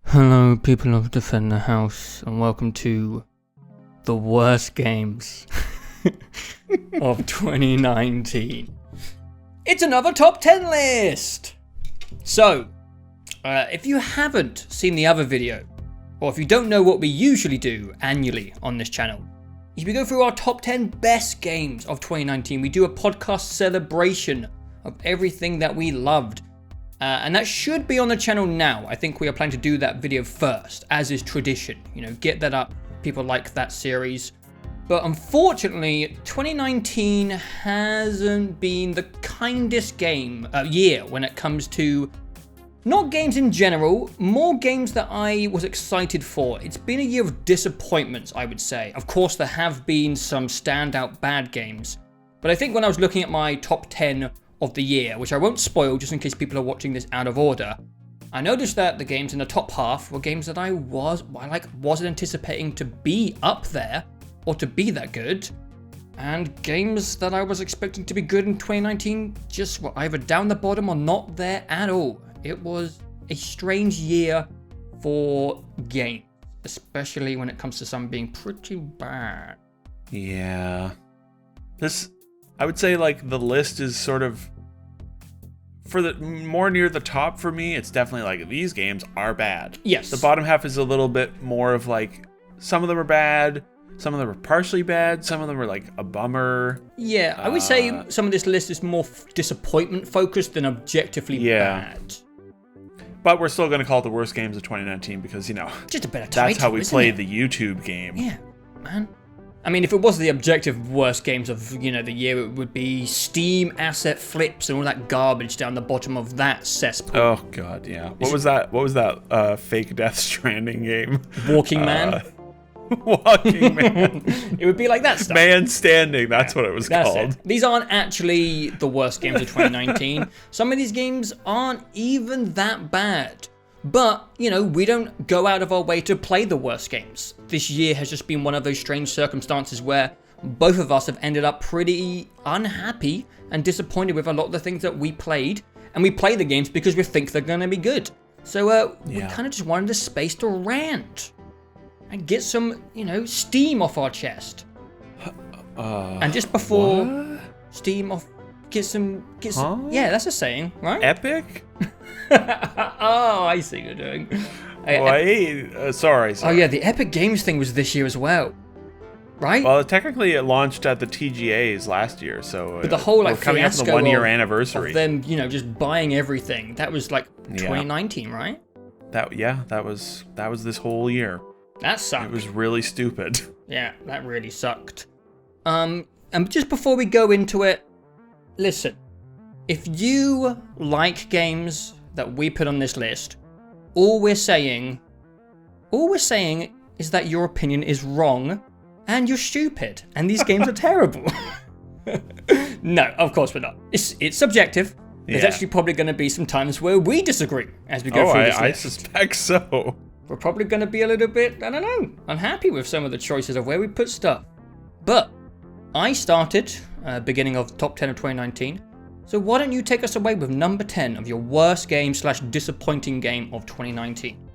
Hello, people of Defend the House, and welcome to the worst games of 2019. It's another top 10 list! So, if you haven't seen the other video, or if you don't know what we usually do annually on this channel, is we go through our top 10 best games of 2019. We do a podcast celebration of everything that we loved. And that should be on the channel now. I think we are planning to do that video first, as is tradition. You know, get that up. People like that series. But unfortunately, 2019 hasn't been the kindest year when it comes to not games in general, more games that I was excited for. It's been a year of disappointments, I would say. Of course, there have been some standout bad games. But I think when I was looking at my top 10 of the year, which I won't spoil just in case people are watching this out of order, I noticed that the games in the top half were games that I wasn't anticipating to be up there or to be that good, and games that I was expecting to be good in 2019 just were either down the bottom or not there at all. It was a strange year for games, especially when it comes to some being pretty bad. Yeah. I would say like the list is sort of for the more near the top for me. It's definitely like these games are bad. Yes. The bottom half is a little bit more of like some of them are bad, some of them are partially bad, some of them are like a bummer. Yeah, I would say some of this list is more disappointment focused than objectively bad. But we're still going to call it the worst games of 2019 because, you know, just a better title, that's how we play it? the YouTube game. Yeah, man. I mean, if it was the objective worst games of, the year, it would be Steam asset flips and all that garbage down the bottom of that cesspool. Oh god, yeah. What was that fake Death Stranding game? Walking Man? Walking Man. It would be like that stuff. Man Standing, that's what it was called. It. These aren't actually the worst games of 2019. Some of these games aren't even that bad. But, we don't go out of our way to play the worst games. This year has just been one of those strange circumstances where both of us have ended up pretty unhappy and disappointed with a lot of the things that we played. And we play the games because we think they're going to be good. So we kind of just wanted a space to rant and get some, steam off our chest. And just before steam off, get some. Yeah, that's a saying, right? Epic? Oh, I see what you're doing. Sorry. Oh yeah, the Epic Games thing was this year as well, right? Well, technically it launched at the TGAs last year, so but the whole we're coming up to the 1 year anniversary of them, just buying everything. That was like 2019, right? That was this whole year. That sucked. It was really stupid. Yeah, that really sucked. And just before we go into it, listen, if you like games that we put on this list, all we're saying is that your opinion is wrong and you're stupid and these games are terrible. No, of course we're not. It's subjective. There's actually probably going to be some times where we disagree as we go through this list. I suspect so. We're probably going to be a little bit, unhappy with some of the choices of where we put stuff. But I started beginning of top 10 of 2019. So why don't you take us away with number 10 of your worst game / disappointing game of 2019?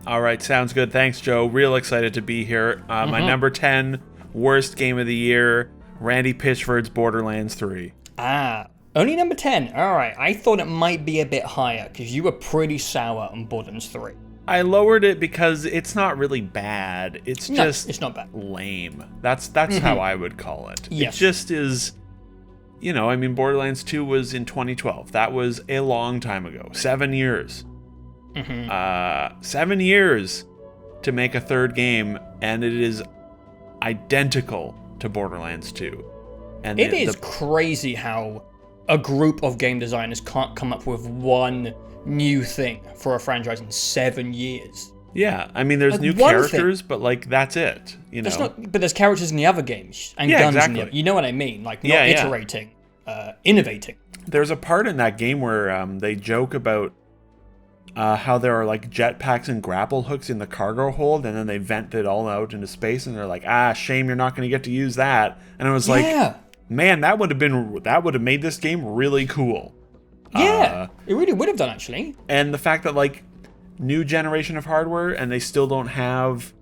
All right, sounds good. Thanks, Joe. Real excited to be here. My number 10 worst game of the year, Randy Pitchford's Borderlands 3. Only number 10. All right, I thought it might be a bit higher because you were pretty sour on Borderlands 3. I lowered it because it's not really bad. It's not bad. Lame. That's how I would call it. Yes. It just is, I mean, Borderlands 2 was in 2012. That was a long time ago. 7 years. 7 years to make a third game, and it is identical to Borderlands 2. And it is crazy how a group of game designers can't come up with one new thing for a franchise in 7 years. Yeah, I mean, there's new characters, but that's it. But there's characters in the other games and guns. Exactly. In the, you know what I mean? Not iterating, innovating. There's a part in that game where they joke about how there are jetpacks and grapple hooks in the cargo hold, and then they vent it all out into space, and they're like, shame you're not going to get to use that. And I was man, that would have made this game really cool. Yeah, it really would have done, actually. And the fact that new generation of hardware, and they still don't have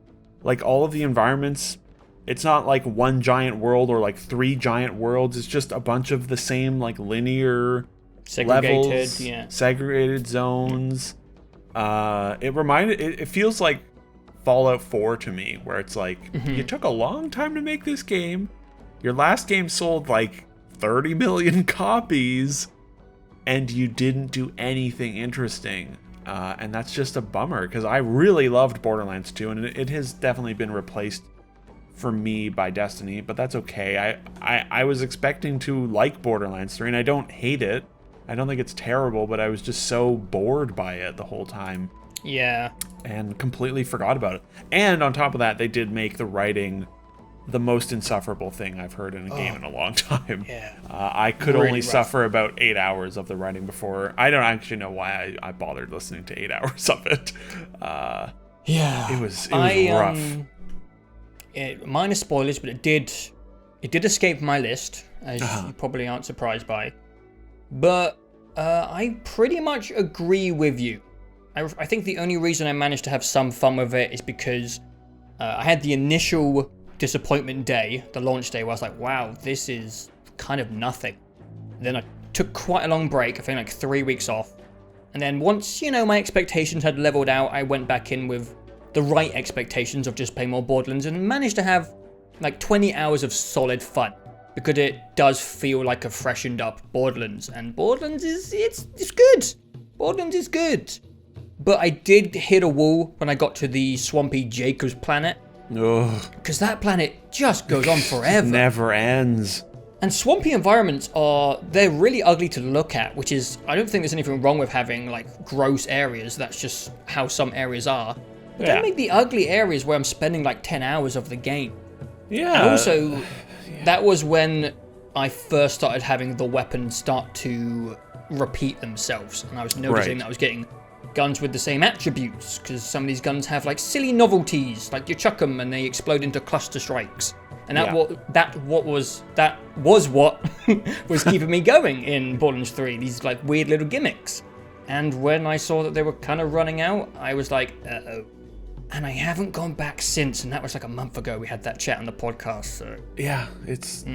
all of the environments. It's not one giant world or 3 giant worlds. It's just a bunch of the same linear levels, segregated zones. It feels like Fallout 4 to me, where it's you took a long time to make this game. Your last game sold 30 million copies, and you didn't do anything interesting. And that's just a bummer, because I really loved Borderlands 2, and it has definitely been replaced for me by Destiny, but that's okay. I was expecting to like Borderlands 3, and I don't hate it. I don't think it's terrible, but I was just so bored by it the whole time. Yeah. And completely forgot about it. And on top of that, they did make the writing the most insufferable thing I've heard in a game in a long time. Yeah. I could really only suffer about 8 hours of the writing before. I don't actually know why I bothered listening to 8 hours of it. It was rough. Minor spoilers, but it did escape my list, as you probably aren't surprised by. But I pretty much agree with you. I think the only reason I managed to have some fun with it is because I had the initial disappointment day, the launch day, where I was like, wow, this is kind of nothing. Then I took quite a long break, I think 3 weeks off. And then once, my expectations had leveled out, I went back in with the right expectations of just playing more Borderlands and managed to have 20 hours of solid fun, because it does feel like a freshened up Borderlands, and Borderlands it's good. Borderlands is good. But I did hit a wall when I got to the swampy Jacob's planet. Because that planet just goes on forever. Never ends. And swampy environments they're really ugly to look at, which is, I don't think there's anything wrong with having gross areas. That's just how some areas are. But they make the ugly areas where I'm spending 10 hours of the game. Yeah. And also, that was when I first started having the weapons start to repeat themselves. And I was noticing that I was getting guns with the same attributes, because some of these guns have silly novelties, you chuck them and they explode into cluster strikes. And that was what was keeping me going in Borderlands 3, these weird little gimmicks. And when I saw that they were kind of running out, I was like, uh-oh. And I haven't gone back since, and that was a month ago we had that chat on the podcast, so... Yeah, it's...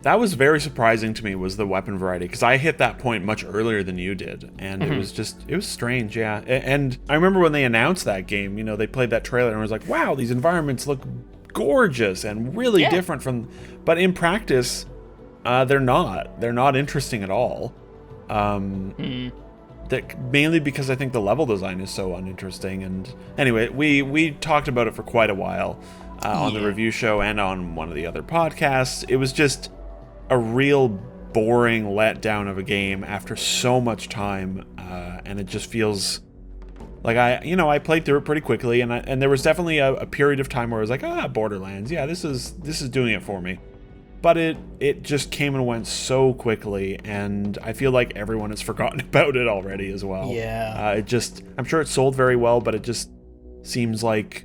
That was very surprising to me, was the weapon variety, because I hit that point much earlier than you did, and it was strange, yeah. And I remember when they announced that game, they played that trailer, and I was like, wow, these environments look gorgeous and really different from... But in practice, they're not interesting at all. That mainly because I think the level design is so uninteresting. And anyway, we talked about it for quite a while on the review show and on one of the other podcasts. It was just a real boring letdown of a game after so much time, and it just feels like I played through it pretty quickly, and there was definitely a period of time where I was like, Borderlands, this is doing it for me. But it just came and went so quickly, and I feel like everyone has forgotten about it already as well. Yeah. I'm sure it sold very well, but it just seems like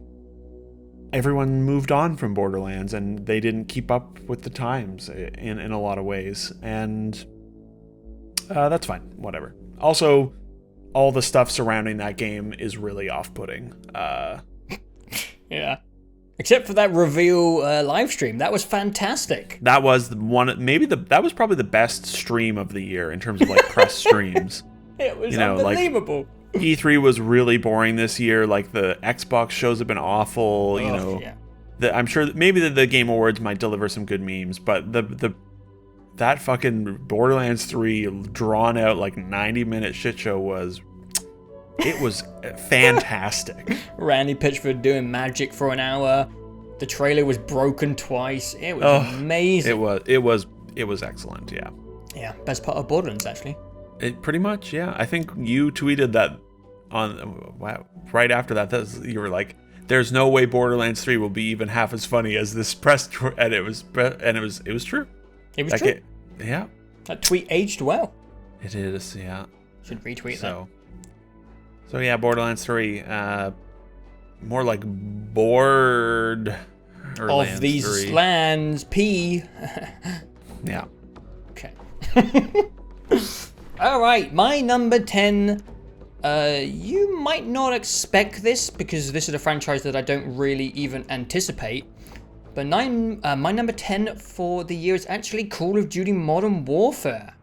everyone moved on from Borderlands, and they didn't keep up with the times in a lot of ways. And that's fine, whatever. Also, all the stuff surrounding that game is really off-putting. Yeah. Except for that reveal live stream, that was fantastic. That was that was probably the best stream of the year in terms of press streams. It was unbelievable. E3 was really boring this year. Like, the Xbox shows have been awful. Yeah. I'm sure that maybe the Game Awards might deliver some good memes, but that fucking Borderlands 3 drawn out like 90-minute shit show was fantastic. Randy Pitchford doing magic for an hour. The trailer was broken twice. It was amazing. It was excellent. Yeah. Yeah, best part of Borderlands actually. It pretty much, yeah. I think you tweeted that right after that. You were like, "There's no way Borderlands 3 will be even half as funny as this press," and it was true. It was true. Yeah. That tweet aged well. It is, yeah. Should retweet that. So yeah, Borderlands 3, more like bored of these 3. lands, P. Yeah. Okay. All right, my number 10. You might not expect this because this is a franchise that I don't really even anticipate. But my number 10 for the year is actually Call of Duty Modern Warfare.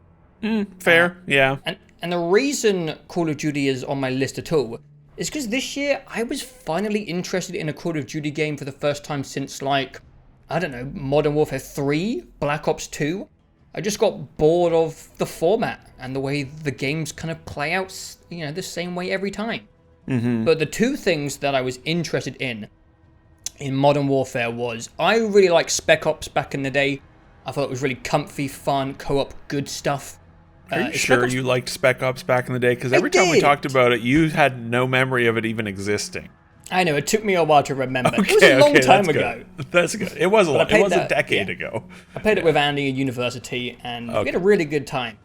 Fair, yeah. And the reason Call of Duty is on my list at all is because this year I was finally interested in a Call of Duty game for the first time since, like, I don't know, Modern Warfare 3, Black Ops 2. I just got bored of the format and the way the games kind of play out, the same way every time. Mm-hmm. But the two things that I was interested in Modern Warfare was, I really liked Spec Ops back in the day. I thought it was really comfy, fun, co-op, good stuff. Are you sure you liked Spec Ops back in the day? Because every time we talked about it, you had no memory of it even existing. I know, it took me a while to remember. It was a long time ago. That's good. It was a decade ago. I played it with Andy at university, and we had a really good time.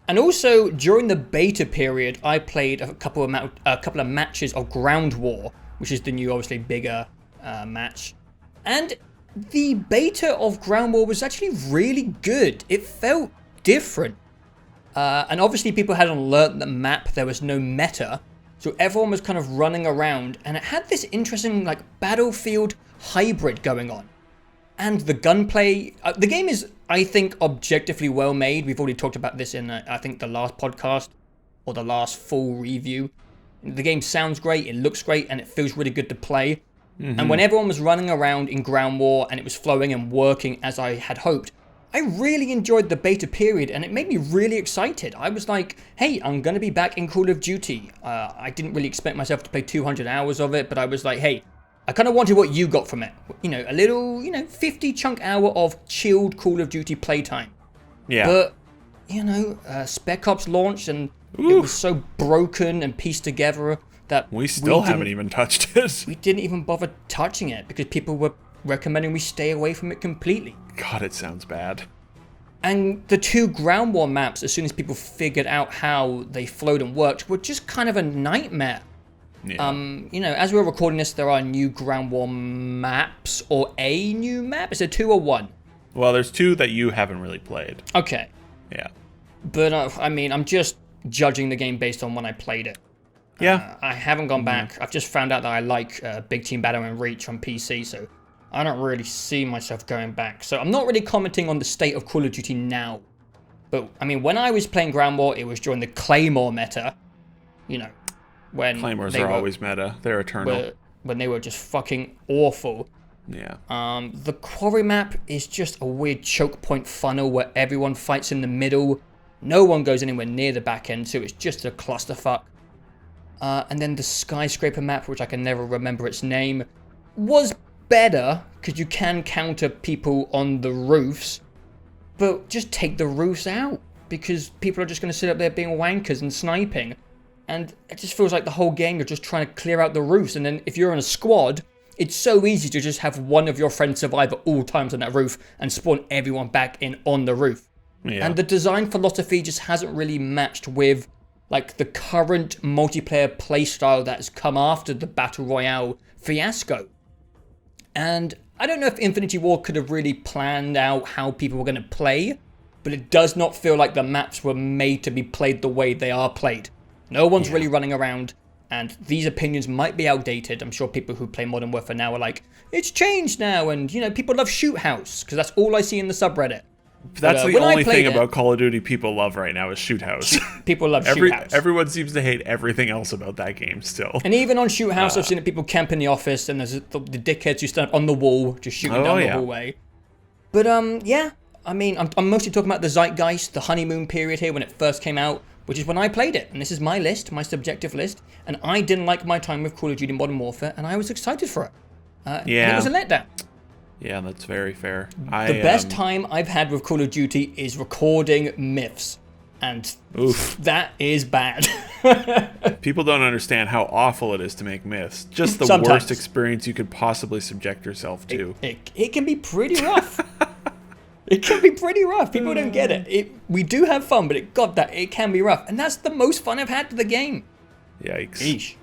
And also, during the beta period, I played a couple of matches of Ground War, which is the new, obviously, bigger match. And the beta of Ground War was actually really good. It felt different. And obviously people hadn't learnt the map, there was no meta, so everyone was kind of running around, and it had this interesting like Battlefield hybrid going on. And the gunplay, the game is, I think, objectively well made. We've already talked about this in, I think, the last podcast, or the last full review. The game sounds great, it looks great, and it feels really good to play. Mm-hmm. And when everyone was running around in Ground War, and it was flowing and working as I had hoped, I really enjoyed the beta period, and it made me really excited. I was like, hey, I'm going to be back in Call of Duty. I didn't really expect myself to play 200 hours of it, but I was like, hey, I kind of wanted what you got from it. A little, 50 chunk hour of chilled Call of Duty playtime. Yeah. But, Spec Ops launched, and it was so broken and pieced together that we haven't even touched it. We didn't even bother touching it because people were recommending we stay away from it completely. God, it sounds bad. And the two Ground War maps, as soon as people figured out how they flowed and worked, were just kind of a nightmare. Yeah. As we're recording this, there are new Ground War maps, or a new map. Is it 2 or 1? Well, there's 2 that you haven't really played. Okay. Yeah. But, I'm just judging the game based on when I played it. Yeah. I haven't gone back. I've just found out that I like Big Team Battle and Reach on PC, so I don't really see myself going back. So I'm not really commenting on the state of Call of Duty now. But, when I was playing Ground War, it was during the Claymore meta. When Claymores are always meta. They're eternal. When they were just fucking awful. Yeah. The Quarry map is just a weird choke point funnel where everyone fights in the middle. No one goes anywhere near the back end, so it's just a clusterfuck. And then the Skyscraper map, which I can never remember its name, was better because you can counter people on the roofs, but just take the roofs out because people are just going to sit up there being wankers and sniping, and it just feels like the whole game you're just trying to clear out the roofs. And then if you're in a squad, it's so easy to just have one of your friends survive at all times on that roof and spawn everyone back in on the roof. Yeah. And the design philosophy just hasn't really matched with like the current multiplayer playstyle that has come after the Battle Royale fiasco. And I don't know if Infinity Ward could have really planned out how people were going to play, but it does not feel like the maps were made to be played the way they are played. No one's really running around, and these opinions might be outdated. I'm sure people who play Modern Warfare now are like, it's changed now, and people love Shoot House, because that's all I see in the subreddit. That's the only thing about Call of Duty people love right now is Shoot House. People love Shoot House. Everyone seems to hate everything else about that game still. And even on Shoot House, I've seen people camp in the office, and there's the dickheads who stand up on the wall, just shooting down the hallway. But yeah, I mean, I'm mostly talking about the zeitgeist, the honeymoon period here when it first came out, which is when I played it. And this is my list, my subjective list. And I didn't like my time with Call of Duty Modern Warfare, and I was excited for it. And it was a letdown. Yeah, that's very fair. The best time I've had with Call of Duty is recording myths. And that is bad. People don't understand how awful it is to make myths. Just the worst experience you could possibly subject yourself to. It can be pretty rough. It can be pretty rough. People don't get it. We do have fun, but it can be rough. And that's the most fun I've had with the game. Yikes. Eesh.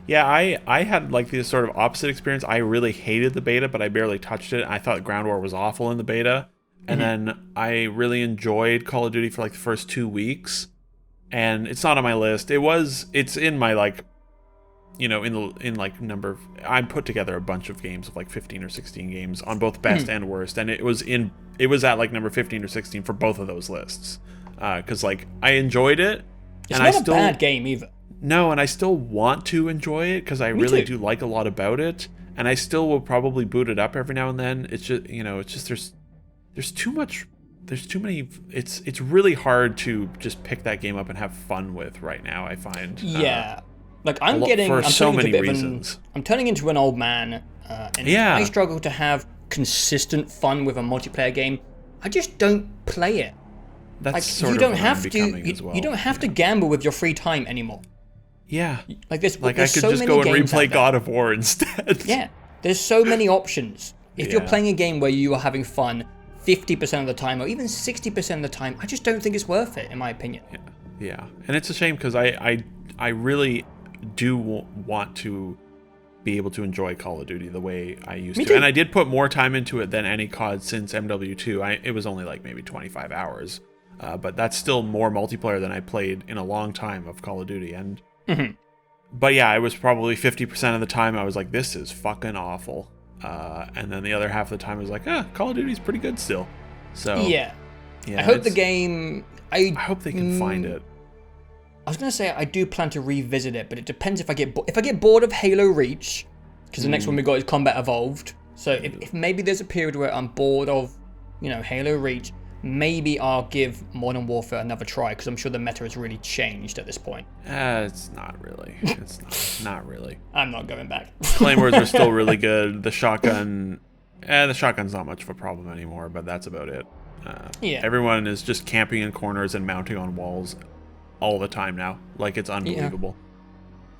Yeah, I had like the sort of opposite experience. I really hated the beta, but I barely touched it. I thought Ground War was awful in the beta. And then I really enjoyed Call of Duty for like the first 2 weeks. And it's not on my list. It's in my like, you know, in like number of, I put together a bunch of games of like 15 or 16 games on both best and worst. And it was at like number 15 or 16 for both of those lists. Cause like I enjoyed it. It's not a bad game either. No, and I still want to enjoy it because I really do like a lot about it, and I still will probably boot it up every now and then. It's just, you know, it's just there's too many. It's really hard to just pick that game up and have fun with right now. I find. Yeah, like I'm turning into an old man, and I struggle to have consistent fun with a multiplayer game. I just don't play it. That's like, sort you of don't what have I'm to. becoming as well. You don't have to gamble with your free time anymore. Yeah, like there's I could so just many go and games replay God of War instead. Yeah, there's so many options. If you're playing a game where you are having fun 50% of the time, or even 60% of the time, I just don't think it's worth it, in my opinion. Yeah, and it's a shame because I really do want to be able to enjoy Call of Duty the way I used to. And I did put more time into it than any COD since MW2. It was only like maybe 25 hours. But that's still more multiplayer than I played in a long time of Call of Duty. And but yeah, it was probably 50% of the time I was like, this is fucking awful. And then the other half of the time I was like, Call of Duty's pretty good still. So yeah, I hope the game. I hope they can find it. I was gonna say I do plan to revisit it, but it depends if I get bored of Halo Reach, because the next one we got is Combat Evolved. So if maybe there's a period where I'm bored of, you know, Halo Reach, maybe I'll give Modern Warfare another try, because I'm sure the meta has really changed at this point. It's not really. It's not really. I'm not going back. Claymores are still really good. The shotgun, the shotgun's not much of a problem anymore, but that's about it. Everyone is just camping in corners and mounting on walls all the time now. Like, it's unbelievable.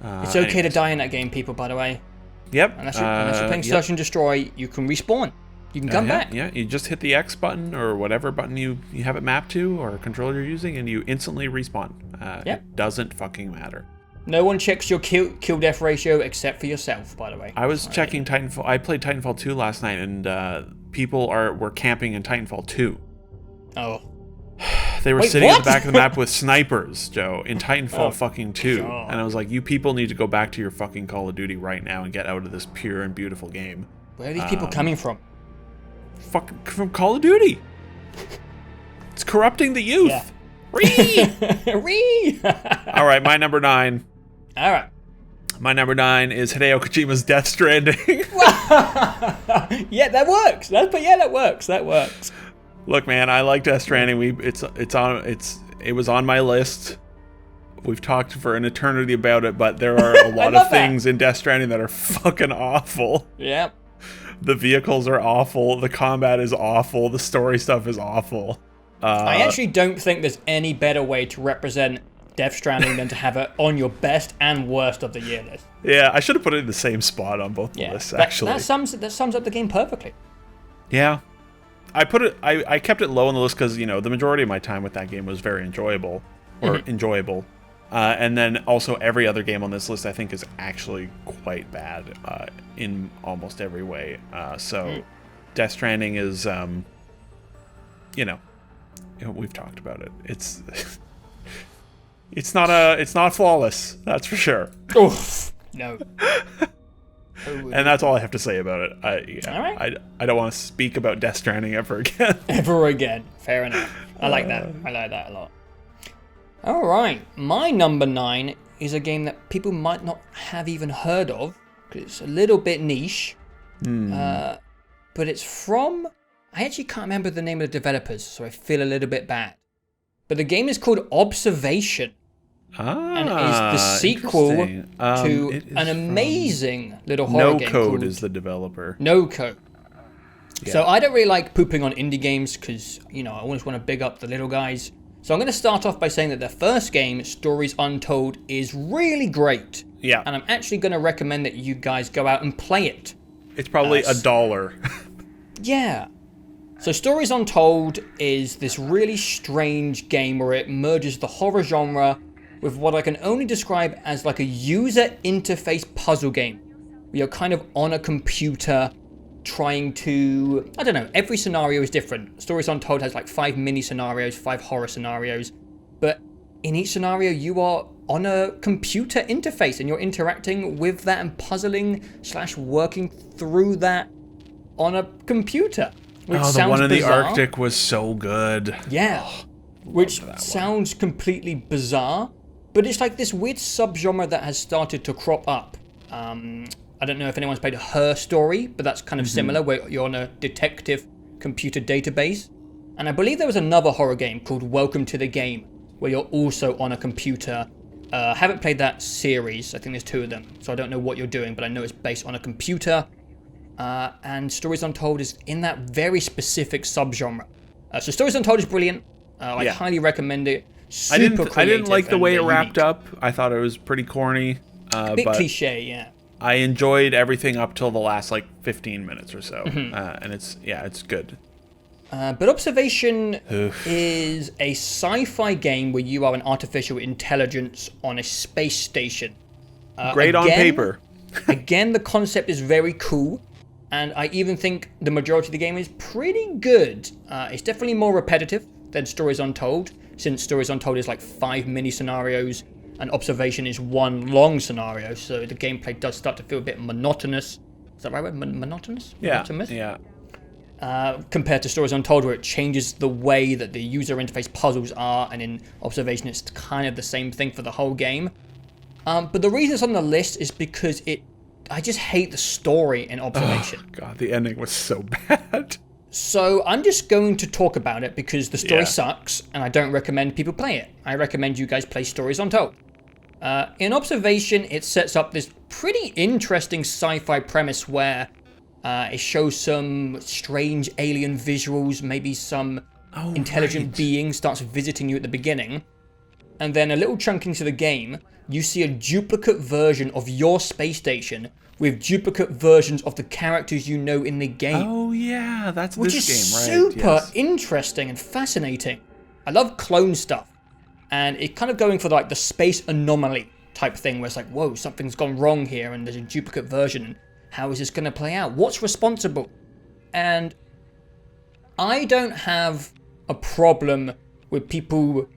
It's okay to die in that game, people, by the way. Yep. Unless you're playing Search and Destroy, you can respawn. You can come back. Yeah, you just hit the X button or whatever button you have it mapped to or controller you're using, and you instantly respawn. It doesn't fucking matter. No one checks your kill-death ratio except for yourself, by the way. I was checking Titanfall. I played Titanfall 2 last night, and people were camping in Titanfall 2. Oh. They were sitting at the back of the map with snipers, Joe, in Titanfall fucking 2. God. And I was like, you people need to go back to your fucking Call of Duty right now and get out of this pure and beautiful game. Where are these people coming from? From Call of Duty. It's corrupting the youth. Yeah. Ree! All right, my number 9. All right. My number 9 is Hideo Kojima's Death Stranding. Yeah, that works. That works. Look, man, I like Death Stranding. It was on my list. We've talked for an eternity about it, but there are a lot of things in Death Stranding that are fucking awful. Yep. The vehicles are awful. The combat is awful. The story stuff is awful. I actually don't think there's any better way to represent Death Stranding than to have it on your best and worst of the year list. Yeah, I should have put it in the same spot on both lists, actually. That sums up the game perfectly. Yeah. I kept it low on the list because, you know, the majority of my time with that game was very enjoyable. Enjoyable. And then also every other game on this list I think is actually quite bad in almost every way. Death Stranding is, you know, we've talked about it. It's not flawless, that's for sure. Oof, no. And that's all I have to say about it. All right. I don't want to speak about Death Stranding ever again. Ever again. Fair enough. I like that. I like that a lot. All right. My number 9 is a game that people might not have even heard of, because it's a little bit niche. But it's from... I actually can't remember the name of the developers, so I feel a little bit bad. But the game is called Observation. And it is the sequel to an amazing little horror game called... No Code is the developer. No Code. Yeah. So I don't really like pooping on indie games because, I always want to big up the little guys. So I'm going to start off by saying that their first game, Stories Untold, is really great. Yeah. And I'm actually going to recommend that you guys go out and play it. It's probably $1. Yeah. So Stories Untold is this really strange game where it merges the horror genre with what I can only describe as like a user interface puzzle game. Where you're kind of on a computer trying to... I don't know, every scenario is different. Stories Untold has like 5 mini scenarios, 5 horror scenarios. But in each scenario, you are on a computer interface and you're interacting with that and puzzling / working through that on a computer. Which the one in bizarre. the Arctic was so good. Yeah. Which sounds completely bizarre, but it's like this weird subgenre that has started to crop up. I don't know if anyone's played Her Story, but that's kind of similar, where you're on a detective computer database. And I believe there was another horror game called Welcome to the Game, where you're also on a computer. I haven't played that series. I think there's 2 of them, so I don't know what you're doing, but I know it's based on a computer. And Stories Untold is in that very specific subgenre. So Stories Untold is brilliant. I highly recommend it. I didn't like the way it wrapped up. I thought it was pretty corny. A bit cliche, yeah. I enjoyed everything up till the last 15 minutes or so. And it's good. But Observation is a sci-fi game where you are an artificial intelligence on a space station. Great on paper. Again, the concept is very cool. And I even think the majority of the game is pretty good. It's definitely more repetitive than Stories Untold, since Stories Untold is like 5 mini scenarios and Observation is 1 long scenario, so the gameplay does start to feel a bit monotonous. Is that right word? Monotonous? Yeah. Monotonous? Yeah. Compared to Stories Untold, where it changes the way that the user interface puzzles are, and in Observation it's kind of the same thing for the whole game. But the reason it's on the list is because I just hate the story in Observation. Oh, God, the ending was so bad. So I'm just going to talk about it because the story sucks, and I don't recommend people play it. I recommend you guys play Stories Untold. In Observation, it sets up this pretty interesting sci-fi premise where it shows some strange alien visuals, maybe some intelligent being starts visiting you at the beginning. And then a little chunk into the game, you see a duplicate version of your space station with duplicate versions of the characters you know in the game. Oh yeah, that's which this is game, right? Super interesting and fascinating. I love clone stuff. And it's kind of going for like the space anomaly type thing where it's like, whoa, something's gone wrong here and there's a duplicate version. How is this going to play out? What's responsible? And I don't have a problem with people,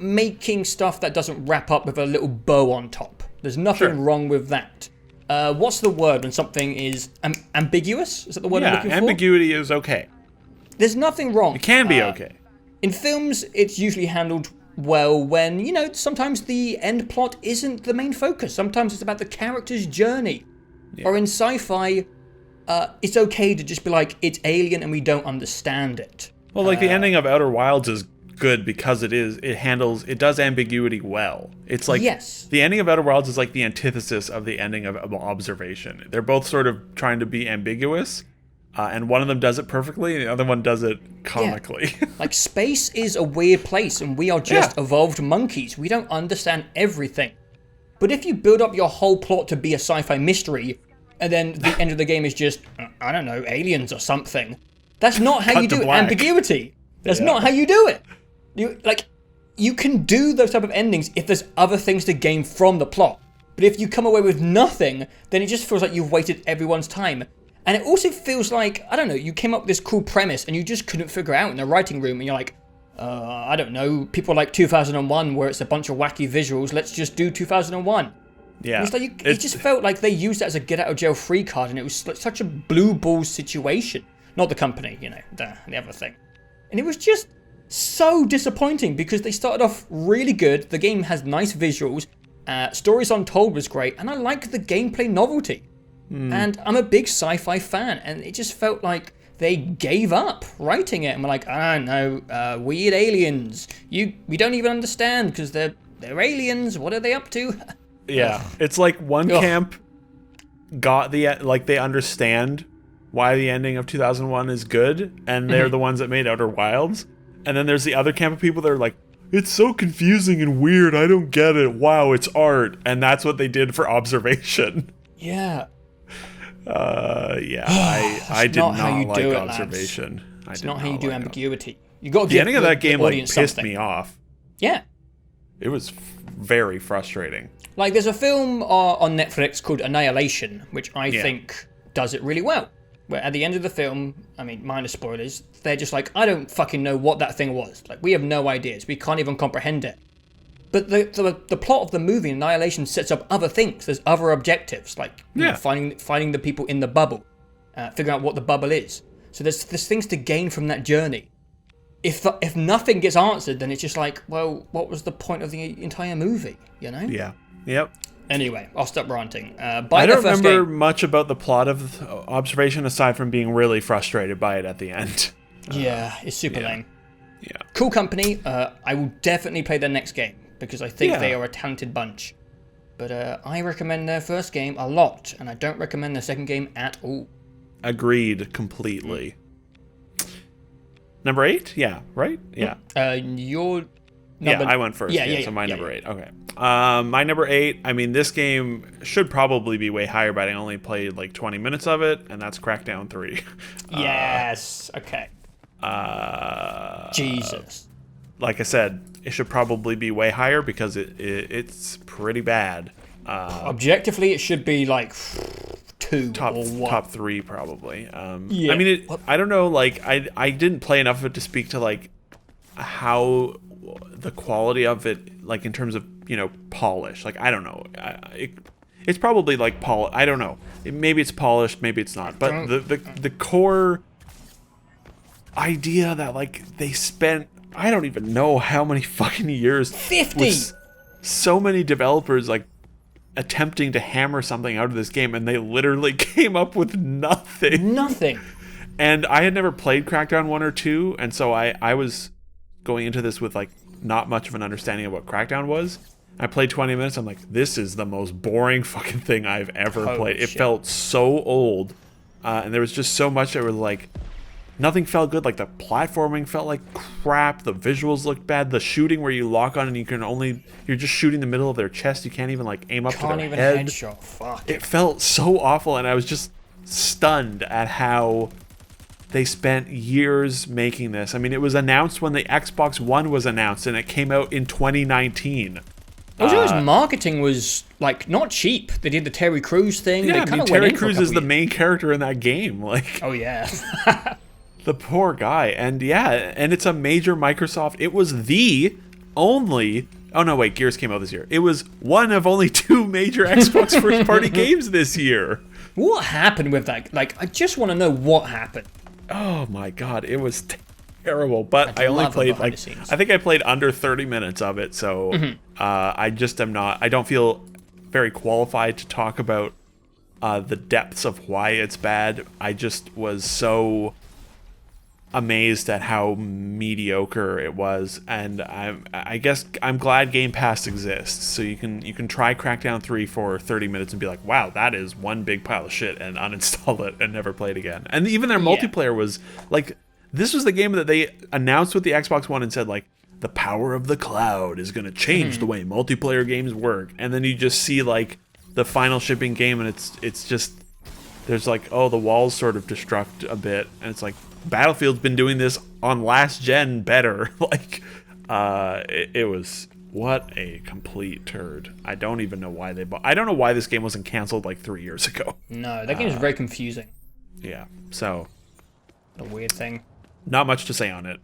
making stuff that doesn't wrap up with a little bow on top. There's nothing wrong with that. What's the word when something is ambiguous? Is that the word I'm looking for? Ambiguity is okay. There's nothing wrong. It can be okay. In films, it's usually handled well when, sometimes the end plot isn't the main focus. Sometimes it's about the character's journey. Yeah. Or in sci-fi, it's okay to just be like, it's alien and we don't understand it. Well, like the ending of Outer Wilds is good because it does ambiguity well. It's like the ending of Outer Wilds is like the antithesis of the ending of Observation. They're both sort of trying to be ambiguous, and one of them does it perfectly and the other one does it comically. Yeah. Like space is a weird place and we are just evolved monkeys. We don't understand everything. But if you build up your whole plot to be a sci-fi mystery and then the end of the game is just, I don't know, aliens or something, that's not how you do ambiguity. That's not how you do it. You can do those type of endings if there's other things to gain from the plot. But if you come away with nothing, then it just feels like you've wasted everyone's time. And it also feels like, I don't know, you came up with this cool premise and you just couldn't figure out in the writing room and you're like, I don't know, people like 2001 where it's a bunch of wacky visuals, let's just do 2001. Yeah. It was like it just felt like they used it as a get out of jail free card, and it was like such a blue ball situation. Not the company, the other thing. And it was just so disappointing because they started off really good. The game has nice visuals. Stories Untold was great, and I like the gameplay novelty. And I'm a big sci-fi fan, and it just felt like they gave up writing it and were like, I don't know, weird aliens. We don't even understand because they're aliens. What are they up to? Yeah, it's like one camp got they understand why the ending of 2001 is good, and they're the ones that made Outer Wilds. And then there's the other camp of people that are like, it's so confusing and weird, I don't get it. Wow, it's art. And that's what they did for Observation. Yeah. I did not like Observation. It's not how you do ambiguity. You got to the ending of that game like pissed me off. Yeah. It was very frustrating. Like, there's a film on Netflix called Annihilation, which I think does it really well. Where at the end of the film, I mean, minor spoilers, they're just like, I don't fucking know what that thing was. Like, we have no ideas. We can't even comprehend it. But the plot of the movie, Annihilation, sets up other things. There's other objectives, like finding the people in the bubble, figuring out what the bubble is. So there's things to gain from that journey. If nothing gets answered, then it's just like, well, what was the point of the entire movie? Yeah. Yep. Anyway, I'll stop ranting. I don't remember much about the plot of Observation aside from being really frustrated by it at the end. Yeah, it's super lame. Yeah. Cool company. I will definitely play their next game because I think they are a talented bunch. But I recommend their first game a lot, and I don't recommend their second game at all. Agreed completely. Number 8? Yeah, right? Yeah. Your number... I went first. So my number 8. Okay. My number 8, I mean, this game should probably be way higher, but I only played like 20 minutes of it, and that's Crackdown 3. Yes. Okay. Jesus. Like I said, it should probably be way higher because it's pretty bad. Objectively, it should be like 2 or 1. Top 3 probably. I mean, I don't know. Like, I didn't play enough of it to speak to like how the quality of it, like in terms of polish. Like, I don't know. It's probably like I don't know. Maybe it's polished, maybe it's not. But the core idea that like they spent, I don't even know how many fucking years, 50, with so many developers like attempting to hammer something out of this game, and they literally came up with nothing. And I had never played Crackdown 1 or 2, and so I was going into this with like not much of an understanding of what Crackdown was. I played 20 minutes, I'm like, this is the most boring fucking thing I've ever played. It felt so old, and there was just so much that was like, nothing felt good. Like, the platforming felt like crap, the visuals looked bad, the shooting where you lock on and you're just shooting the middle of their chest, you can't even like aim up to their head. Headshot. Fuck. It felt so awful, and I was just stunned at how they spent years making this. I mean, it was announced when the Xbox One was announced, and it came out in 2019. Also, marketing was like not cheap. They did the Terry Crews thing. Yeah, I mean, Terry Crews is the main character in that game. Like, oh yeah, the poor guy. And and it's a major Microsoft. It was the only. Oh no, wait, Gears came out this year. It was one of only 2 major Xbox first-party games this year. What happened with that? Like, I just want to know what happened. Oh my god, it was terrible. But I only played like, I think I played under 30 minutes of it, so I just am not. I don't feel very qualified to talk about the depths of why it's bad. I just was so amazed at how mediocre it was, and I guess I'm glad Game Pass exists, so you can try Crackdown 3 for 30 minutes and be like, wow, that is one big pile of shit, and uninstall it and never play it again. And even their multiplayer was like, this was the game that they announced with the Xbox One and said like, the power of the cloud is going to change the way multiplayer games work, and then you just see like the final shipping game, and it's just, there's like, oh, the walls sort of destruct a bit, and it's like, Battlefield's been doing this on last gen better. Like, it was, what a complete turd. I don't even know why I don't know why this game wasn't canceled like 3 years ago. No, that game is very confusing. Yeah, so a weird thing. Not much to say on it.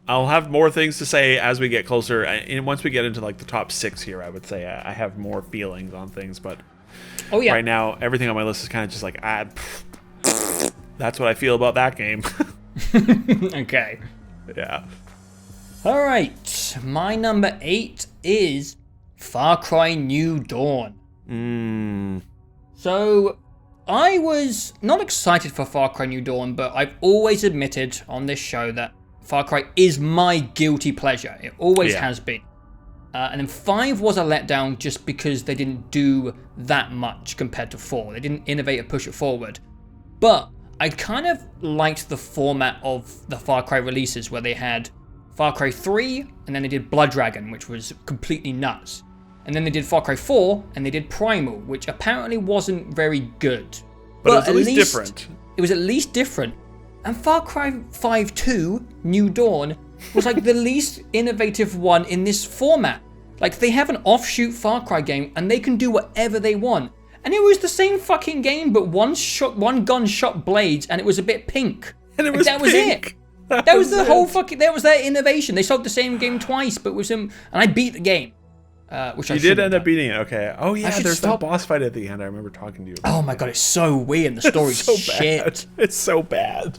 I'll have more things to say as we get closer. And once we get into like the top 6 here, I would say I have more feelings on things. But right now, everything on my list is kind of just like, that's what I feel about that game. Okay. Yeah. All right. My number 8 is Far Cry New Dawn. So I was not excited for Far Cry New Dawn, but I've always admitted on this show that Far Cry is my guilty pleasure. It always has been. And then 5 was a letdown just because they didn't do that much compared to 4. They didn't innovate or push it forward. But I kind of liked the format of the Far Cry releases where they had Far Cry 3 and then they did Blood Dragon, which was completely nuts. And then they did Far Cry 4 and they did Primal, which apparently wasn't very good. But it was at least different. It was at least different. And Far Cry 5-2, New Dawn, was like the least innovative one in this format. Like, they have an offshoot Far Cry game, and they can do whatever they want. And it was the same fucking game, but one gun shot blades, and it was a bit pink. And it was that was it. That was the whole fucking... That was their innovation. They sold the same game twice, but with some... And I beat the game. Which I did end up beating it, okay. Oh yeah, there's that boss fight at the end. I remember talking to you about Oh my god, it's so weird. The story's so shit. Bad. It's so bad.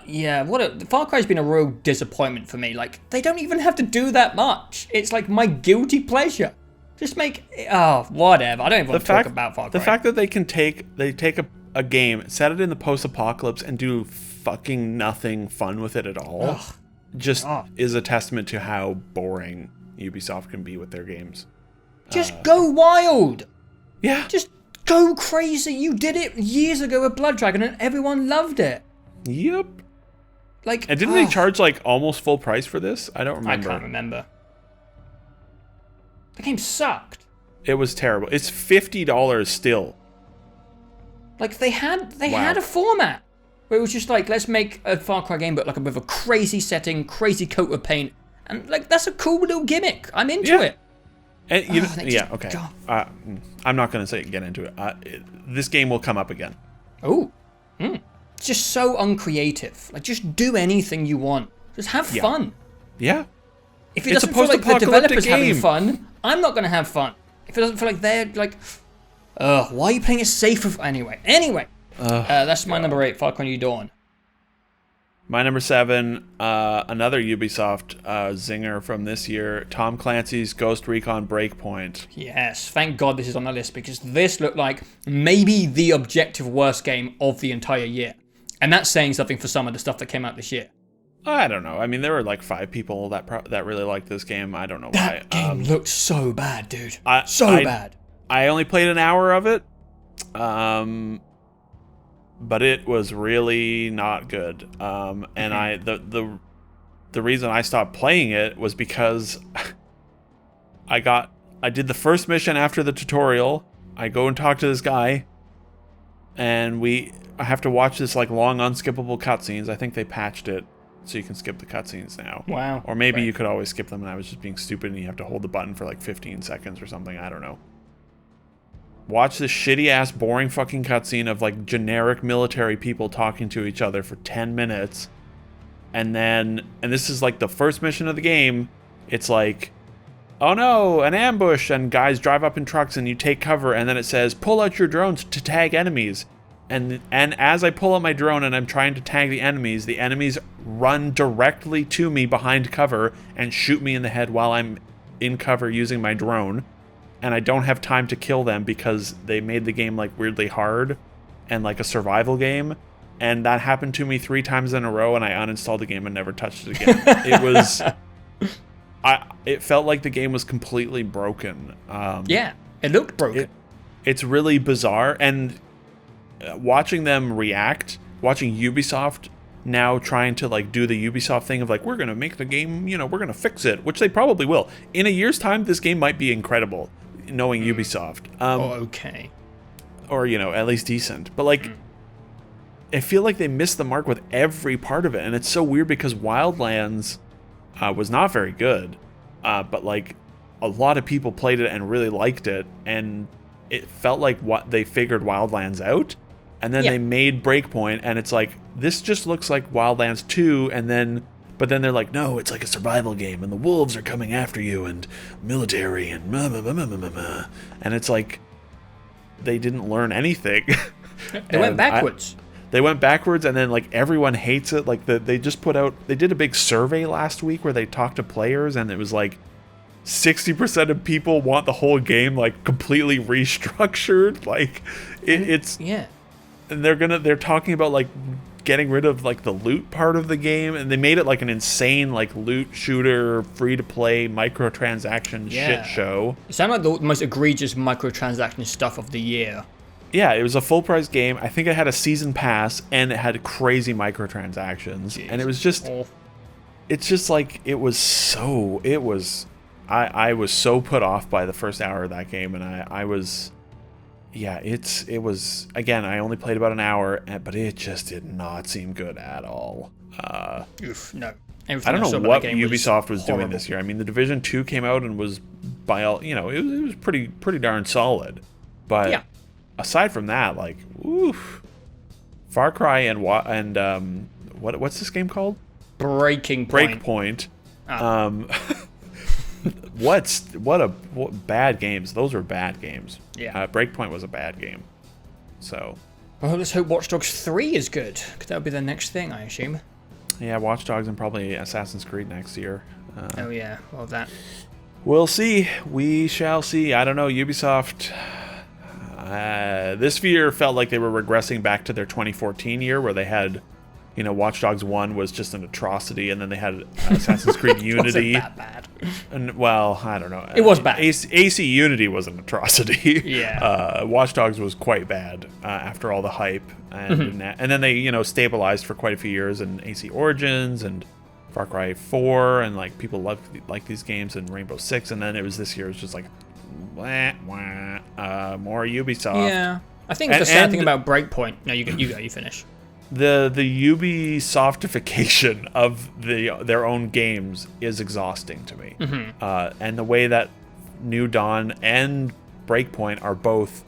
Yeah, Far Cry's been a real disappointment for me. Like, they don't even have to do that much. It's like my guilty pleasure. Just make whatever. I don't even want to talk about Far Cry. The fact that they take a game, set it in the post-apocalypse, and do fucking nothing fun with it at all, is a testament to how boring Ubisoft can be with their games. Just go wild. Yeah. Just go crazy. You did it years ago with Blood Dragon and everyone loved it. Yep. Like, and didn't they charge like almost full price for this? I don't remember. I can't remember. The game sucked. It was terrible. It's $50 still. Like, they had a format where it was just like, let's make a Far Cry game, but like with a crazy setting, crazy coat of paint. And, like, that's a cool little gimmick. I'm into it. And okay. I'm not going to get into it. This game will come up again. Oh. It's just so uncreative. Like, just do anything you want. Just have fun. Yeah. If it doesn't feel like the developer's having fun, I'm not going to have fun. If it doesn't feel like they're, like... why are you playing it safe? Anyway. That's my number 8, Far Cry New Dawn. My number 7, another Ubisoft zinger from this year, Tom Clancy's Ghost Recon Breakpoint. Yes, thank God this is on the list, because this looked like maybe the objective worst game of the entire year. And that's saying something for some of the stuff that came out this year. I don't know. I mean, there were like 5 people that really liked this game. I don't know why. That game looked so bad, dude. Bad. I only played an hour of it. But it was really not good. And the reason I stopped playing it was because I did the first mission after the tutorial. I go and talk to this guy, and I have to watch this like long unskippable cutscenes. I think they patched it so you can skip the cutscenes now. Wow. Or maybe you could always skip them, and I was just being stupid, and you have to hold the button for like 15 seconds or something. I don't know. Watch this shitty-ass, boring fucking cutscene of, like, generic military people talking to each other for 10 minutes. And this is, like, the first mission of the game. It's like, oh no, an ambush, and guys drive up in trucks and you take cover, and then it says, pull out your drones to tag enemies. And as I pull out my drone and I'm trying to tag the enemies run directly to me behind cover and shoot me in the head while I'm in cover using my drone. And I don't have time to kill them because they made the game like weirdly hard and like a survival game. And that happened to me 3 times in a row, and I uninstalled the game and never touched it again. It felt like the game was completely broken. Yeah, it looked broken. It's really bizarre. And watching them react, watching Ubisoft now trying to like do the Ubisoft thing of like, we're going to make the game, we're going to fix it, which they probably will. In a year's time, this game might be incredible. Knowing Ubisoft. Okay. Or, at least decent. But, like, I feel like they missed the mark with every part of it. And it's so weird because Wildlands was not very good. But, like, a lot of people played it and really liked it. And it felt like what they figured Wildlands out. And then they made Breakpoint. And it's like, this just looks like Wildlands 2. And then But then they're like, no, it's like a survival game, and the wolves are coming after you, and military, and and it's like they didn't learn anything. They went backwards. They went backwards, and then like everyone hates it. Like they did a big survey last week where they talked to players, and it was like 60% of people want the whole game like completely restructured. Like it's yeah, and they're talking about like getting rid of like the loot part of the game, and they made it like an insane like loot shooter, free to play microtransaction shit show. It sounded like the most egregious microtransaction stuff of the year. Yeah, it was a full price game. I think it had a season pass and it had crazy microtransactions. Jeez. And it was just it's just like I was so put off by the first hour of that game, and I was it was again, I only played about an hour, but it just did not seem good at all. No. I don't know what Ubisoft was doing this year. I mean, the Division 2 came out and was by all, it was pretty darn solid. But aside from that, like, oof. Far Cry and what's this game called? Breakpoint. What bad games? Those were bad games. Yeah. Breakpoint was a bad game. So. Well, let's hope Watch Dogs 3 is good, because that'll be the next thing, I assume. Yeah, Watch Dogs and probably Assassin's Creed next year. Oh yeah, well that. We'll see. We shall see. I don't know. Ubisoft. This year felt like they were regressing back to their 2014 year, where they had. Watch Dogs 1 was just an atrocity, and then they had Assassin's Creed Unity. Wasn't that bad. And, well, I don't know. It was bad. AC Unity was an atrocity. Yeah. Watch Dogs was quite bad after all the hype. And then they, stabilized for quite a few years in AC Origins and Far Cry 4, and, like, people like these games, and Rainbow Six, and then this year, it was just like, more Ubisoft. Yeah. I think the sad thing about Breakpoint... No, you go, you finish. The Ubisoftification of their own games is exhausting to me. And the way that New Dawn and Breakpoint are both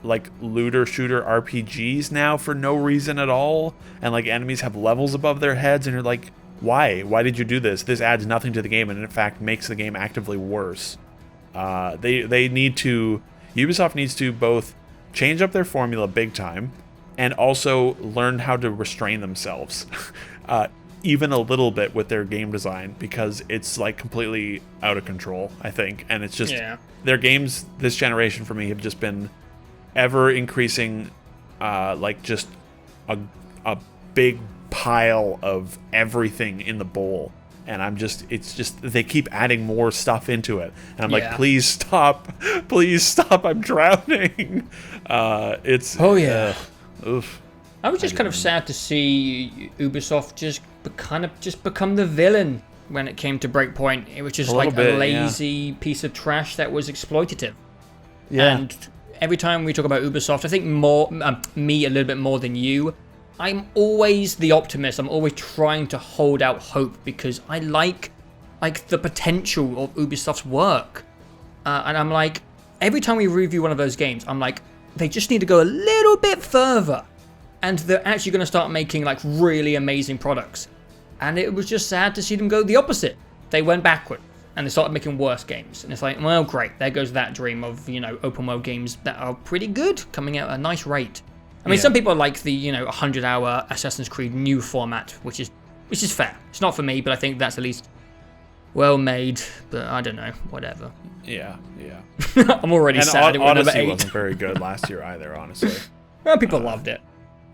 like looter shooter RPGs now for no reason at all, and like enemies have levels above their heads, and you're like, why did you do this? This adds nothing to the game, and in fact makes the game actively worse. Ubisoft needs to both change up their formula big time, and also learn how to restrain themselves, even a little bit with their game design, because it's like completely out of control, I think. And it's just their games this generation for me have just been ever increasing, like just a big pile of everything in the bowl. And they keep adding more stuff into it. And I'm like, please stop, I'm drowning. Oof. I was just kind of sad to see Ubisoft just become the villain when it came to Breakpoint. It was just like a lazy piece of trash that was exploitative. Yeah. And every time we talk about Ubisoft, I think me a little bit more than you, I'm always the optimist. I'm always trying to hold out hope, because I like the potential of Ubisoft's work. And I'm like, every time we review one of those games, I'm like, they just need to go a little bit further, and they're actually going to start making like really amazing products. And it was just sad to see them go the opposite. They went backward and they started making worse games. And it's like, well, great, there goes that dream of, open world games that are pretty good, coming out at a nice rate. I mean, some people like the 100-hour Assassin's Creed new format, which is fair. It's not for me, but I think that's at least well made. But I don't know, whatever. Yeah. I'm already sad. Odyssey wasn't very good last year either, honestly. Well, people loved it.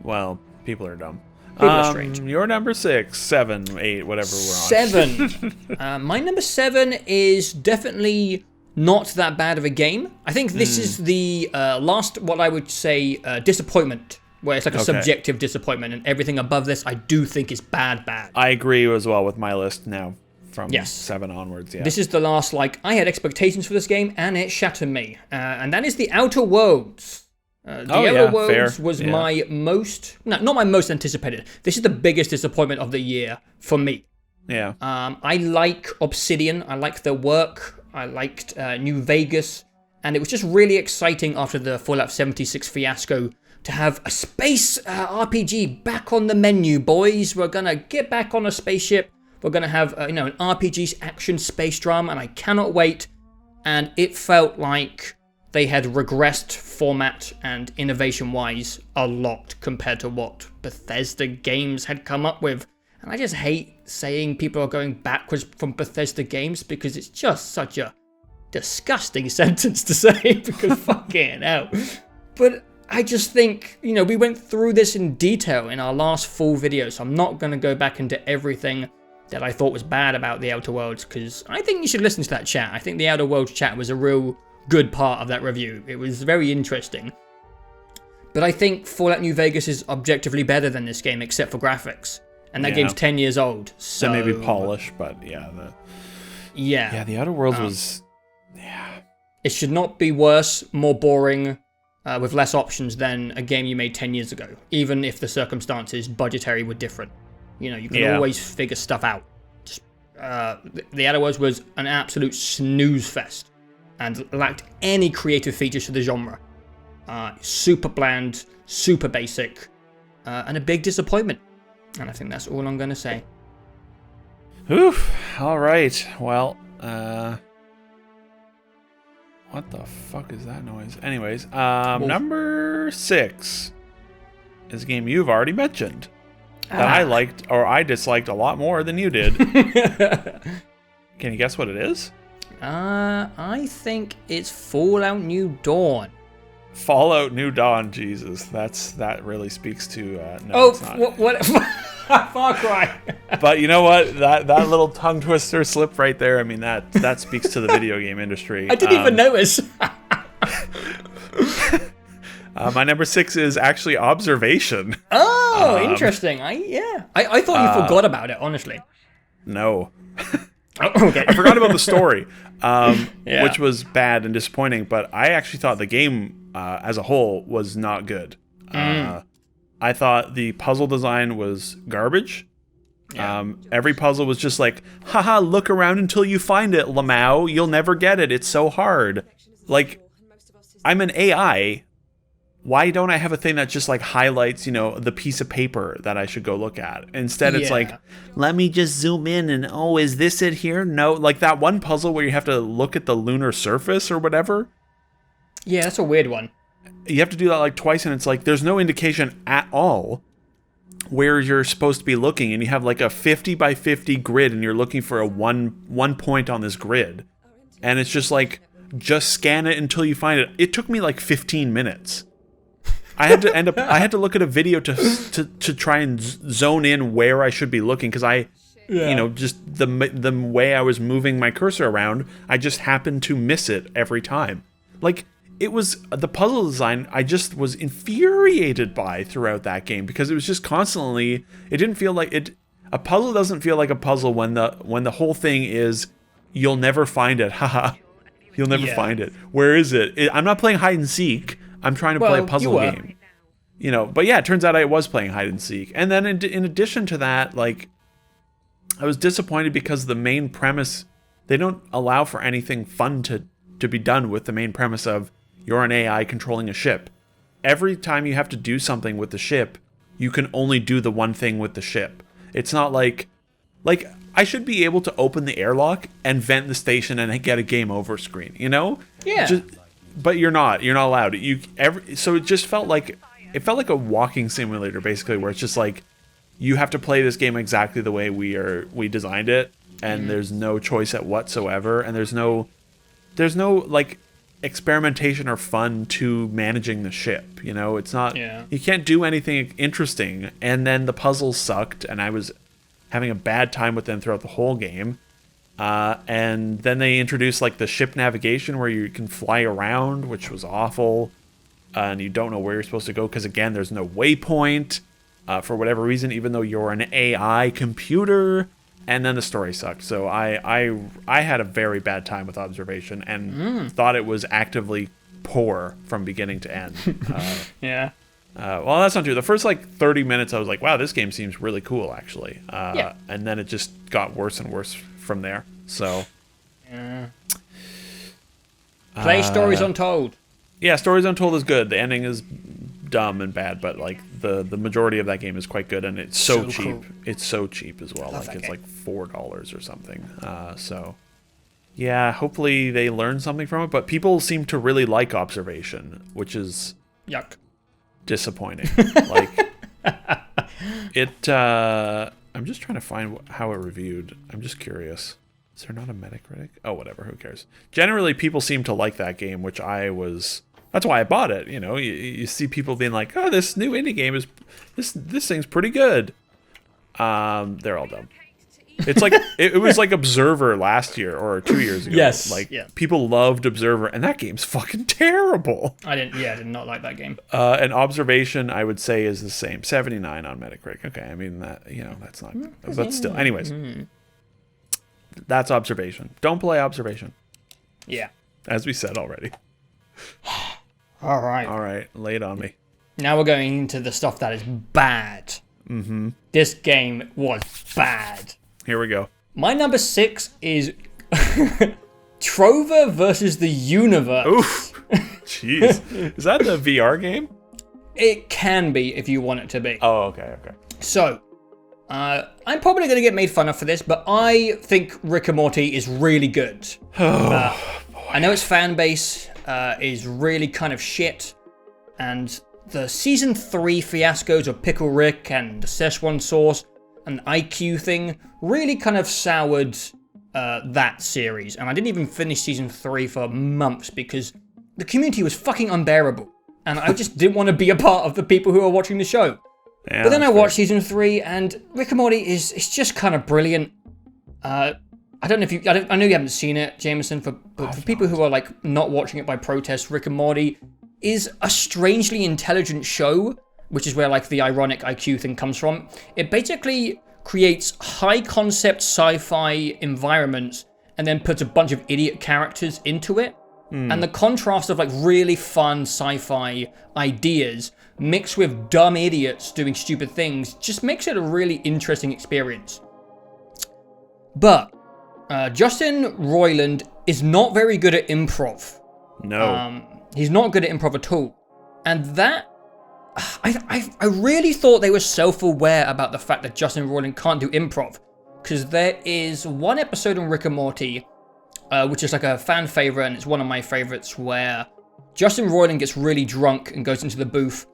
Well, people are dumb. People are strange. Your number 6, 7, 8, whatever we're on. 7. My number 7 is definitely not that bad of a game. I think this is the last, what I would say, disappointment, where it's like a subjective disappointment, and everything above this I do think is bad. I agree as well with my list now. From 7 onwards, This is the last, I had expectations for this game, and it shattered me. And that is The Outer Worlds. The Outer Worlds was my most... No, not my most anticipated. This is the biggest disappointment of the year for me. Yeah. I like Obsidian. I like their work. I liked New Vegas. And it was just really exciting after the Fallout 76 fiasco to have a space RPG back on the menu, boys. We're going to get back on a spaceship. We're going to have, an RPG action space drama, and I cannot wait. And it felt like they had regressed format and innovation-wise a lot compared to what Bethesda games had come up with. And I just hate saying people are going backwards from Bethesda games because it's just such a disgusting sentence to say because fucking hell. But I just think, we went through this in detail in our last full video, so I'm not going to go back into everything that I thought was bad about The Outer Worlds, because I think you should listen to that chat. I think The Outer Worlds chat was a real good part of that review. It was very interesting. But I think Fallout New Vegas is objectively better than this game, except for graphics. And that game's 10 years old, so... And maybe polish, but yeah. Yeah, The Outer Worlds was... Yeah. It should not be worse, more boring, with less options than a game you made 10 years ago, even if the circumstances budgetary were different. You can always figure stuff out. Just, the Outer Worlds was an absolute snooze fest and lacked any creative features to the genre. Super bland, super basic, and a big disappointment. And I think that's all I'm going to say. Oof. All right. Well, what the fuck is that noise? Anyways, number 6 is a game you've already mentioned that I liked or I disliked a lot more than you did. Can you guess what it is? I think it's Fallout New Dawn. Fallout New Dawn, Jesus, that really speaks to. No, it's not. What? Far Cry. But you know what? That little tongue twister slip right there. I mean, that speaks to the video game industry. I didn't even notice. My number 6 is actually Observation. Oh, interesting. I thought you forgot about it, honestly. No. Oh, okay. I forgot about the story, which was bad and disappointing. But I actually thought the game as a whole was not good. I thought the puzzle design was garbage. Every puzzle was just like, haha, look around until you find it, Lamau. You'll never get it. It's so hard. Like, I'm an AI. Why don't I have a thing that just like highlights, the piece of paper that I should go look at? Instead, it's like, let me just zoom in and, oh, is this it here? No, like that one puzzle where you have to look at the lunar surface or whatever. Yeah, that's a weird one. You have to do that like twice, and it's like there's no indication at all where you're supposed to be looking, and you have like a 50 by 50 grid, and you're looking for a one point on this grid, and it's just like, just scan it until you find it. It took me like 15 minutes. I had to look at a video to try and zone in where I should be looking, because just the way I was moving my cursor around, I just happened to miss it every time. Like, it was the puzzle design I just was infuriated by throughout that game, because it was just constantly, it didn't feel like it. A puzzle doesn't feel like a puzzle when the whole thing is, you'll never find it. Haha. You'll never find it. Where is it? I'm not playing hide and seek. I'm trying to play a puzzle game. But yeah, it turns out I was playing hide and seek. And then in addition to that, like, I was disappointed because the main premise, they don't allow for anything fun to be done with the main premise of you're an AI controlling a ship. Every time you have to do something with the ship, you can only do the one thing with the ship. It's not like I should be able to open the airlock and vent the station and get a game over screen, Yeah. But you're not allowed. So it just felt like a walking simulator, basically, where it's just like, you have to play this game exactly the way we designed it, and there's no choice whatsoever, and there's no like experimentation or fun to managing the ship. It's not. You can't do anything interesting, and then the puzzles sucked, and I was having a bad time with them throughout the whole game. And then they introduced like the ship navigation where you can fly around, which was awful. And you don't know where you're supposed to go because, again, there's no waypoint for whatever reason, even though you're an AI computer. And then the story sucked. So I had a very bad time with Observation and thought it was actively poor from beginning to end. Well, that's not true. The first like 30 minutes, I was like, wow, this game seems really cool, actually. And then it just got worse and worse from there. So, play Stories Untold. Yeah, Stories Untold is good. The ending is dumb and bad, but like the majority of that game is quite good, and it's so cheap. Cool. It's so cheap as well. Like it's game. like $4 or something. So yeah, hopefully they learn something from it. But people seem to really like Observation, which is yuck, disappointing. Like it. I'm just trying to find how it reviewed. I'm just curious. Is there not a Metacritic? Oh, whatever. Who cares? Generally, people seem to like that game, which I was. That's why I bought it. You know, you see people being like, "Oh, this new indie game is this thing's pretty good." They're all dumb. It's like it was like Observer last year or 2 years ago. Yes, like people loved Observer, and that game's fucking terrible. I did not like that game. And Observation, I would say, is the same, 79 on Metacritic. Okay, I mean that that's not, but still, anyways, that's Observation. Don't play Observation. Yeah, as we said already. All right. All right, lay it on me. Now we're going into the stuff that is bad. Mm-hmm. This game was bad. Here we go. My number 6 is Trover versus the Universe. Oof. Jeez. Is that the VR game? It can be if you want it to be. Oh, okay. So, I'm probably going to get made fun of for this, but I think Rick and Morty is really good. I know its fan base is really kind of shit, and the season 3 fiascos of Pickle Rick and the Szechuan sauce and IQ thing really kind of soured that series. And I didn't even finish season 3 for months because the community was fucking unbearable. And I just didn't want to be a part of the people who are watching the show. Yeah, but then I watched season 3 and Rick and Morty is just kind of brilliant. I don't know if I know you haven't seen it, Jamison, but for people who are like not watching it by protest, Rick and Morty is a strangely intelligent show, which is where like the ironic IQ thing comes from. It basically creates high concept sci-fi environments and then puts a bunch of idiot characters into it. And the contrast of like really fun sci-fi ideas mixed with dumb idiots doing stupid things just makes it a really interesting experience. But Justin Roiland is not very good at improv. No. He's not good at improv at all. And that I really thought they were self-aware about the fact that Justin Roiland can't do improv. Because there is one episode on Rick and Morty, which is like a fan favorite, and it's one of my favorites, where Justin Roiland gets really drunk and goes into the booth.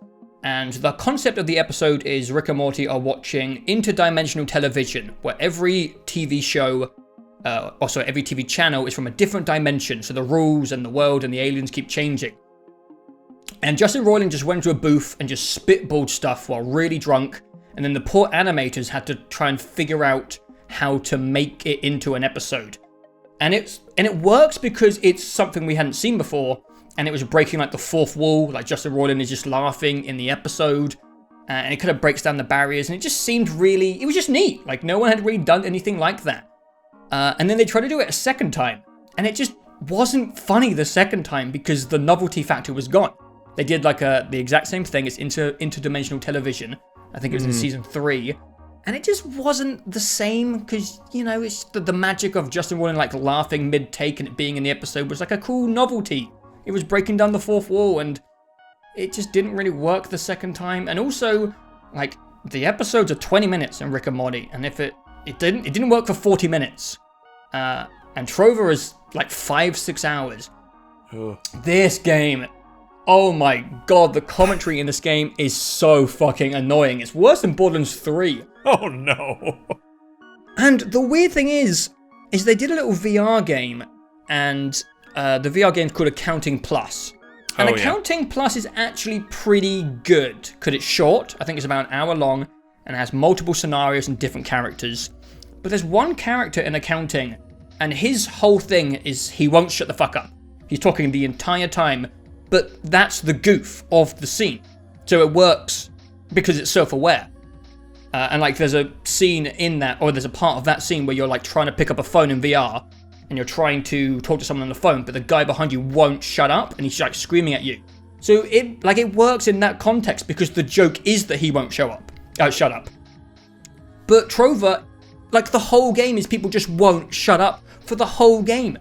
And the concept of the episode is Rick and Morty are watching interdimensional television, where every TV show, every TV channel is from a different dimension. So the rules and the world and the aliens keep changing. And Justin Roiland just went into a booth and just spitballed stuff while really drunk. And then the poor animators had to try and figure out how to make it into an episode. And it works because it's something we hadn't seen before. And it was breaking like the fourth wall. Like Justin Roiland is just laughing in the episode. And it kind of breaks down the barriers. And it just seemed it was just neat. Like no one had really done anything like that. And then they tried to do it a second time. And it just wasn't funny the second time because the novelty factor was gone. They did like the exact same thing. It's interdimensional television. I think it was in season 3. And it just wasn't the same because, it's the magic of Justin Roiland like laughing mid-take and it being in the episode was like a cool novelty. It was breaking down the fourth wall and it just didn't really work the second time. And also, like, the episodes are 20 minutes in Rick and Morty. And if it didn't work for 40 minutes. And Trover is like 5-6 hours. Ugh. This game... Oh my god, the commentary in this game is so fucking annoying. It's worse than Borderlands 3. Oh no. And the weird thing is they did a little VR game, and the VR game's called Accounting Plus. And Accounting Plus is actually pretty good, because it's short. I think it's about an hour long, and it has multiple scenarios and different characters. But there's one character in Accounting, and his whole thing is he won't shut the fuck up. He's talking the entire time. But that's the goof of the scene. So it works because it's self-aware. And like there's a scene in that, or there's a part of that scene where you're like trying to pick up a phone in VR and you're trying to talk to someone on the phone, but the guy behind you won't shut up and he's like screaming at you. So it works in that context because the joke is that he won't shut up. But Trover, like the whole game is people just won't shut up for the whole game.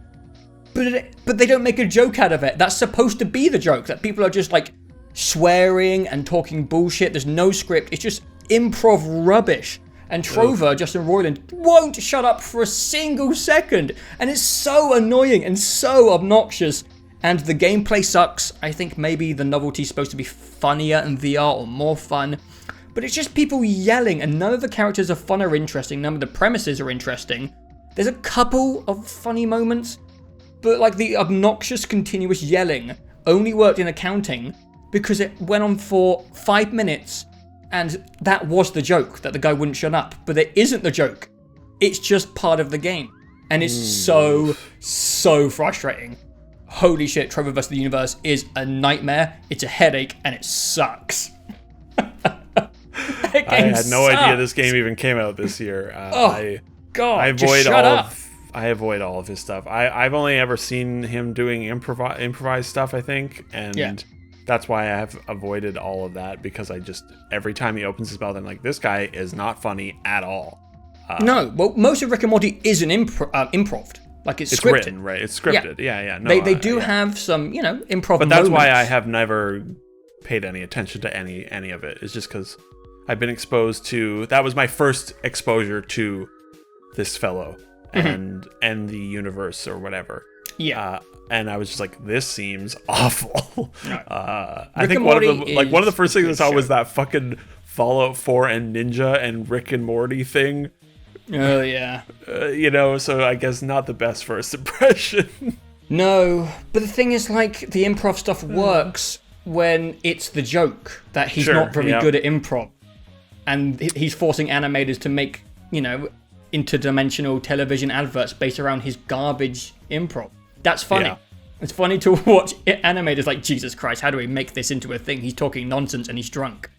But they don't make a joke out of it. That's supposed to be the joke, that people are just like swearing and talking bullshit. There's no script. It's just improv rubbish. And Trover, Justin Roiland, won't shut up for a single second. And it's so annoying and so obnoxious. And the gameplay sucks. I think maybe the novelty's supposed to be funnier in VR or more fun. But it's just people yelling, and none of the characters are fun or interesting. None of the premises are interesting. There's a couple of funny moments, but like the obnoxious continuous yelling only worked in accounting because it went on for 5 minutes, and that was the joke, that the guy wouldn't shut up. But it isn't the joke. It's just part of the game. And it's so frustrating. Holy shit, Trover vs. the Universe is a nightmare. It's a headache, and it sucks. I had no idea this game even came out this year. God, I avoid all of his stuff. I've only ever seen him doing improvised stuff, I think, and that's why I have avoided all of that, because I just, every time he opens his mouth, I'm like, this guy is not funny at all. No, well, most of Rick and Morty isn't improv. Like, it's scripted. Written, right? It's scripted. Yeah. No, they do have some, improv But that's moments. why I have never paid any attention to any of it. It's just because I've been exposed to, that was my first exposure to this fellow and the universe or whatever. Yeah. And I was just like, this seems awful. Right. I think one of the first things I saw was that fucking Fallout 4 and Ninja and Rick and Morty thing. Oh, yeah. So I guess not the best first impression. No, but the thing is, like, the improv stuff works when it's the joke that he's not very good at improv. And he's forcing animators to make, interdimensional television adverts based around his garbage improv. That's funny. Yeah. It's funny to watch animators like, Jesus Christ, how do we make this into a thing? He's talking nonsense and he's drunk.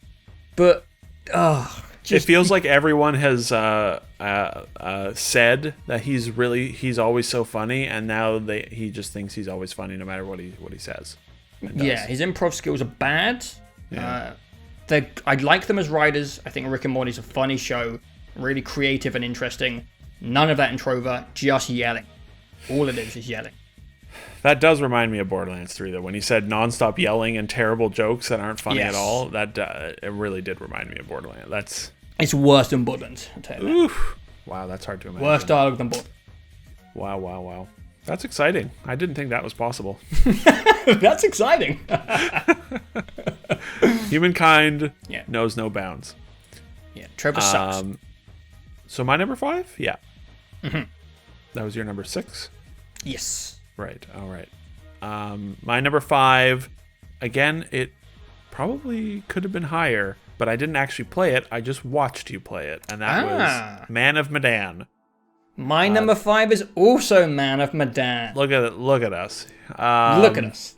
But, it feels like everyone has said that he's always so funny, and now he just thinks he's always funny no matter what he says. Yeah, his improv skills are bad. Yeah. I like them as writers. I think Rick and Morty's a funny show, really creative and interesting. None of that in Trover, just yelling. All it is yelling. That does remind me of Borderlands 3, though. When he said nonstop yelling and terrible jokes that aren't funny at all, that it really did remind me of Borderlands. It's worse than Borderlands, I'll tell you that. Oof. Wow, that's hard to imagine. Worse dialogue than Borderlands. Wow. That's exciting. I didn't think that was possible. That's exciting. Humankind knows no bounds. Yeah, Trevor sucks. So my number 5? Yeah. Mm-hmm. That was your number 6? Yes. Right. All right. My number 5, again, it probably could have been higher, but I didn't actually play it. I just watched you play it, and that was Man of Medan. My number 5 is also Man of Medan. Look at it. Look at us. Look at us.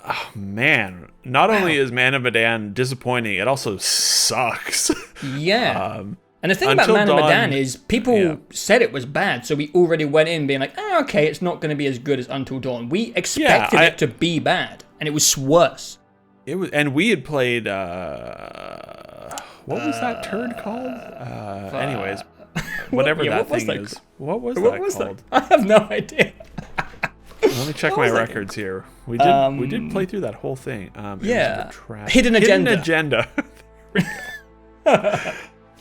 Oh, man. Not only is Man of Medan disappointing, it also sucks. Yeah. And the thing about Man of Medan is people said it was bad, so we already went in being like, okay, it's not going to be as good as Until Dawn. We expected it to be bad, and it was worse. It was, and we had played, what was that turd called? Anyways, whatever that thing is. What was that called? I have no idea. Let me check my records here. We did play through that whole thing. Hidden Agenda. Agenda.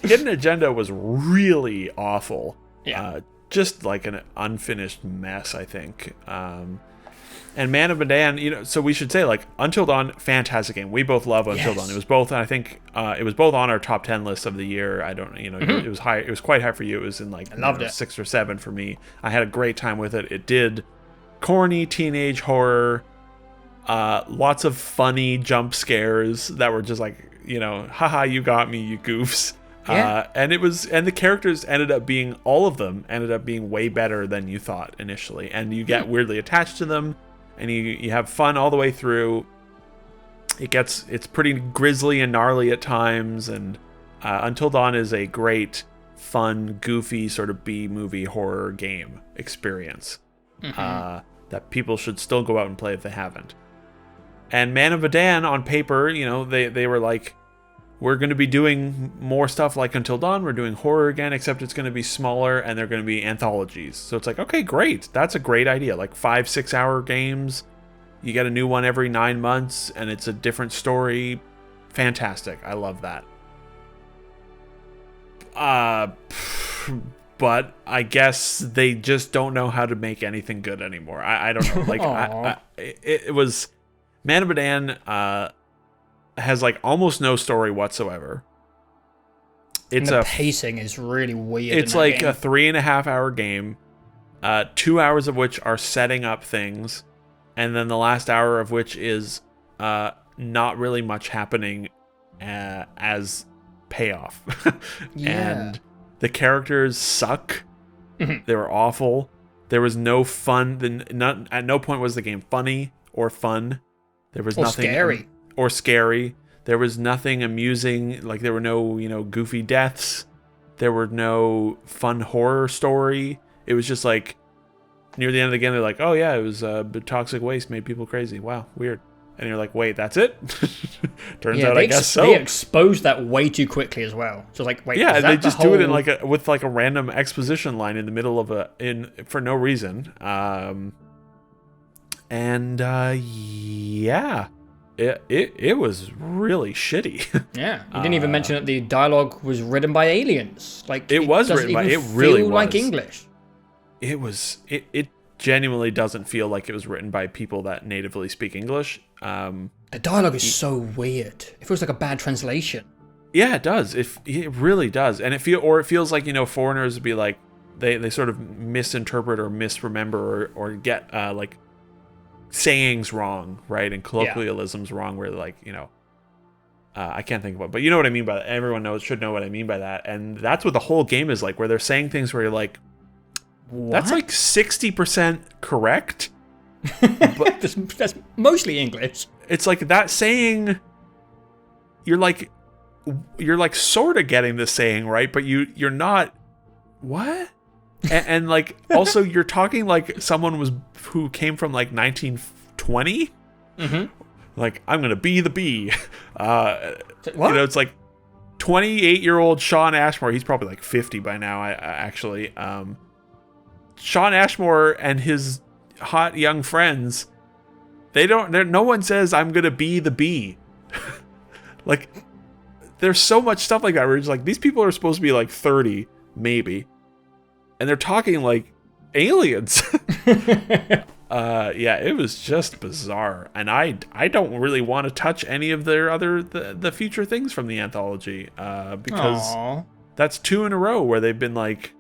Hidden Agenda was really awful. Yeah. Just like an unfinished mess, I think. And Man of Medan, so we should say, like, Until Dawn, fantastic game. We both love Until Dawn. It was both, I think, it was both on our top 10 list of the year. I don't, it was high. It was quite high for you. It was in like 6 or 7 for me. I had a great time with it. It did corny teenage horror, lots of funny jump scares that were just like, haha, you got me, you goofs. Yeah. And the characters all of them ended up being way better than you thought initially. And you get weirdly attached to them, and you have fun all the way through. It's pretty grisly and gnarly at times, and Until Dawn is a great, fun, goofy sort of B-movie horror game experience that people should still go out and play if they haven't. And Man of Medan, on paper, they were like, we're going to be doing more stuff like Until Dawn. We're doing horror again, except it's going to be smaller, and they're going to be anthologies. So it's like, okay, great. That's a great idea. Like 5-6 hour games, You get a new one every 9 months, and it's a different story. Fantastic. I love that. But I guess they just don't know how to make anything good anymore. I don't know. Like, it was... Man of Medan has, like, almost no story whatsoever. And the pacing is really weird. It's like a 3.5 hour game, 2 hours of which are setting up things, and then the last hour of which is not really much happening as payoff. And the characters suck. They were awful. There was no fun. At no point was the game funny or fun. There was nothing scary. Or scary. There was nothing amusing. Like, there were no, goofy deaths. There were no fun horror story. It was just like, near the end of the game, they're like, oh yeah, it was toxic waste made people crazy. Wow, weird. And you're like, wait, that's it? Turns out, I guess so. They exposed that way too quickly as well. So like, wait, yeah, they just do it in with a random exposition line in the middle of for no reason. Yeah. It was really shitty. Yeah, you didn't even mention that the dialogue was written by aliens. Like, it was written by. It really was like English. It was. It genuinely doesn't feel like it was written by people that natively speak English. The dialogue is so weird. It feels like a bad translation. Yeah, it does. It really does, and it feels like foreigners would be like they sort of misinterpret or misremember or get like sayings wrong, right? And colloquialisms wrong, where like, I can't think of it, but you know what I mean by that. Everyone should know what I mean by that. And that's what the whole game is like, where they're saying things where you're like, what? That's like 60% correct. But that's mostly English. It's like that saying, you're like sort of getting the saying right, but you're not. What? And like, also, you're talking like someone who came from like 1920. Like, I'm gonna be the bee. What? It's like 28-year-old Sean Ashmore. He's probably like 50 by now. Actually, Sean Ashmore and his hot young friends. No one says I'm gonna be the bee. Like, there's so much stuff like that where it's like, these people are supposed to be like 30, maybe. And they're talking like aliens. Yeah, it was just bizarre. And I don't really want to touch any of their the future things from the anthology. Because that's 2 in a row where they've been like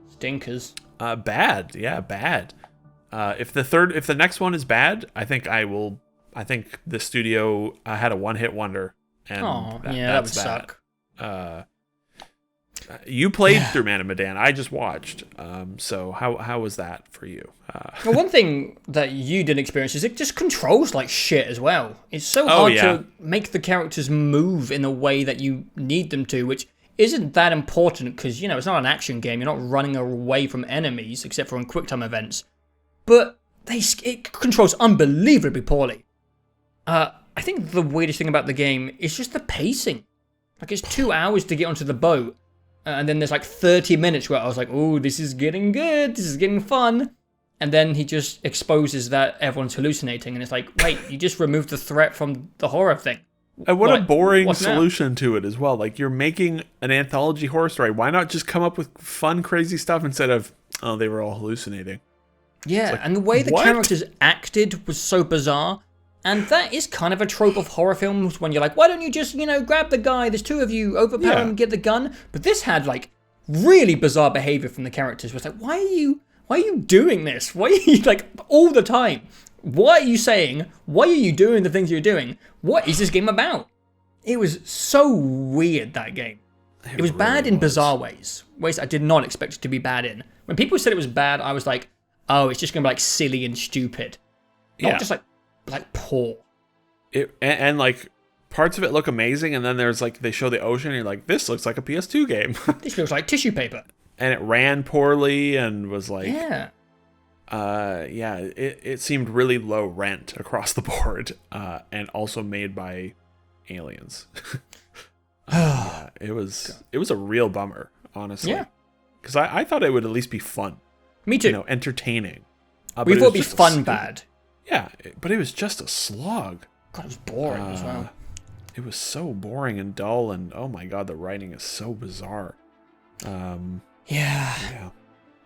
stinkers. Bad. Yeah, bad. If the next one is bad, I think the studio had a one-hit wonder. And that would suck. You played through Man of Medan. I just watched. So how was that for you? Well, one thing that you didn't experience is it just controls like shit as well. It's so hard to make the characters move in a way that you need them to, which isn't that important because, it's not an action game. You're not running away from enemies except for in QuickTime events. But it controls unbelievably poorly. I think the weirdest thing about the game is just the pacing. Like, it's 2 hours to get onto the boat. And then there's like 30 minutes where I was like, oh, this is getting good. This is getting fun. And then he just exposes that everyone's hallucinating. And it's like, wait, you just removed the threat from the horror thing. And what a boring solution to it as well. Like, you're making an anthology horror story. Why not just come up with fun, crazy stuff instead of, oh, they were all hallucinating? Yeah, like, and the way the characters acted was so bizarre. And that is kind of a trope of horror films when you're like, why don't you just, grab the guy, there's 2 of you, overpower him, get the gun. But this had like really bizarre behavior from the characters. It was like, why are you doing this? Why are you like all the time? What are you saying? Why are you doing the things you're doing? What is this game about? It was so weird, that game. It was really bad in bizarre ways I did not expect it to be bad in. When people said it was bad, I was like, oh, it's just going to be like silly and stupid. Not just like poor. And like parts of it look amazing, and then there's like they show the ocean and you're like, this looks like a PS2 game. This looks like tissue paper. And it ran poorly and was like it seemed really low rent across the board, and also made by aliens. It was a real bummer, honestly. Yeah. Because I thought it would at least be fun. Me too. Entertaining. We thought it'd be fun bad. Yeah, but it was just a slog. God, it was boring as well. It was so boring and dull, and oh my god, the writing is so bizarre. Yeah.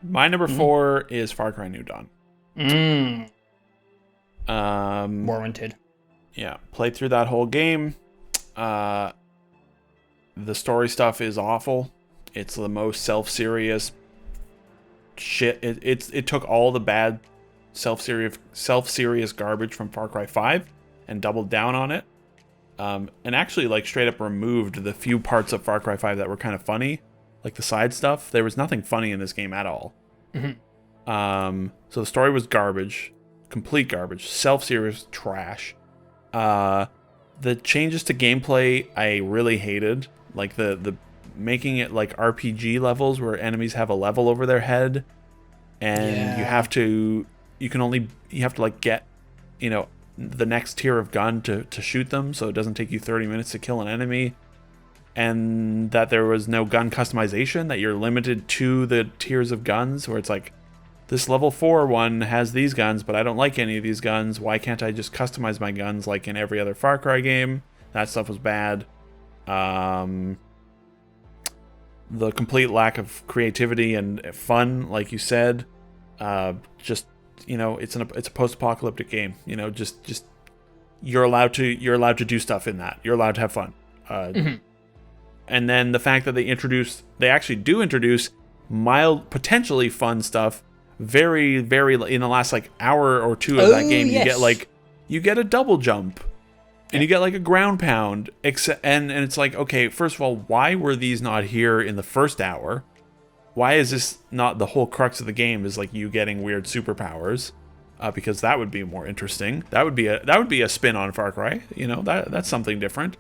My number 4 is Far Cry New Dawn. Warranted. Yeah, played through that whole game. The story stuff is awful. It's the most self-serious shit. It took all the bad self-serious garbage from Far Cry 5 and doubled down on it. And actually, like, straight up removed the few parts of Far Cry 5 that were kind of funny, like the side stuff. There was nothing funny in this game at all. So the story was garbage, complete garbage, self-serious trash. The changes to gameplay I really hated, like the making it like RPG levels where enemies have a level over their head, and you have to like get, the next tier of gun to shoot them, so it doesn't take you 30 minutes to kill an enemy, and that there was no gun customization, that you're limited to the tiers of guns, where it's like, this level 4 one has these guns, but I don't like any of these guns. Why can't I just customize my guns like in every other Far Cry game? That stuff was bad. The complete lack of creativity and fun, like you said. Just, it's a post-apocalyptic game. Just you're allowed to do stuff in that. You're allowed to have fun. And then the fact that they actually do introduce mild, potentially fun stuff. Very, very in the last like hour or two of that game, you get a double jump, and you get like a ground pound. And it's like, okay, first of all, why were these not here in the first hour? Why is this not the whole crux of the game? Is like you getting weird superpowers, because that would be more interesting. That would be a spin on Far Cry. That's something different.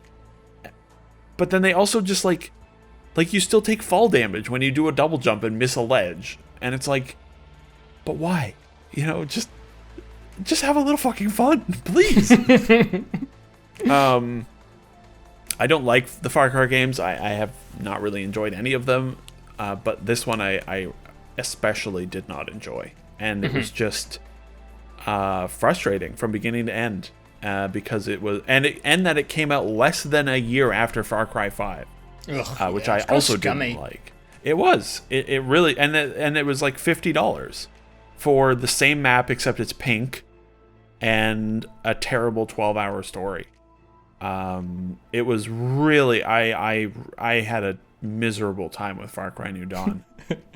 But then they also just like you still take fall damage when you do a double jump and miss a ledge, and it's like. But why? Just have a little fucking fun, please. I don't like the Far Cry games. I have not really enjoyed any of them. But this one I especially did not enjoy. And it was just frustrating from beginning to end. Because it was... And that it came out less than a year after Far Cry 5. Which I also didn't like. It was. It really... And it was like $50. For the same map, except it's pink, and a terrible 12-hour story. It was really... I had a miserable time with Far Cry New Dawn.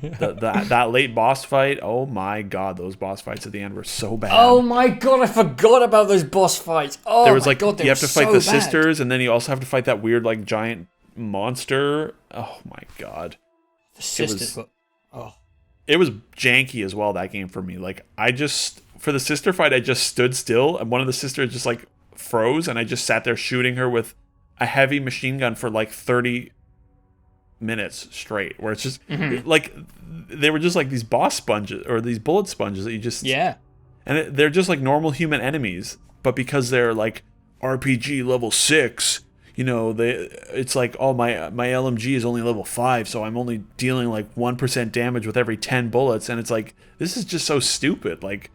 That late boss fight, oh my god, those boss fights at the end were so bad. Oh my god, I forgot about those boss fights. Oh, there was my god, they you have to fight the bad. sisters, and then you also have to fight that weird like giant monster. Oh my god. The sisters It was janky as well, that game, for me. Like, for the sister fight, I just stood still, and one of the sisters just, like, froze, and I just sat there shooting her with a heavy machine gun for, like, 30 minutes straight, where it's just, like, they were just, like, these boss sponges, or these bullet sponges that you just... Yeah. And they're just, like, normal human enemies, but because they're, like, RPG level 6... it's like, oh, my LMG is only level 5, so I'm only dealing like 1% damage with every 10 bullets, and it's like, this is just so stupid. Like,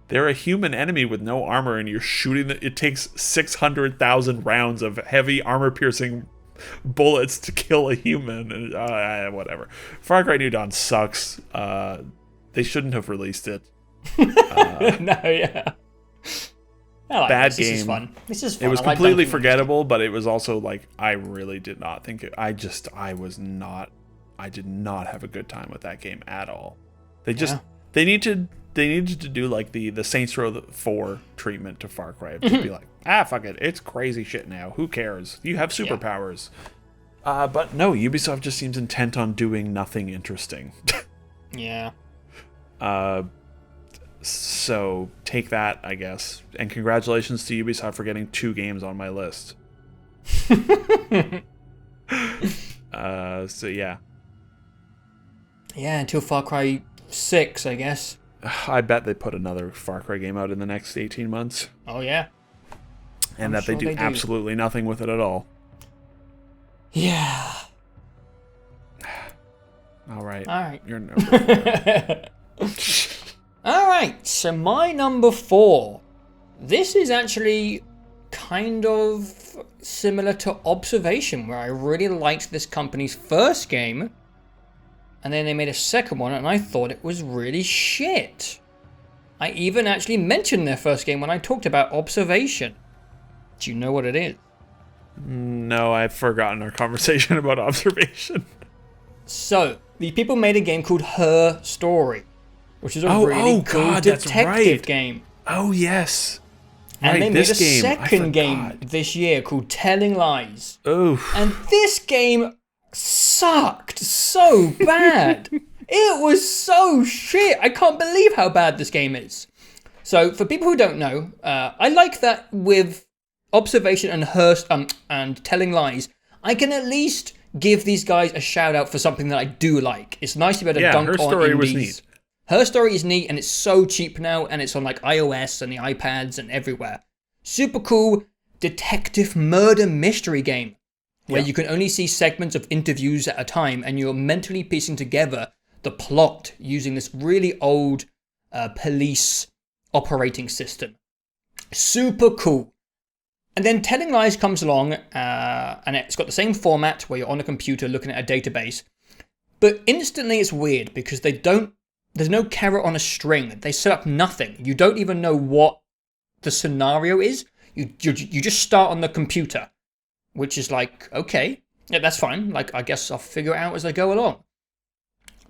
they're a human enemy with no armor, and you're shooting it takes 600,000 rounds of heavy armor-piercing bullets to kill a human, and whatever. Far Cry New Dawn sucks. They shouldn't have released it. Bad game. This is fun. It was completely forgettable, but it was also like, I really did not think it. I did not have a good time with that game at all. They needed to do like the Saints Row 4 treatment to Far Cry. Just be like, fuck it, it's crazy shit now. Who cares? You have superpowers. But no, Ubisoft just seems intent on doing nothing interesting. Yeah. So take that, I guess. And congratulations to Ubisoft for getting 2 games on my list. So yeah. Yeah, until Far Cry 6, I guess. I bet they put another Far Cry game out in the next 18 months. Oh yeah. And they do absolutely nothing with it at all. Yeah. All right. You're number 4. All right, so my number 4 This is actually kind of similar to Observation, where I really liked this company's first game, and then they made a second one, and I thought it was really shit. I even actually mentioned their first game when I talked about Observation. Do you know what it is? No, I've forgotten our conversation about Observation. So, the people made a game called Her Story, which is a really cool detective game. Oh, yes. And they made a second game this year called Telling Lies. Oof. And this game sucked so bad. It was so shit. I can't believe how bad this game is. So, for people who don't know, I like that with Observation and Telling Lies, I can at least give these guys a shout out for something that I do like. It's nice to be able to dunk on indies. Her Story was neat. Her Story is neat, and it's so cheap now, and it's on like iOS and the iPads and everywhere. Super cool detective murder mystery game where you can only see segments of interviews at a time, and you're mentally piecing together the plot using this really old police operating system. Super cool. And then Telling Lies comes along, and it's got the same format where you're on a computer looking at a database, but instantly it's weird because there's no carrot on a string. They set up nothing. You don't even know what the scenario is. You just start on the computer, which is like, okay, yeah, that's fine. Like, I guess I'll figure it out as I go along.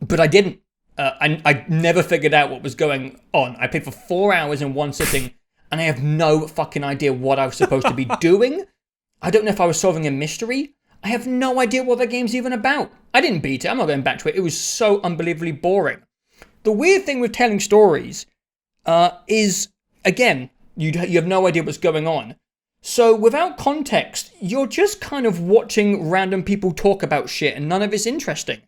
But I didn't. I never figured out what was going on. I played for 4 hours in one sitting, and I have no fucking idea what I was supposed to be doing. I don't know if I was solving a mystery. I have no idea what the game's even about. I didn't beat it. I'm not going back to it. It was so unbelievably boring. The weird thing with telling stories is, again, you have no idea what's going on. So without context, you're just kind of watching random people talk about shit and none of it's interesting.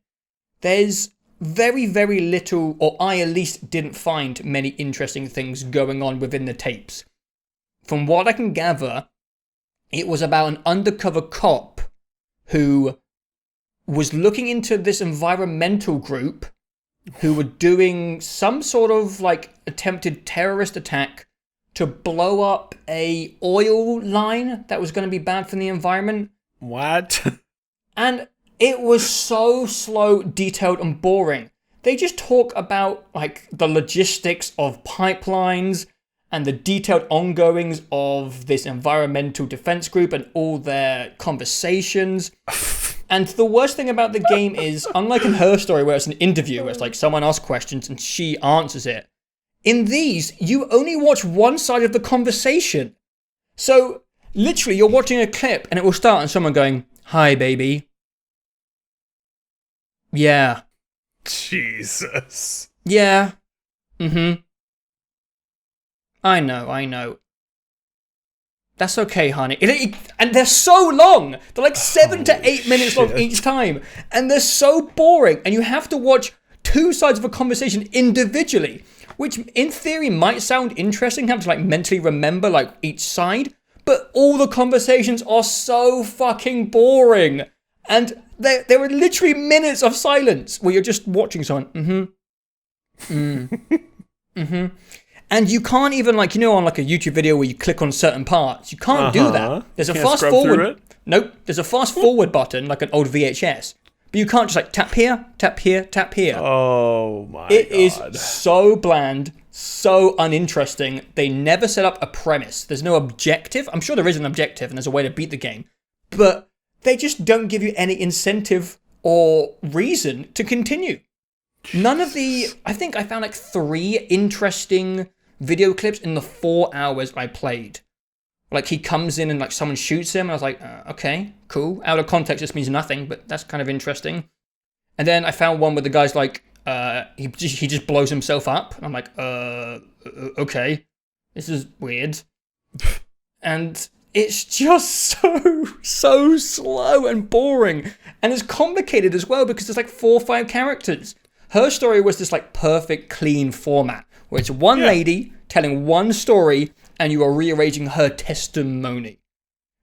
There's very, very little, or I at least didn't find many interesting things going on within the tapes. From what I can gather, it was about an undercover cop who was looking into this environmental group who were doing some sort of like attempted terrorist attack to blow up a oil line that was going to be bad for the environment. What? And it was so slow, detailed, and boring. They just talk about like the logistics of pipelines and the detailed ongoings of this environmental defense group and all their conversations. And the worst thing about the game is, unlike in Her Story where it's an interview, where it's like someone asks questions and she answers it, in these, you only watch one side of the conversation. So, literally, you're watching a clip and it will start on someone going, "Hi, baby." Yeah. Jesus. Yeah. Mm-hmm. I know. That's okay, honey. And they're so long. They're like 7 to 8 minutes long each time. And they're so boring. And you have to watch two sides of a conversation individually, which in theory might sound interesting, have to like mentally remember like each side. But all the conversations are so fucking boring. And there are literally minutes of silence where you're just watching someone. And you can't even, like, you know, on like a YouTube video where you click on certain parts, you can't do that. There's a fast forward. Nope. There's a fast forward button, like an old VHS. But you can't just like tap here, tap here, tap here. Oh my God. It is so bland, so uninteresting. They never set up a premise. There's no objective. I'm sure there is an objective and there's a way to beat the game. But they just don't give you any incentive or reason to continue. None of the... I think I found like 3 interesting video clips in the 4 hours I played. Like he comes in and like someone shoots him and I was like, okay, cool. Out of context this means nothing, but that's kind of interesting. And then I found one where the guy's like, he just blows himself up. And I'm like, okay, this is weird. And it's just so slow and boring. And it's complicated as well because there's like 4 or 5 characters. Her Story was this like perfect, clean format where it's one lady telling one story and you are rearranging her testimony.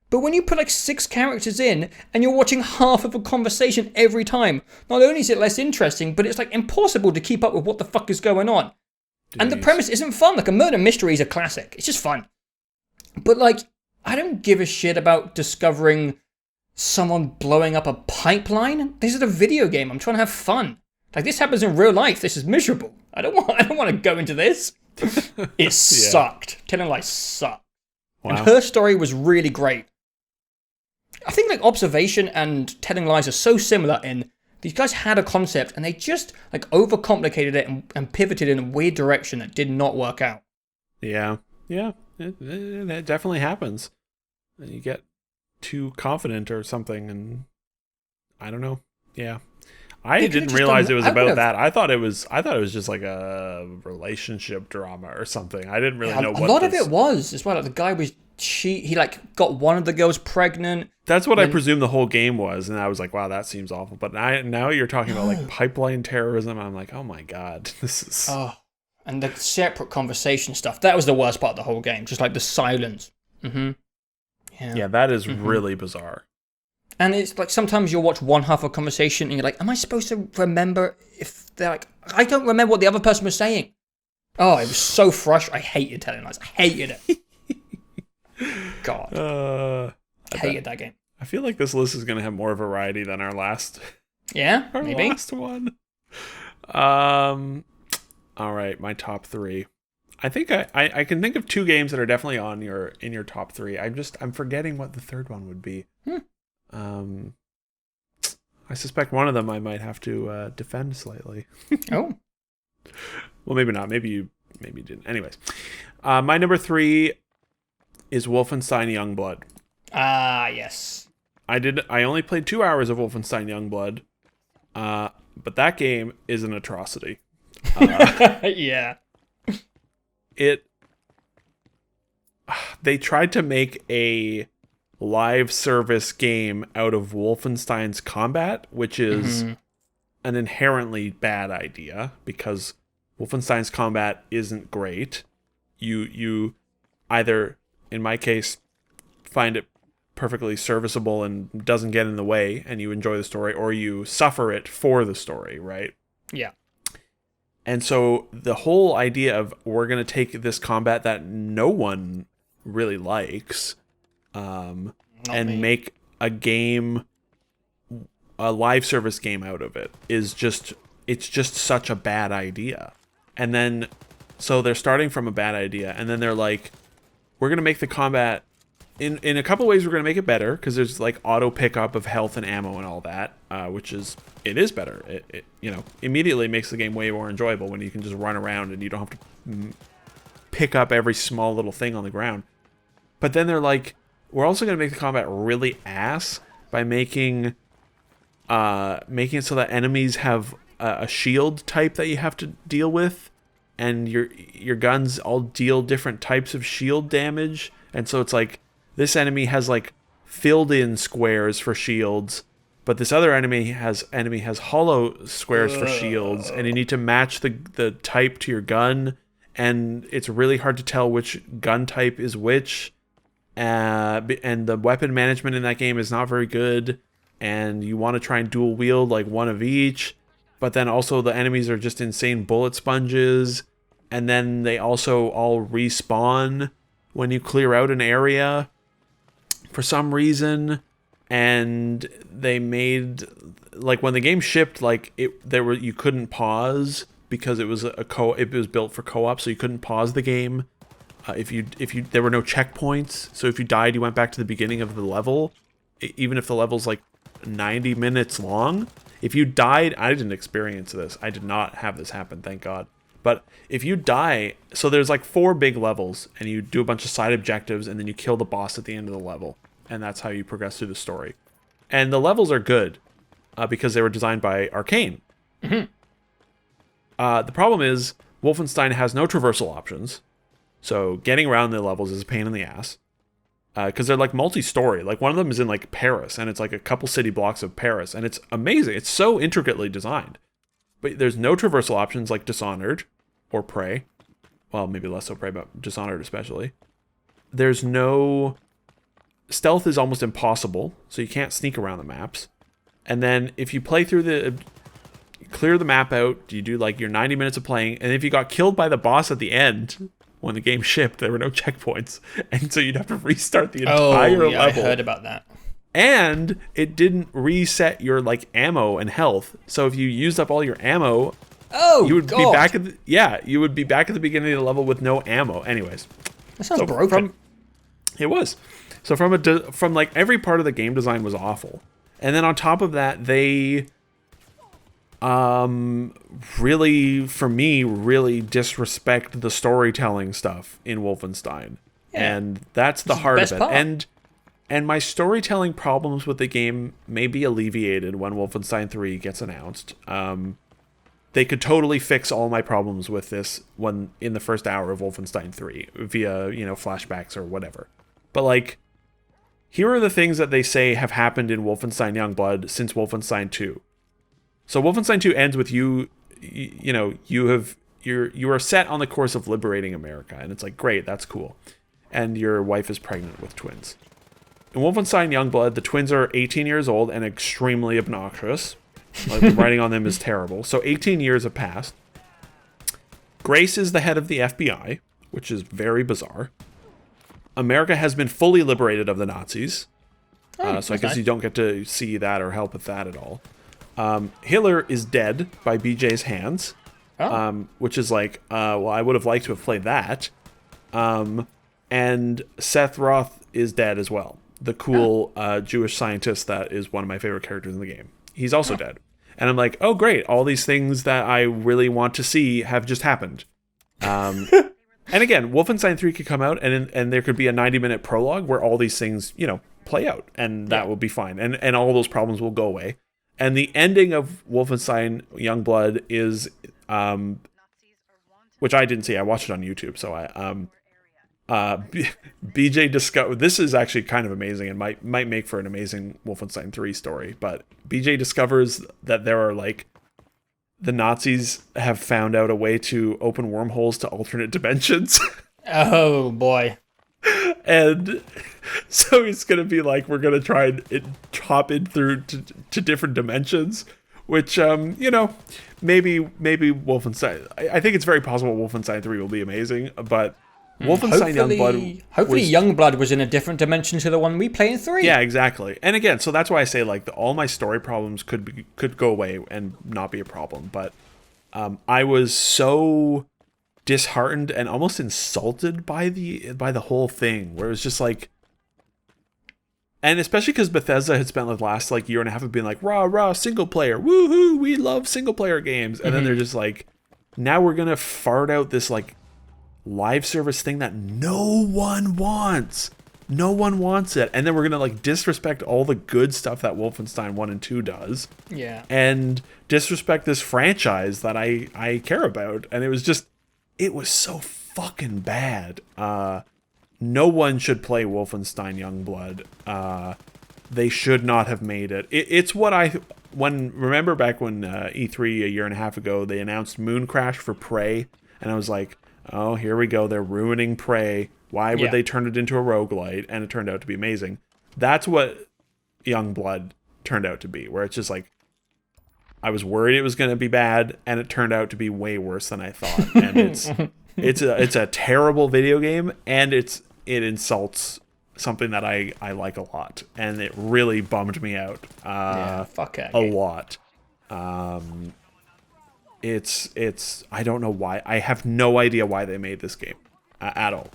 But when you put like 6 characters in and you're watching half of a conversation every time, not only is it less interesting, but it's like impossible to keep up with what the fuck is going on. Jeez. And the premise isn't fun. Like a murder mystery is a classic. It's just fun. But, like, I don't give a shit about discovering someone blowing up a pipeline. This is a video game. I'm trying to have fun. Like, this happens in real life. This is miserable. I don't want to go into this. It sucked. Telling Lies sucked. Wow. And her story was really great. I think, like, Observation and Telling Lies are so similar in these guys had a concept and they just, like, overcomplicated it and pivoted in a weird direction that did not work out. Yeah. Yeah. It definitely happens. You get too confident or something, and I don't know. Yeah. I didn't realize it was about that. I thought it was just like a relationship drama or something. I didn't really know what a lot of it was as well. Like, the guy was he like got one of the girls pregnant. That's what I presumed the whole game was, and I was like, wow, that seems awful. But now you're talking about like pipeline terrorism. I'm like, oh my god, this is and the separate conversation stuff. That was the worst part of the whole game. Just like the silence. Yeah, that is really bizarre. And it's like sometimes you'll watch one half of a conversation and you're like, am I supposed to remember if they're like, I don't remember what the other person was saying. Oh, it was so frustrating. I hated Telling Lies. I hated it. God. I hated that game. I feel like this list is going to have more variety than our last. Yeah, maybe. Last one. All right, my top 3. I think I can think of 2 games that are definitely in your top 3. I'm forgetting what the third one would be. I suspect one of them I might have to defend slightly. Oh. Well, maybe not. Maybe you didn't. Anyways, my number 3 is Wolfenstein Youngblood. Ah, yes. I only played 2 hours of Wolfenstein Youngblood, but that game is an atrocity. Yeah. They tried to make a live service game out of Wolfenstein's combat, which is an inherently bad idea because Wolfenstein's combat isn't great. You either, in my case, find it perfectly serviceable and doesn't get in the way and you enjoy the story, or you suffer it for the story, right? Yeah. And so the whole idea of we're going to take this combat that no one really likes make a game, a live service game out of it it's just such a bad idea. And then, so they're starting from a bad idea, and then they're like, we're going to make the combat, in a couple ways we're going to make it better, because there's like auto pickup of health and ammo and all that, which is better. It immediately makes the game way more enjoyable when you can just run around and you don't have to pick up every small little thing on the ground. But then they're like, we're also going to make the combat really ass by making it so that enemies have a shield type that you have to deal with, and your guns all deal different types of shield damage. And so it's like this enemy has like filled in squares for shields, but this other enemy has hollow squares for shields, and you need to match the type to your gun, and it's really hard to tell which gun type is which. And the weapon management in that game is not very good, and you want to try and dual wield like one of each, but then also the enemies are just insane bullet sponges, and then they also all respawn when you clear out an area for some reason. And they made, like, when the game shipped, like, you couldn't pause because it was it was built for co-op, so you couldn't pause the game. If you there were no checkpoints, so if you died, you went back to the beginning of the level, even if the level's like 90 minutes long. If you died, I didn't experience this. I did not have this happen, thank God. But if you die, so there's like 4 big levels, and you do a bunch of side objectives, and then you kill the boss at the end of the level, and that's how you progress through the story. And the levels are good because they were designed by Arcane. The problem is Wolfenstein has no traversal options. So getting around the levels is a pain in the ass. Because they're like multi-story. Like one of them is in like Paris, and it's like a couple city blocks of Paris, and it's amazing. It's so intricately designed. But there's no traversal options like Dishonored or Prey. Well, maybe less so Prey, but Dishonored especially. There's no... Stealth is almost impossible, so you can't sneak around the maps. And then if you play through clear the map out, you do like your 90 minutes of playing, and if you got killed by the boss at the end, when the game shipped, there were no checkpoints, and so you'd have to restart the entire level. I heard about that. And it didn't reset your like ammo and health. So if you used up all your ammo, you would be back at you would be back at the beginning of the level with no ammo. Anyways, that sounds broken. It was. So from like every part of the game design was awful. And then on top of that, they really, for me, really disrespect the storytelling stuff in Wolfenstein. Yeah. And that's the heart of it. Part. And my storytelling problems with the game may be alleviated when Wolfenstein 3 gets announced. They could totally fix all my problems with this when in the first hour of Wolfenstein 3 via, flashbacks or whatever. But like, here are the things that they say have happened in Wolfenstein Youngblood since Wolfenstein 2. So Wolfenstein 2 ends with you are set on the course of liberating America, and it's like, great, that's cool. And your wife is pregnant with twins. In Wolfenstein Youngblood, the twins are 18 years old and extremely obnoxious. Like, the writing on them is terrible. So 18 years have passed. Grace is the head of the FBI, which is very bizarre. America has been fully liberated of the Nazis. So I guess you don't get to see that or help with that at all. Hitler is dead by BJ's hands, which is like, well, I would have liked to have played that. And Seth Roth is dead as well. The cool Jewish scientist that is one of my favorite characters in the game. He's also dead. And I'm like, oh, great. All these things that I really want to see have just happened. And again, Wolfenstein 3 could come out and there could be a 90-minute prologue where all these things, play out. And that will be fine. And all those problems will go away. And the ending of Wolfenstein Youngblood is, which I didn't see. I watched it on YouTube. So BJ discovered, this is actually kind of amazing and might make for an amazing Wolfenstein 3 story, but BJ discovers that there are like, the Nazis have found out a way to open wormholes to alternate dimensions. Oh boy. And so it's going to be like, we're going to try and hop in through to different dimensions, which, maybe Wolfenstein, I think it's very possible Wolfenstein 3 will be amazing, but Wolfenstein Youngblood. Hopefully, Youngblood was in a different dimension to the one we play in 3. Yeah, exactly. And again, so that's why I say like all my story problems could go away and not be a problem. But I was so disheartened and almost insulted by the whole thing, where it was just like, and especially because Bethesda had spent the last like year and a half of being like, rah single player, woohoo, we love single player games, and then they're just like, now we're gonna fart out this like live service thing that no one wants it, and then we're gonna like disrespect all the good stuff that Wolfenstein 1 and 2 does, and disrespect this franchise that I care about. And it was so fucking bad. No one should play Wolfenstein Youngblood. They should not have made it. It's what remember back when E3 a year and a half ago, they announced Moon Crash for Prey, and I was like, oh, here we go. They're ruining Prey. Why would they turn it into a roguelite? And it turned out to be amazing. That's what Youngblood turned out to be, where it's just like, I was worried it was going to be bad, and it turned out to be way worse than I thought. And it's a terrible video game, and it insults something that I like a lot, and it really bummed me out a lot. It's I don't know why. I have no idea why they made this game at all.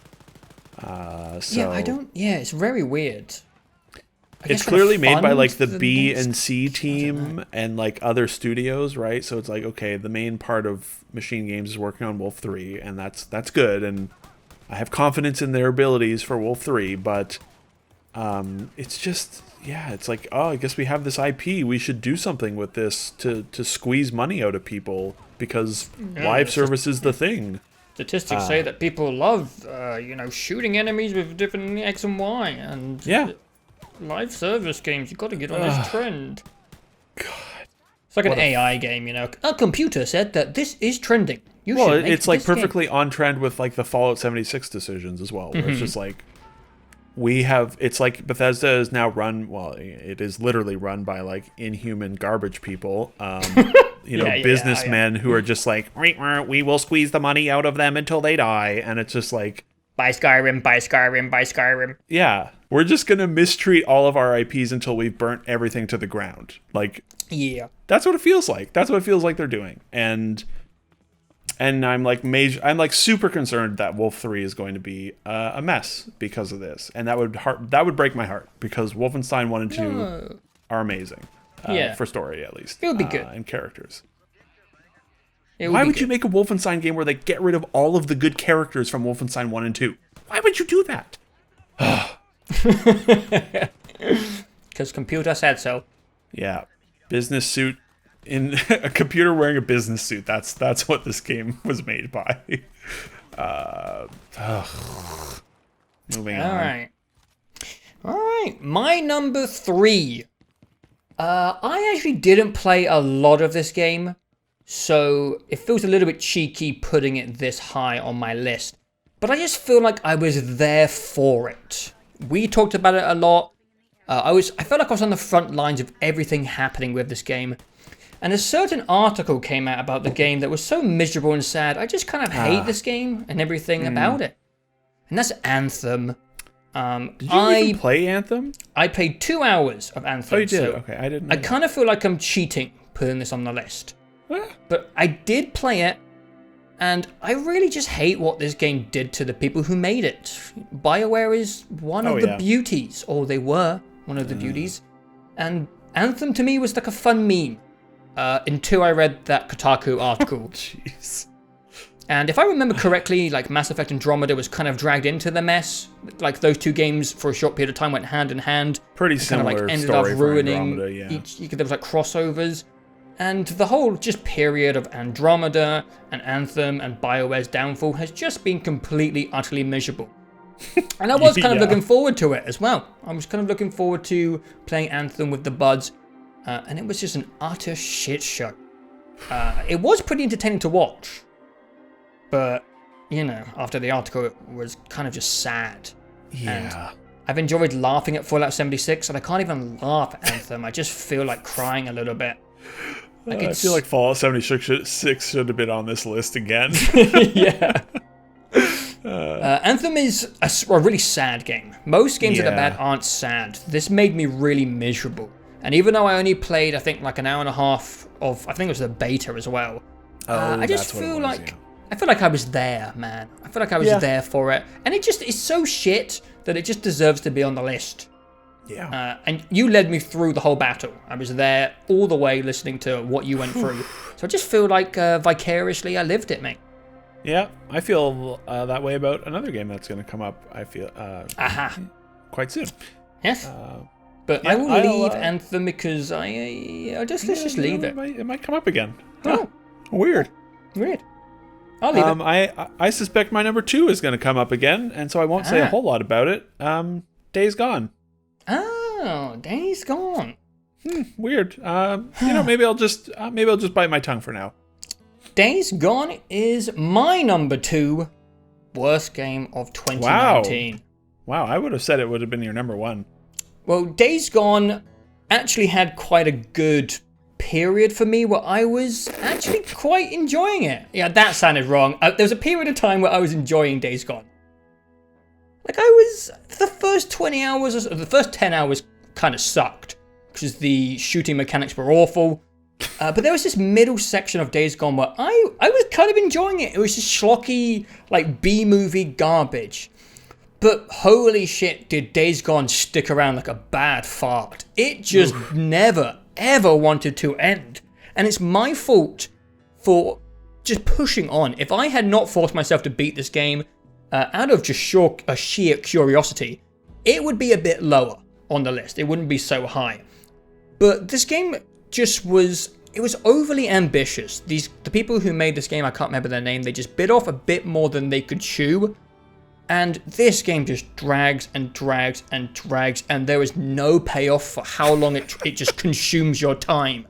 It's very weird. It's clearly made by like the B and C team and like other studios, right? So it's like, okay, the main part of Machine Games is working on Wolf 3, and that's good, and I have confidence in their abilities for Wolf 3, but it's just, it's like, oh, I guess we have this IP. We should do something with this to squeeze money out of people, because live service is the thing. Statistics say that people love, shooting enemies with different X and Y, and live service games, you got to get on this trend. God. It's like an AI game, A computer said that this is trending. It's like perfectly on trend with like the Fallout 76 decisions as well. Where it's just like, it's like Bethesda is now run, it is literally run by like inhuman garbage people. businessmen who are just like, we will squeeze the money out of them until they die. And it's just like, buy Skyrim, buy Skyrim, buy Skyrim. Yeah. We're just going to mistreat all of our IPs until we've burnt everything to the ground. Like, yeah, that's what it feels like. That's what it feels like they're doing. And I'm like super concerned that Wolf 3 is going to be a mess because of this. And that would break my heart, because Wolfenstein 1 and 2 are amazing. For story, at least. It would be good. And characters. Why would you make a Wolfenstein game where they get rid of all of the good characters from Wolfenstein 1 and 2? Why would you do that? Because computer said so. Yeah. Business suit. In a computer wearing a business suit. That's what this game was made by. Moving on. All right. My number 3. I actually didn't play a lot of this game, so it feels a little bit cheeky putting it this high on my list. But I just feel like I was there for it. We talked about it a lot. I felt like I was on the front lines of everything happening with this game. And a certain article came out about the game that was so miserable and sad. I just kind of hate this game and everything about it. And that's Anthem. Did you even play Anthem? I played 2 hours of Anthem. Oh, you did? Okay, I didn't know. I kind of feel like I'm cheating putting this on the list. But I did play it, and I really just hate what this game did to the people who made it. BioWare is one of the beauties, or they were one of the beauties. And Anthem to me was like a fun meme. Until I read that Kotaku article. Jeez. And if I remember correctly, like Mass Effect Andromeda was kind of dragged into the mess. Like those two games for a short period of time went hand in hand. Pretty similar kind of like ended story up ruining for Andromeda, yeah. There was like crossovers. And the whole just period of Andromeda and Anthem and BioWare's downfall has just been completely, utterly miserable. And I was kind of looking forward to it as well. I was kind of looking forward to playing Anthem with the buds. And it was just an utter shit show. It was pretty entertaining to watch. But, after the article, it was kind of just sad. Yeah. And I've enjoyed laughing at Fallout 76, and I can't even laugh at Anthem. I just feel like crying a little bit. I feel like Fallout 76 should have been on this list again. Yeah. Anthem is a really sad game. Most games that are bad aren't sad. This made me really miserable. And even though I only played, I think, like an hour and a half of, I think it was the beta as well. I just feel like... Yeah. I feel like I was there, man. I feel like I was there for it. And it just is so shit that it just deserves to be on the list. Yeah. And you led me through the whole battle. I was there all the way listening to what you went through. So I just feel like vicariously I lived it, mate. Yeah, I feel that way about another game that's going to come up, I feel, quite soon. Yes. But I will leave Anthem because let's just leave it. It might come up again. Oh. Weird. I'll leave it. I suspect my number 2 is going to come up again, and so I won't say a whole lot about it. Days Gone. Oh, Days Gone. Weird. Maybe I'll just bite my tongue for now. Days Gone is my number 2 worst game of 2019. Wow, I would have said it would have been your number 1. Well, Days Gone actually had quite a good period for me where I was actually quite enjoying it. Yeah, that sounded wrong. There was a period of time where I was enjoying Days Gone. Like the first 20 hours, or the first 10 hours kind of sucked because the shooting mechanics were awful. But there was this middle section of Days Gone where I was kind of enjoying it. It was just schlocky, like B-movie garbage. But holy shit, did Days Gone stick around like a bad fart. It just never, ever wanted to end. And it's my fault for just pushing on. If I had not forced myself to beat this game out of just sheer curiosity, it would be a bit lower on the list. It wouldn't be so high. But this game just was overly ambitious. The people who made this game, I can't remember their name, they just bit off a bit more than they could chew. And this game just drags and drags and drags, and there is no payoff for how long it just consumes your time.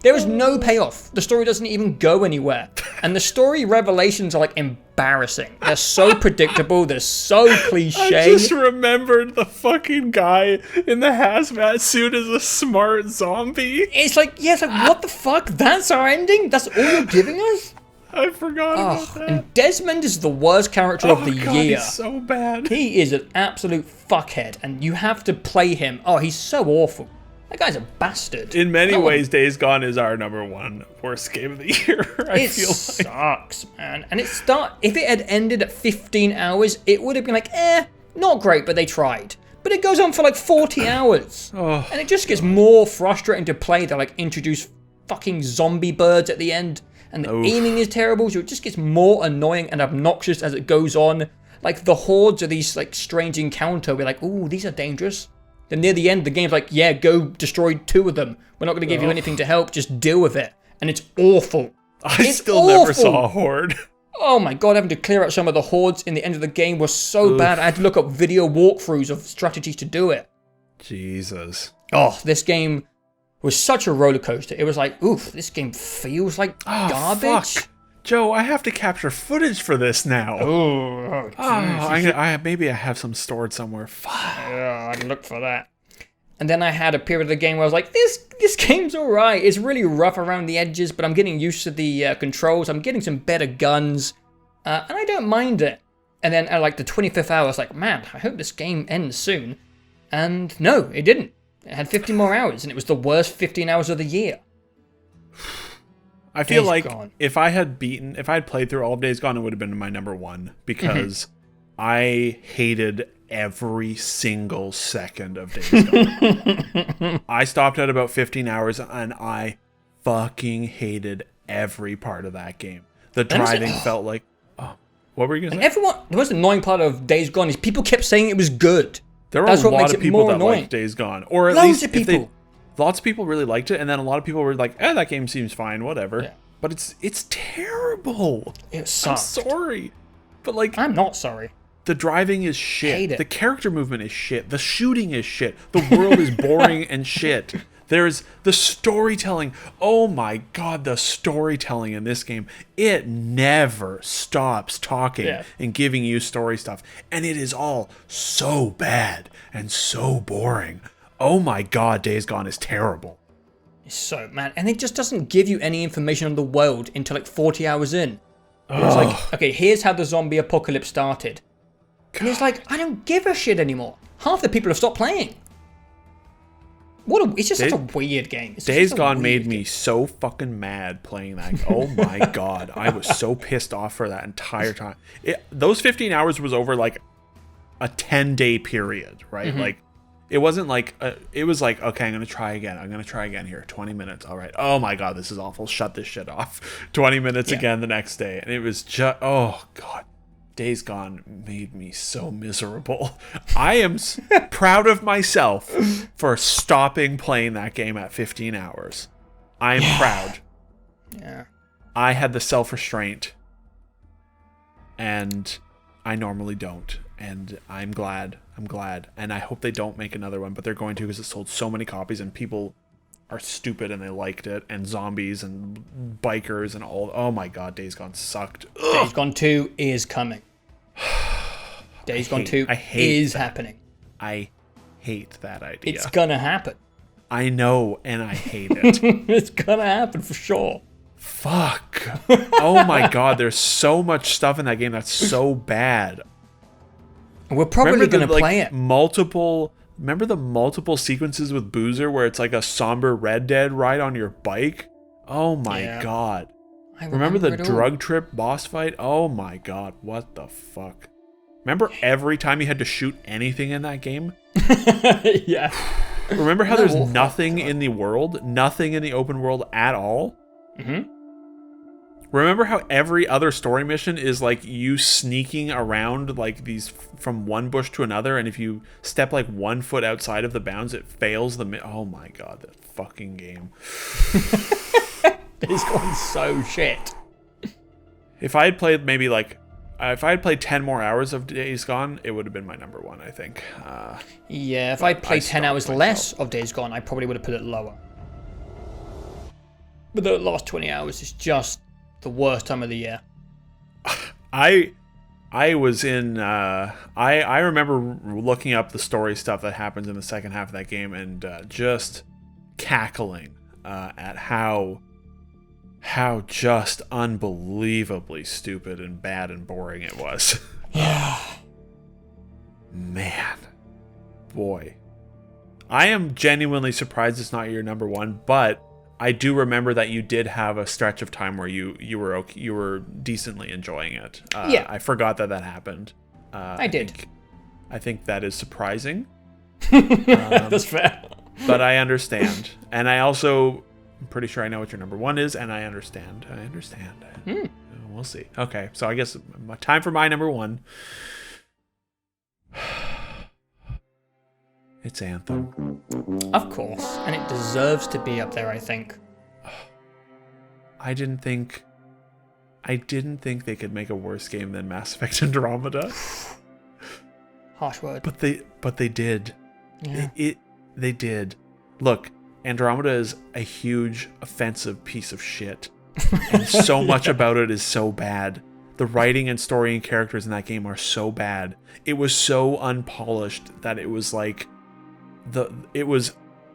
There is no payoff. The story doesn't even go anywhere. And the story revelations are like embarrassing. They're so predictable. They're so cliche. I just remembered the fucking guy in the hazmat suit as a smart zombie. It's like, what the fuck? That's our ending? That's all you're giving us? I forgot about that. And Desmond is the worst character of the year. He's so bad. He is an absolute fuckhead, and you have to play him. Oh, he's so awful. That guy's a bastard. In many ways, Days Gone is our #1 worst game of the year. I feel like. Sucks, man. And if it had ended at 15 hours, it would have been like, not great, but they tried. But it goes on for like 40 hours. And it just gets more frustrating to play. They like introduce fucking zombie birds at the end. And the aiming is terrible, so it just gets more annoying and obnoxious as it goes on. Like the hordes of these like strange encounter. We're like, ooh, these are dangerous. Then near the end, the game's like, yeah, go destroy 2 of them. We're not going to give you anything to help. Just deal with it. And it's awful. It's still awful. Never saw a horde. Oh my god, having to clear out some of the hordes in the end of the game was so bad. I had to look up video walkthroughs of strategies to do it. Jesus. Oh, this game was such a roller coaster. It was like, oof, this game feels like garbage. Fuck. Joe, I have to capture footage for this now. Maybe I have some stored somewhere. Fuck. Yeah, I'd look for that. And then I had a period of the game where I was like, this game's alright. It's really rough around the edges, but I'm getting used to the controls. I'm getting some better guns, and I don't mind it. And then at like the 25th hour, I was like, man, I hope this game ends soon. And no, it didn't. It had 15 more hours, and it was the worst 15 hours of the year. I feel like if I had played through all of Days Gone, it would have been my #1 because I hated every single second of Days Gone. I stopped at about 15 hours and I fucking hated every part of that game. The driving felt like, what were you going to say? The most annoying part of Days Gone is people kept saying it was good. There were a lot of people that liked Days Gone, or at Loads least of people. Lots of people really liked it, and then a lot of people were like, that game seems fine, whatever. Yeah. But it's terrible. It sucked. I'm sorry. But like, I'm not sorry. The driving is shit. Hate it. The character movement is shit. The shooting is shit. The world is boring and shit. There's the storytelling. Oh my god, the storytelling in this game. It never stops talking and giving you story stuff. And it is all so bad and so boring. Oh my god, Days Gone is terrible. It's so, man. And it just doesn't give you any information on the world until like 40 hours in. It's like, okay, here's how the zombie apocalypse started. God. And it's like, I don't give a shit anymore. Half the people have stopped playing. It's just such a weird game. Days Gone made me so fucking mad playing that. Oh my god. I was so pissed off for that entire time. Those 15 hours was over like a 10-day period, right? Like, it wasn't like, it was like, okay, I'm going to try again here. 20 minutes. All right. Oh my God, this is awful. Shut this shit off. 20 minutes again the next day. And it was just, oh God. Days Gone made me so miserable. I am proud of myself for stopping playing that game at 15 hours. I am proud. Yeah. I had the self-restraint. And I normally don't. And I'm glad. And I hope they don't make another one, but they're going to because it sold so many copies and people are stupid and they liked it. And zombies and bikers and all. Oh my God, Days Gone sucked. Ugh. Days Gone 2 is coming. Days Gone 2 is happening. I hate that idea. It's gonna happen. I know, and I hate it. It's gonna happen for sure. Fuck. Oh my God, there's so much stuff in that game that's so bad. We're probably going to play it. Remember the multiple sequences with Boozer where it's like a somber Red Dead ride on your bike? Oh my God. Remember the drug trip boss fight? Oh my God. What the fuck? Remember every time you had to shoot anything in that game? Yeah. Remember how there's nothing in the world? Nothing in the open world at all? Mm-hmm. Remember how every other story mission is like you sneaking around like these from one bush to another, and if you step like 1 foot outside of the bounds, it fails the oh my God, that fucking game. It's gone so shit. If I had played if I had played 10 more hours of Days Gone, it would have been my #1, I think. Yeah, if I played 10 hours less of Days Gone, I probably would have put it lower. But the last 20 hours is just the worst time of the year. I was in I remember looking up the story stuff that happens in the second half of that game and just cackling at how just unbelievably stupid and bad and boring it was. Yeah. Man. Boy. I am genuinely surprised it's not your number one, but I do remember that you did have a stretch of time where you were decently enjoying it. Yeah. I forgot that happened. I did. I think that is surprising. That's fair. But I understand. And I'm pretty sure I know what your number one is, and I understand. We'll see. Okay, so I guess time for my number one. It's Anthem. Of course, and it deserves to be up there, I think. I didn't think they could make a worse game than Mass Effect Andromeda. Harsh word. But they did. Yeah. They did. Look, Andromeda is a huge offensive piece of shit. And so much about it is so bad. The writing and story and characters in that game are so bad. It was so unpolished that it was like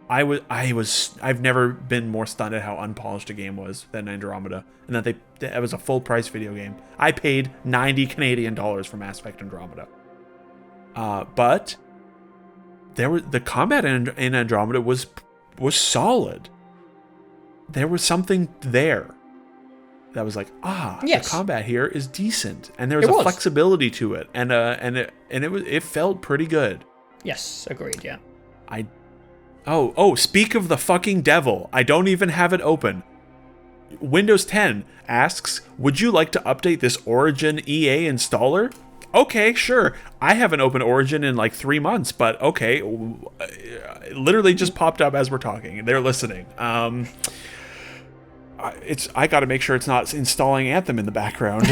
I've never been more stunned at how unpolished a game was than Andromeda, and that it was a full price video game. I paid $90 Canadian for Mass Effect Andromeda. But the combat in Andromeda was solid. There was something there that was like, yes. The combat here is decent, and there was a flexibility to it, and it felt pretty good. Yes, agreed. Yeah. Speak of the fucking devil. I don't even have it open. Windows 10 asks, would you like to update this Origin EA installer? Okay, sure. I haven't opened Origin in like 3 months, but okay. It literally just popped up as we're talking. They're listening. I got to make sure it's not installing Anthem in the background.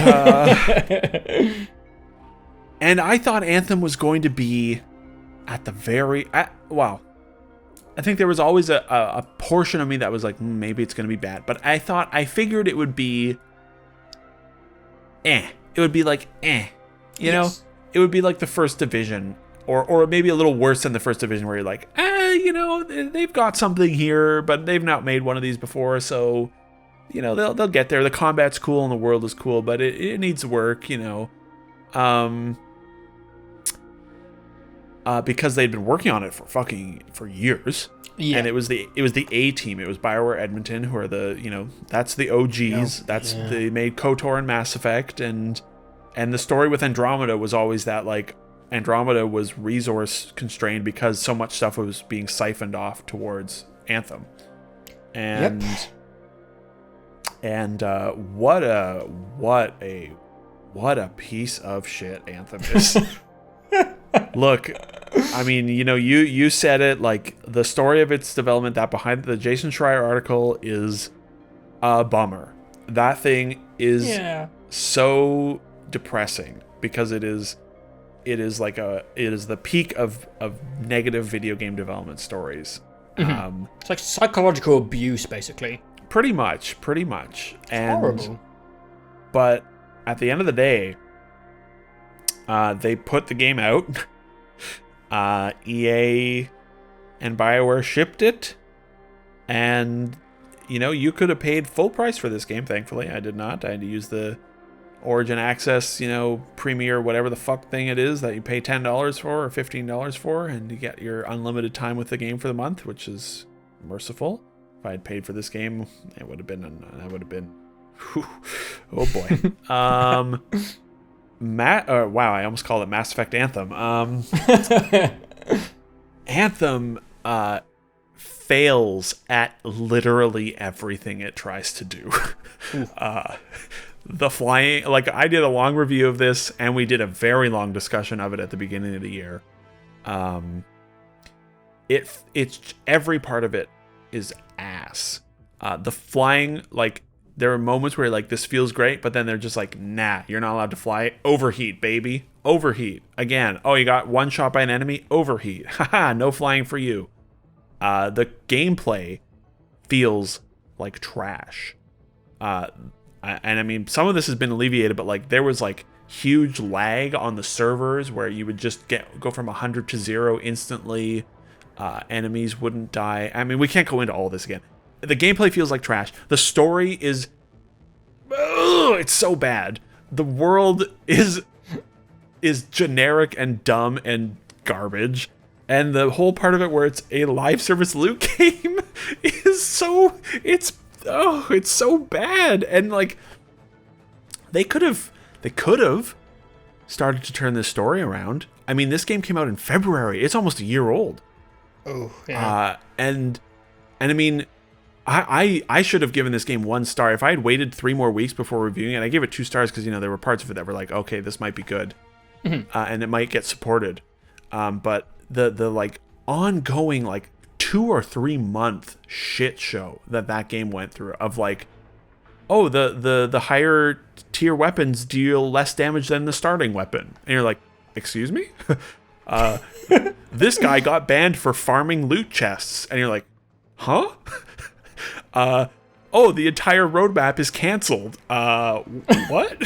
And I thought Anthem was going to be at the wow. I think there was always a portion of me that was like, maybe it's going to be bad. But I figured it would be It would be like, You know? It would be like the First Division. Or maybe a little worse than the First Division, where you're like, they've got something here, but they've not made one of these before, so, they'll get there. The combat's cool and the world is cool, but it needs work, because they'd been working on it for years. Yeah. And it was the A team. It was BioWare Edmonton, who are that's the OGs. They made KOTOR and Mass Effect, and the story with Andromeda was always that, like, Andromeda was resource constrained because so much stuff was being siphoned off towards Anthem. And what a piece of shit Anthem is. Look, I mean, you said it, like, the story of its development, that behind the Jason Schreier article is a bummer. That thing is so depressing because it is the peak of negative video game development stories. Mm-hmm. It's like psychological abuse, basically. Pretty much. And horrible. But at the end of the day, they put the game out. EA and BioWare shipped it, and you could have paid full price for this game. Thankfully, I did not. I had to use the Origin Access, Premier, whatever the fuck thing it is that you pay $10 for or $15 for, and you get your unlimited time with the game for the month, which is merciful. If I had paid for this game, it would have been. Whew, oh boy. Wow, I almost called it Mass Effect Anthem. Anthem fails at literally everything it tries to do. The flying, like, I did a long review of this, and we did a very long discussion of it at the beginning of the year. It's every part of it is ass. The flying, like, there are moments where, like, this feels great, but then they're just like, nah, you're not allowed to fly. Overheat, baby. Overheat. Again, you got one shot by an enemy? Overheat. Haha, no flying for you. The gameplay feels like trash. And I mean, some of this has been alleviated, but, like, there was, like, huge lag on the servers where you would just go from 100 to 0 instantly. Enemies wouldn't die. I mean, we can't go into all this again. The gameplay feels like trash. The story is... it's so bad. The world is generic and dumb and garbage. And the whole part of it where it's a live service loot game is so... It's so bad. And, like, they could have started to turn this story around. I mean, this game came out in February. It's almost a year old. Oh, yeah. And I mean, I should have given this game 1 star. If I had waited 3 more weeks before reviewing it, I gave it 2 stars because, there were parts of it that were like, okay, this might be good. And it might get supported. But the like ongoing like 2 or 3 month shit show that game went through of like, oh, the higher tier weapons deal less damage than the starting weapon. And you're like, excuse me? This guy got banned for farming loot chests. And you're like, huh? Oh, the entire roadmap is canceled. What?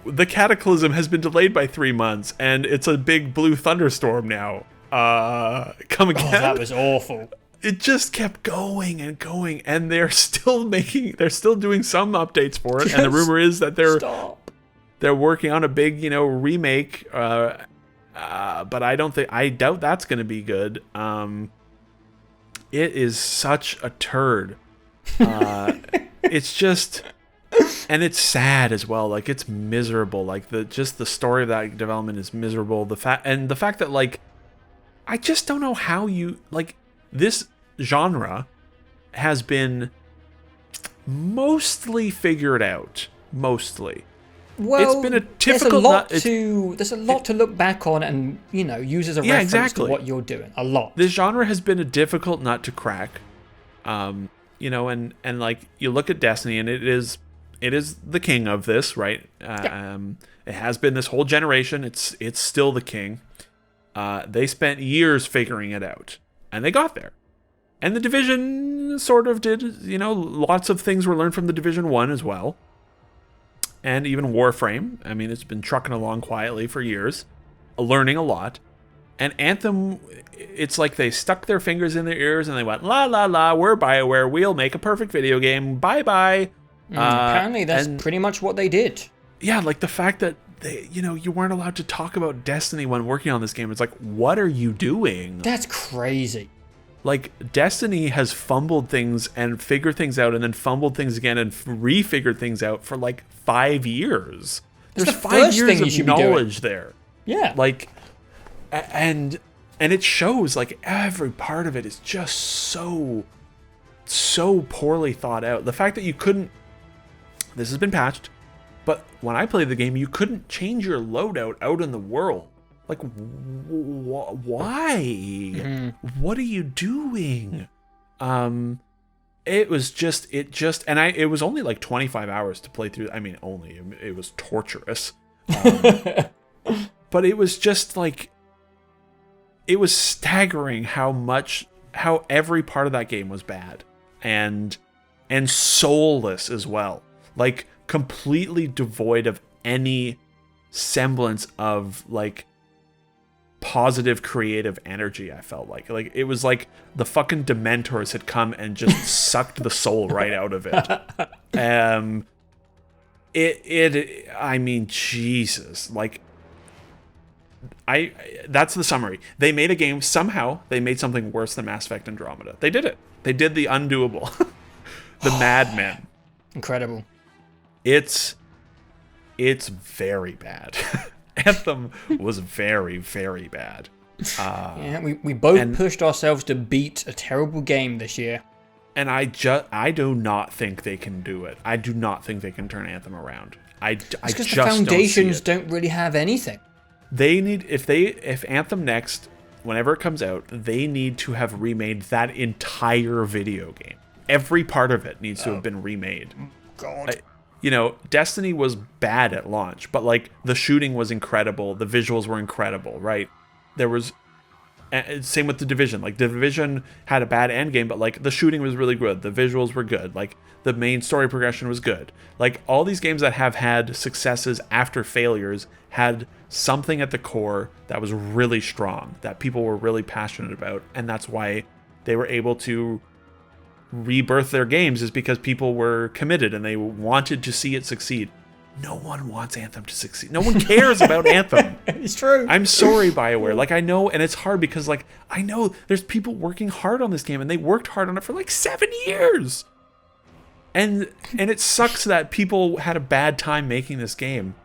The Cataclysm has been delayed by 3 months, and it's a big blue thunderstorm now. Come again? Oh, that was awful. It just kept going and going, and they're still doing some updates for it. And the rumor is that they're working on a big, remake. But I doubt that's going to be good. It is such a turd. It's just, and it's sad as well. Like, it's miserable. Like, the story of that development is miserable. The fact that, like, I just don't know how this genre has been mostly figured out. Mostly. Well, it's been a typical. There's a lot to look back on and use as a reference to what you're doing. A lot. This genre has been a difficult nut to crack, and like you look at Destiny and it is the king of this, right? It has been this whole generation. It's still the king. They spent years figuring it out, and they got there. And the Division sort of did. Lots of things were learned from the Division 1 as well. And even Warframe. I mean, it's been trucking along quietly for years, learning a lot. And Anthem, it's like they stuck their fingers in their ears and they went, la, la, la, we're BioWare, we'll make a perfect video game, bye-bye. Apparently, that's pretty much what they did. Yeah, like the fact that, you weren't allowed to talk about Destiny when working on this game. It's like, what are you doing? That's crazy. Like, Destiny has fumbled things and figured things out and then fumbled things again and refigured things out for like 5 years. There's 5 years of knowledge there. Yeah. Like, and it shows, like, every part of it is just so poorly thought out. The fact that you couldn't, this has been patched, but when I played the game, you couldn't change your loadout out in the world. Like, why? Mm-hmm. What are you doing? It was only like 25 hours to play through. I mean, it was torturous. But it was just like, it was staggering how every part of that game was bad and soulless as well. Like, completely devoid of any semblance of like positive creative energy. I felt like it was like the fucking Dementors had come and just sucked the soul right out of it. I mean, Jesus, like, that's the summary. They made a game, somehow they made something worse than Mass Effect Andromeda. They did it. They did the undoable. The Madmen. Incredible. It's very bad. Anthem was very, very bad. Yeah, we both pushed ourselves to beat a terrible game this year. And I do not think they can do it. I do not think they can turn Anthem around. Because the foundations don't really have anything. They need, if Anthem Next, whenever it comes out, they need to have remade that entire video game. Every part of it needs to have been remade. God. Destiny was bad at launch, but like the shooting was incredible, the visuals were incredible, right? Same with The Division. Like, The Division had a bad end game, but like the shooting was really good. The visuals were good. Like, the main story progression was good. Like, all these games that have had successes after failures had something at the core that was really strong, that people were really passionate about, and that's why they were able to rebirth their games, is because people were committed and they wanted to see it succeed. No one wants Anthem to succeed. No one cares about Anthem. It's true. I'm sorry, BioWare. Like, I know, and it's hard because, like, I know there's people working hard on this game, and they worked hard on it for like 7 years. And it sucks that people had a bad time making this game.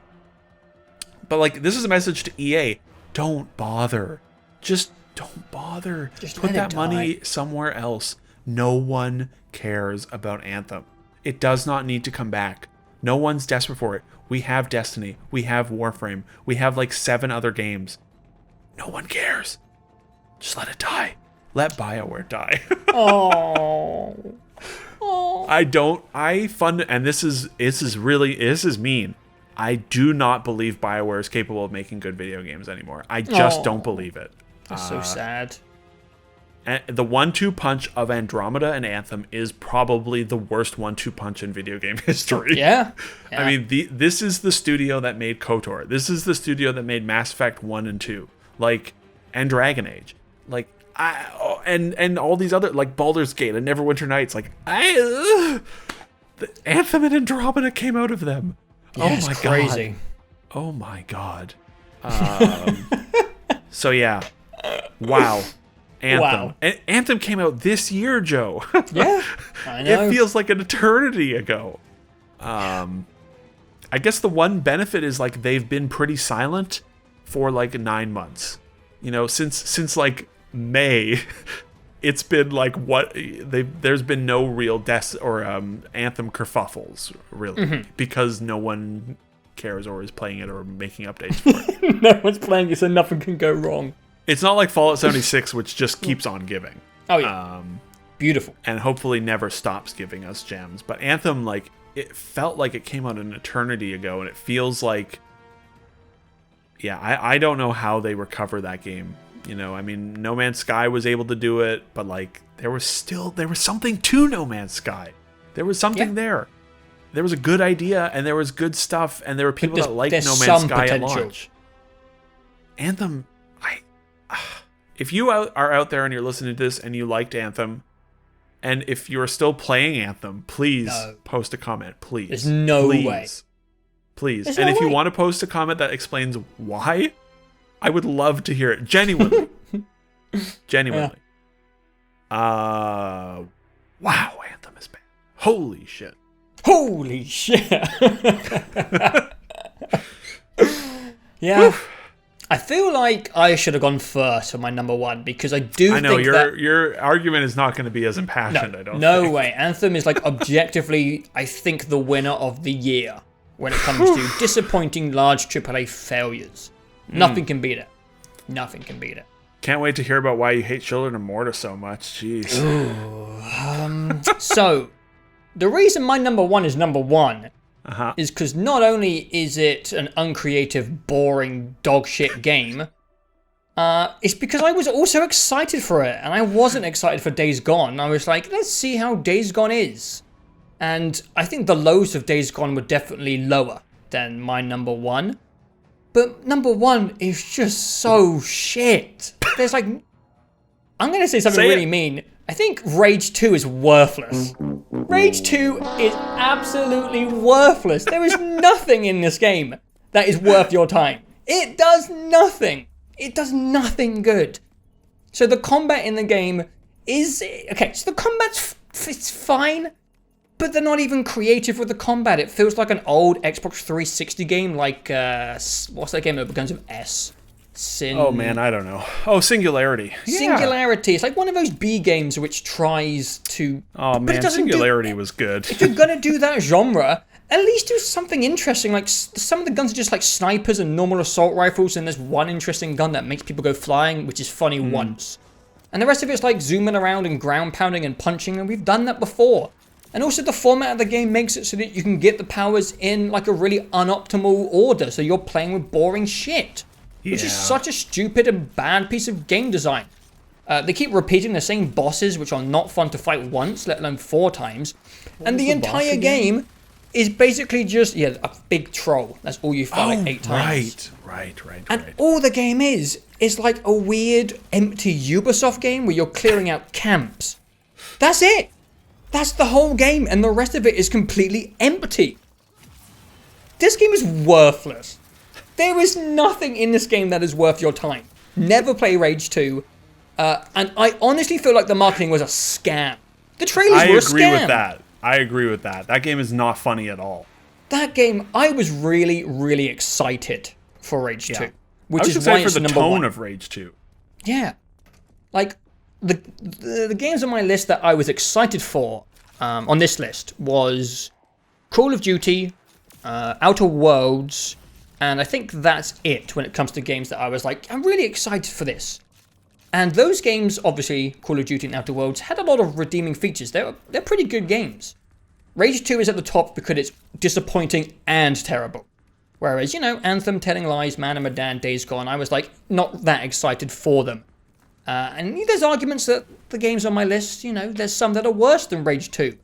But, like, this is a message to EA. Don't bother. Just don't bother. Just put let that it money die. somewhere else. No one cares about Anthem. It does not need to come back. No one's desperate for it. We have Destiny. We have Warframe. We have like 7 other games. No one cares. Just let it die. Let BioWare die. Oh. Oh. And this is mean. I do not believe BioWare is capable of making good video games anymore. I just don't believe it. That's so sad. The 1-2 punch of Andromeda and Anthem is probably the worst 1-2 punch in video game history. Yeah. I mean, this is the studio that made KOTOR. This is the studio that made Mass Effect 1 and 2. Like, and Dragon Age. Like, and all these other, like, Baldur's Gate and Neverwinter Nights. Like, the Anthem and Andromeda came out of them. Yeah, oh it's my crazy. God. Oh my God. So yeah. Wow. Anthem. Wow. Anthem came out this year, Joe. Yeah, I know. It feels like an eternity ago. I guess the one benefit is, like, they've been pretty silent for like 9 months. You know, since like May, it's been like there's been no real Anthem kerfuffles, really, because no one cares or is playing it or making updates for it. No one's playing it, so nothing can go wrong. It's not like Fallout 76, which just keeps on giving. Oh yeah, beautiful, and hopefully never stops giving us gems. But Anthem, like, it felt like it came out an eternity ago, and it feels like, yeah, I don't know how they recover that game. You know, I mean, No Man's Sky was able to do it, but like there was something to No Man's Sky. There was something there. There was a good idea, and there was good stuff, and there were people that liked No Man's Sky at launch. Anthem, if you are out there and you're listening to this and you liked Anthem, and if you're still playing Anthem, please post a comment, please. There's no way. Please. There's and no if you way. want to post a comment that explains why, I would love to hear it. Genuinely. Genuinely. Wow, Anthem is bad. Holy shit. Holy shit. Yeah. I feel like I should have gone first for my number one, because I do I know think your argument is not going to be as impassioned, I don't think. No way. Anthem is like objectively, I think, the winner of the year when it comes to disappointing large AAA failures. Nothing can beat it. Nothing can beat it. Can't wait to hear about why you hate Children of Morta so much. Jeez. Ooh, so, the reason my number one is number one is because not only is it an uncreative, boring, dogshit game, it's because I was also excited for it, and I wasn't excited for Days Gone. I was like, let's see how Days Gone is. And I think the lows of Days Gone were definitely lower than my number one. But number one is just so shit. There's like, I'm going to say something really mean. I think Rage 2 is worthless. Rage 2 is absolutely worthless. There is nothing in this game that is worth your time. It does nothing. It does nothing good. So the combat in the game is... Okay, so the combat's it's fine, but they're not even creative with the combat. It feels like an old Xbox 360 game, like... what's that game that begins with S? Oh man, I don't know. Oh, Singularity. Singularity. It's like one of those B games which tries to... Oh man, Singularity was good. If you're gonna do that genre, at least do something interesting. Like, some of the guns are just like snipers and normal assault rifles, and there's one interesting gun that makes people go flying, which is funny once. And the rest of it's like zooming around and ground pounding and punching, and we've done that before. And also the format of the game makes it so that you can get the powers in like a really unoptimal order, so you're playing with boring shit. Which is such a stupid and bad piece of game design. They keep repeating the same bosses, which are not fun to fight once, let alone 4 times. And the entire game is basically just, a big troll. That's all you fight 8 times. Right. And all the game is like a weird, empty Ubisoft game where you're clearing out camps. That's it. That's the whole game, and the rest of it is completely empty. This game is worthless. There is nothing in this game that is worth your time. Never play Rage 2. And I honestly feel like the marketing was a scam. The trailers were a scam. I agree with that. That game is not funny at all. That game, I was really, really excited for Rage 2. Which is why it's for the number tone 1. of Rage 2. Yeah. Like, the games on my list that I was excited for on this list was Call of Duty, Outer Worlds, and I think that's it when it comes to games that I was like, I'm really excited for this. And those games, obviously, Call of Duty and Outer Worlds, had a lot of redeeming features. They're pretty good games. Rage 2 is at the top because it's disappointing and terrible. Whereas, Anthem, Telling Lies, Man and Medan, Days Gone, I was like, not that excited for them. And there's arguments that the games on my list, there's some that are worse than Rage 2.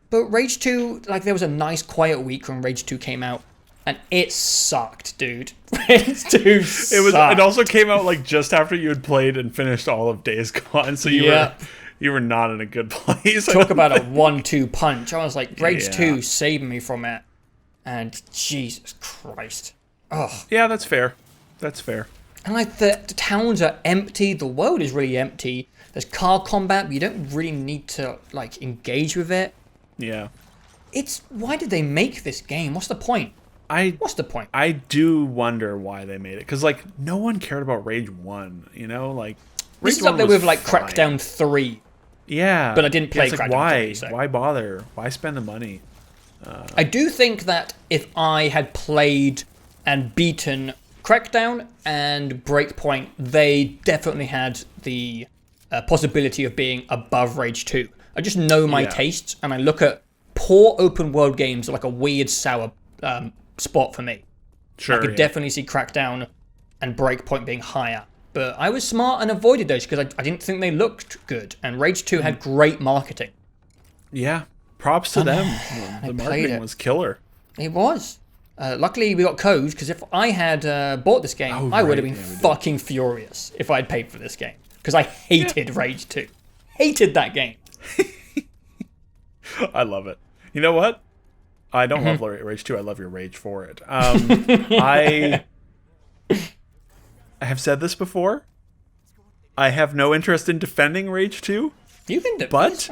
But Rage 2, like, there was a nice quiet week when Rage 2 came out. And it sucked, dude. Rage 2 sucked. It also came out like just after you had played and finished all of Days Gone, so you were not in a good place. Talk about a 1-2 punch. I was like, Rage 2 saved me from it. And Jesus Christ. Oh. Yeah, that's fair. And like the towns are empty, the world is really empty. There's car combat, but you don't really need to like engage with it. Yeah. Why did they make this game? What's the point? What's the point? I do wonder why they made it, because like no one cared about Rage 1, like this is up there with like Crackdown 3. Yeah, but I didn't play Crackdown 3. So. Why bother? Why spend the money? I do think that if I had played and beaten Crackdown and Breakpoint, they definitely had the possibility of being above Rage 2. I just know my tastes, and I look at poor open world games like a weird sour spot for me. Sure, I could definitely see Crackdown and Breakpoint being higher. But I was smart and avoided those because I didn't think they looked good. And Rage 2 had great marketing. Yeah, props to them. The marketing was killer. It was. Luckily, we got codes, because if I had bought this game, I would have been fucking furious if I had paid for this game. Because I hated Rage 2. Hated that game. I love it. You know what? I don't love Rage 2. I love your rage for it. I have said this before. I have no interest in defending Rage 2. You can do it. But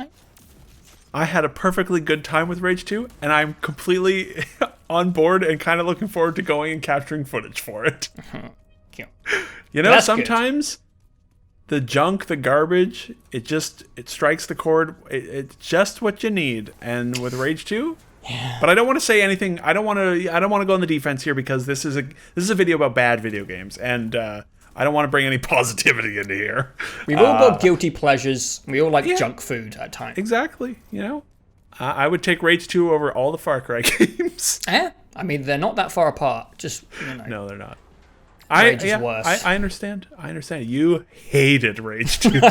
I had a perfectly good time with Rage 2, and I'm completely on board and kind of looking forward to going and capturing footage for it. Sometimes the junk, the garbage, it strikes the chord. It's just what you need. And with Rage 2, but I don't want to say anything. I don't want to go on the defense here, because this is a video about bad video games, and I don't want to bring any positivity into here. We've all got guilty pleasures. We all like junk food at times. Exactly. I would take Rage 2 over all the Far Cry games. Yeah. I mean, they're not that far apart. Just, No, they're not. Rage is worse. I understand. You hated Rage 2. I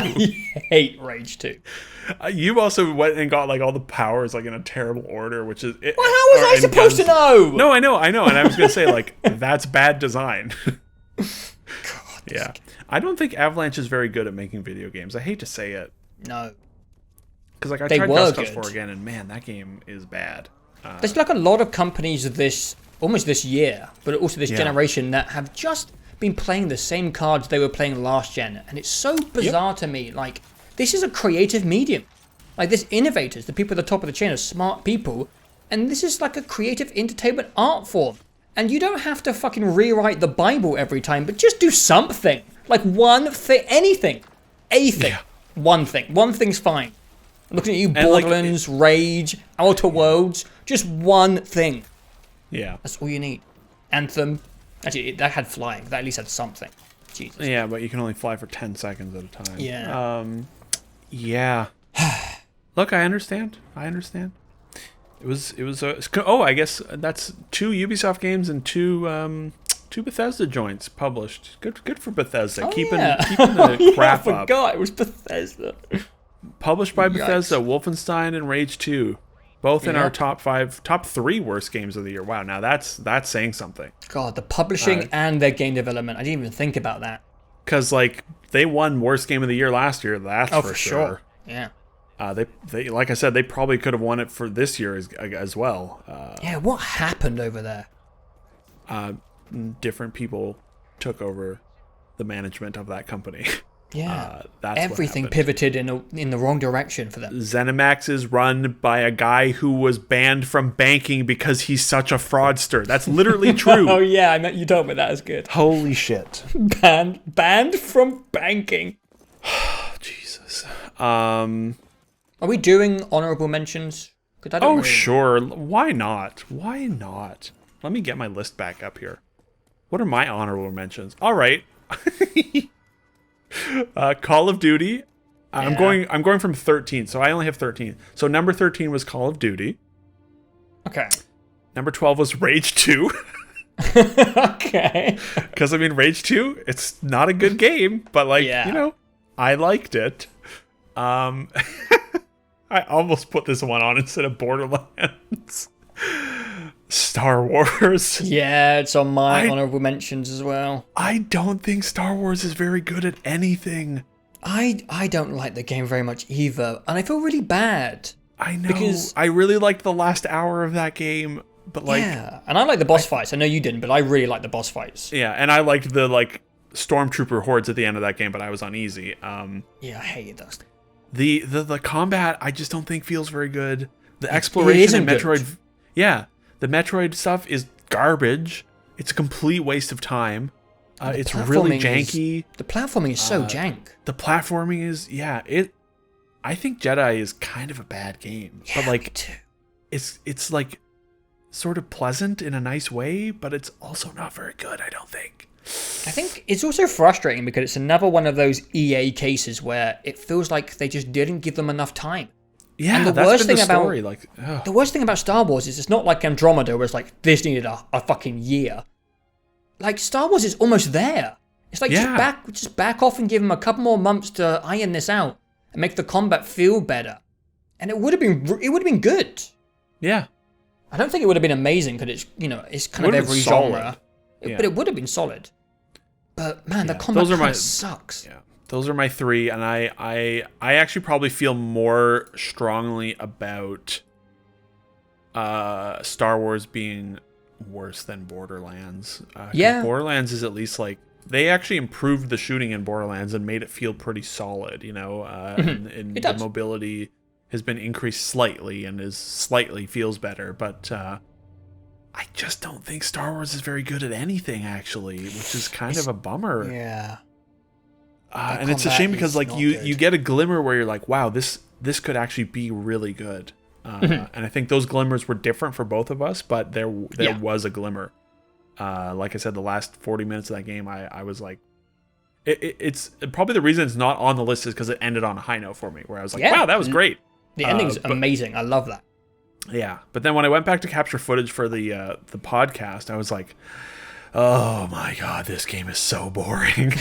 hate Rage 2. You also went and got like all the powers like in a terrible order, which is... Well, how was I supposed to know? No, I know. And I was going to say, like, that's bad design. God, yeah. I don't think Avalanche is very good at making video games. I hate to say it. No. Because like I tried Just Cause 4 again, and man, that game is bad. There's like a lot of companies almost this year, but also this generation, that have just been playing the same cards they were playing last gen. And it's so bizarre to me. Like, this is a creative medium. Like, there's innovators, the people at the top of the chain are smart people. And this is like a creative entertainment art form. And you don't have to fucking rewrite the Bible every time, but just do something. Like one thing, anything. A thing. Yeah. One thing. One thing's fine. I'm looking at you, Borderlands, Rage, Outer Worlds. Just one thing. Yeah. That's all you need. Anthem. Actually, that had flying. That at least had something. Jesus. Yeah, but you can only fly for 10 seconds at a time. Yeah. Yeah. Look, I understand. It was I guess that's 2 Ubisoft games and 2 Two Bethesda joints published. Good for Bethesda. Oh, keeping yeah. the crap I up. forgot it was Bethesda. Published by Yikes. Bethesda, Wolfenstein and Rage 2. Both in our Yep. top 3 worst games of the year. Wow, now that's saying something. God, the publishing and their game development. I didn't even think about that. Because, like, they won worst game of the year last year, that's for sure. Yeah. They like I said, they probably could have won it for this year as well. Yeah, what happened over there? Different people took over the management of that company. Yeah. That's everything what happened. pivoted in the wrong direction for them. ZeniMax is run by a guy who was banned from banking because he's such a fraudster. That's literally true. Oh yeah, you told me that is good. Holy shit. Banned from banking. Jesus. Are we doing honorable mentions? 'Cause I don't really... Sure. Why not? Why not? Let me get my list back up here. What are my honorable mentions? All right. Call of Duty. I'm going from 13, so I only have 13. So number 13 was Call of Duty. Okay. Number 12 was Rage 2. Okay. Because, I mean, Rage 2, it's not a good game, but, like, you know, I liked it. I almost put this one on instead of Borderlands. Star Wars. Yeah, it's on my honorable mentions as well. I don't think Star Wars is very good at anything. I don't like the game very much either, and I feel really bad. I know. Because I really liked the last hour of that game, but like... Yeah, and I like the boss fights. I know you didn't, but I really like the boss fights. Yeah, and I liked the, like, stormtrooper hordes at the end of that game, but I was on easy. Yeah, I hated those. The combat, I just don't think feels very good. The exploration in Metroid... Good. Yeah, the Metroid stuff is garbage. It's a complete waste of time. It's really janky. The platforming is so jank. The platforming is... Yeah, I think Jedi is kind of a bad game. Yeah, but, like, me too. it's like, sort of pleasant in a nice way, but it's also not very good, I don't think. I think it's also frustrating because it's another one of those EA cases where it feels like they just didn't give them enough time. Yeah, and that's been the story. The worst thing about Star Wars is it's not like Andromeda where it's like, this needed a fucking year. Like, Star Wars is almost there. It's like, just back off and give them a couple more months to iron this out and make the combat feel better. And it would have been good. Yeah. I don't think it would have been amazing because it's, you know, it's kind of every genre. But it would have been solid. But man, the combat sucks. Yeah. Those are my 3, and I actually probably feel more strongly about Star Wars being worse than Borderlands. Borderlands is at least like, they actually improved the shooting in Borderlands and made it feel pretty solid, you know, and the mobility has been increased slightly and feels better, but I just don't think Star Wars is very good at anything, actually, which is kind of a bummer. Yeah. And it's a shame because, like, you get a glimmer where you're like, wow, this could actually be really good. And I think those glimmers were different for both of us, but there was a glimmer. Like I said, the last 40 minutes of that game, I was like, it's probably the reason it's not on the list is because it ended on a high note for me, where I was like, wow, that was great. The ending's amazing. I love that. Yeah, but then when I went back to capture footage for the podcast, I was like, oh my god, this game is so boring.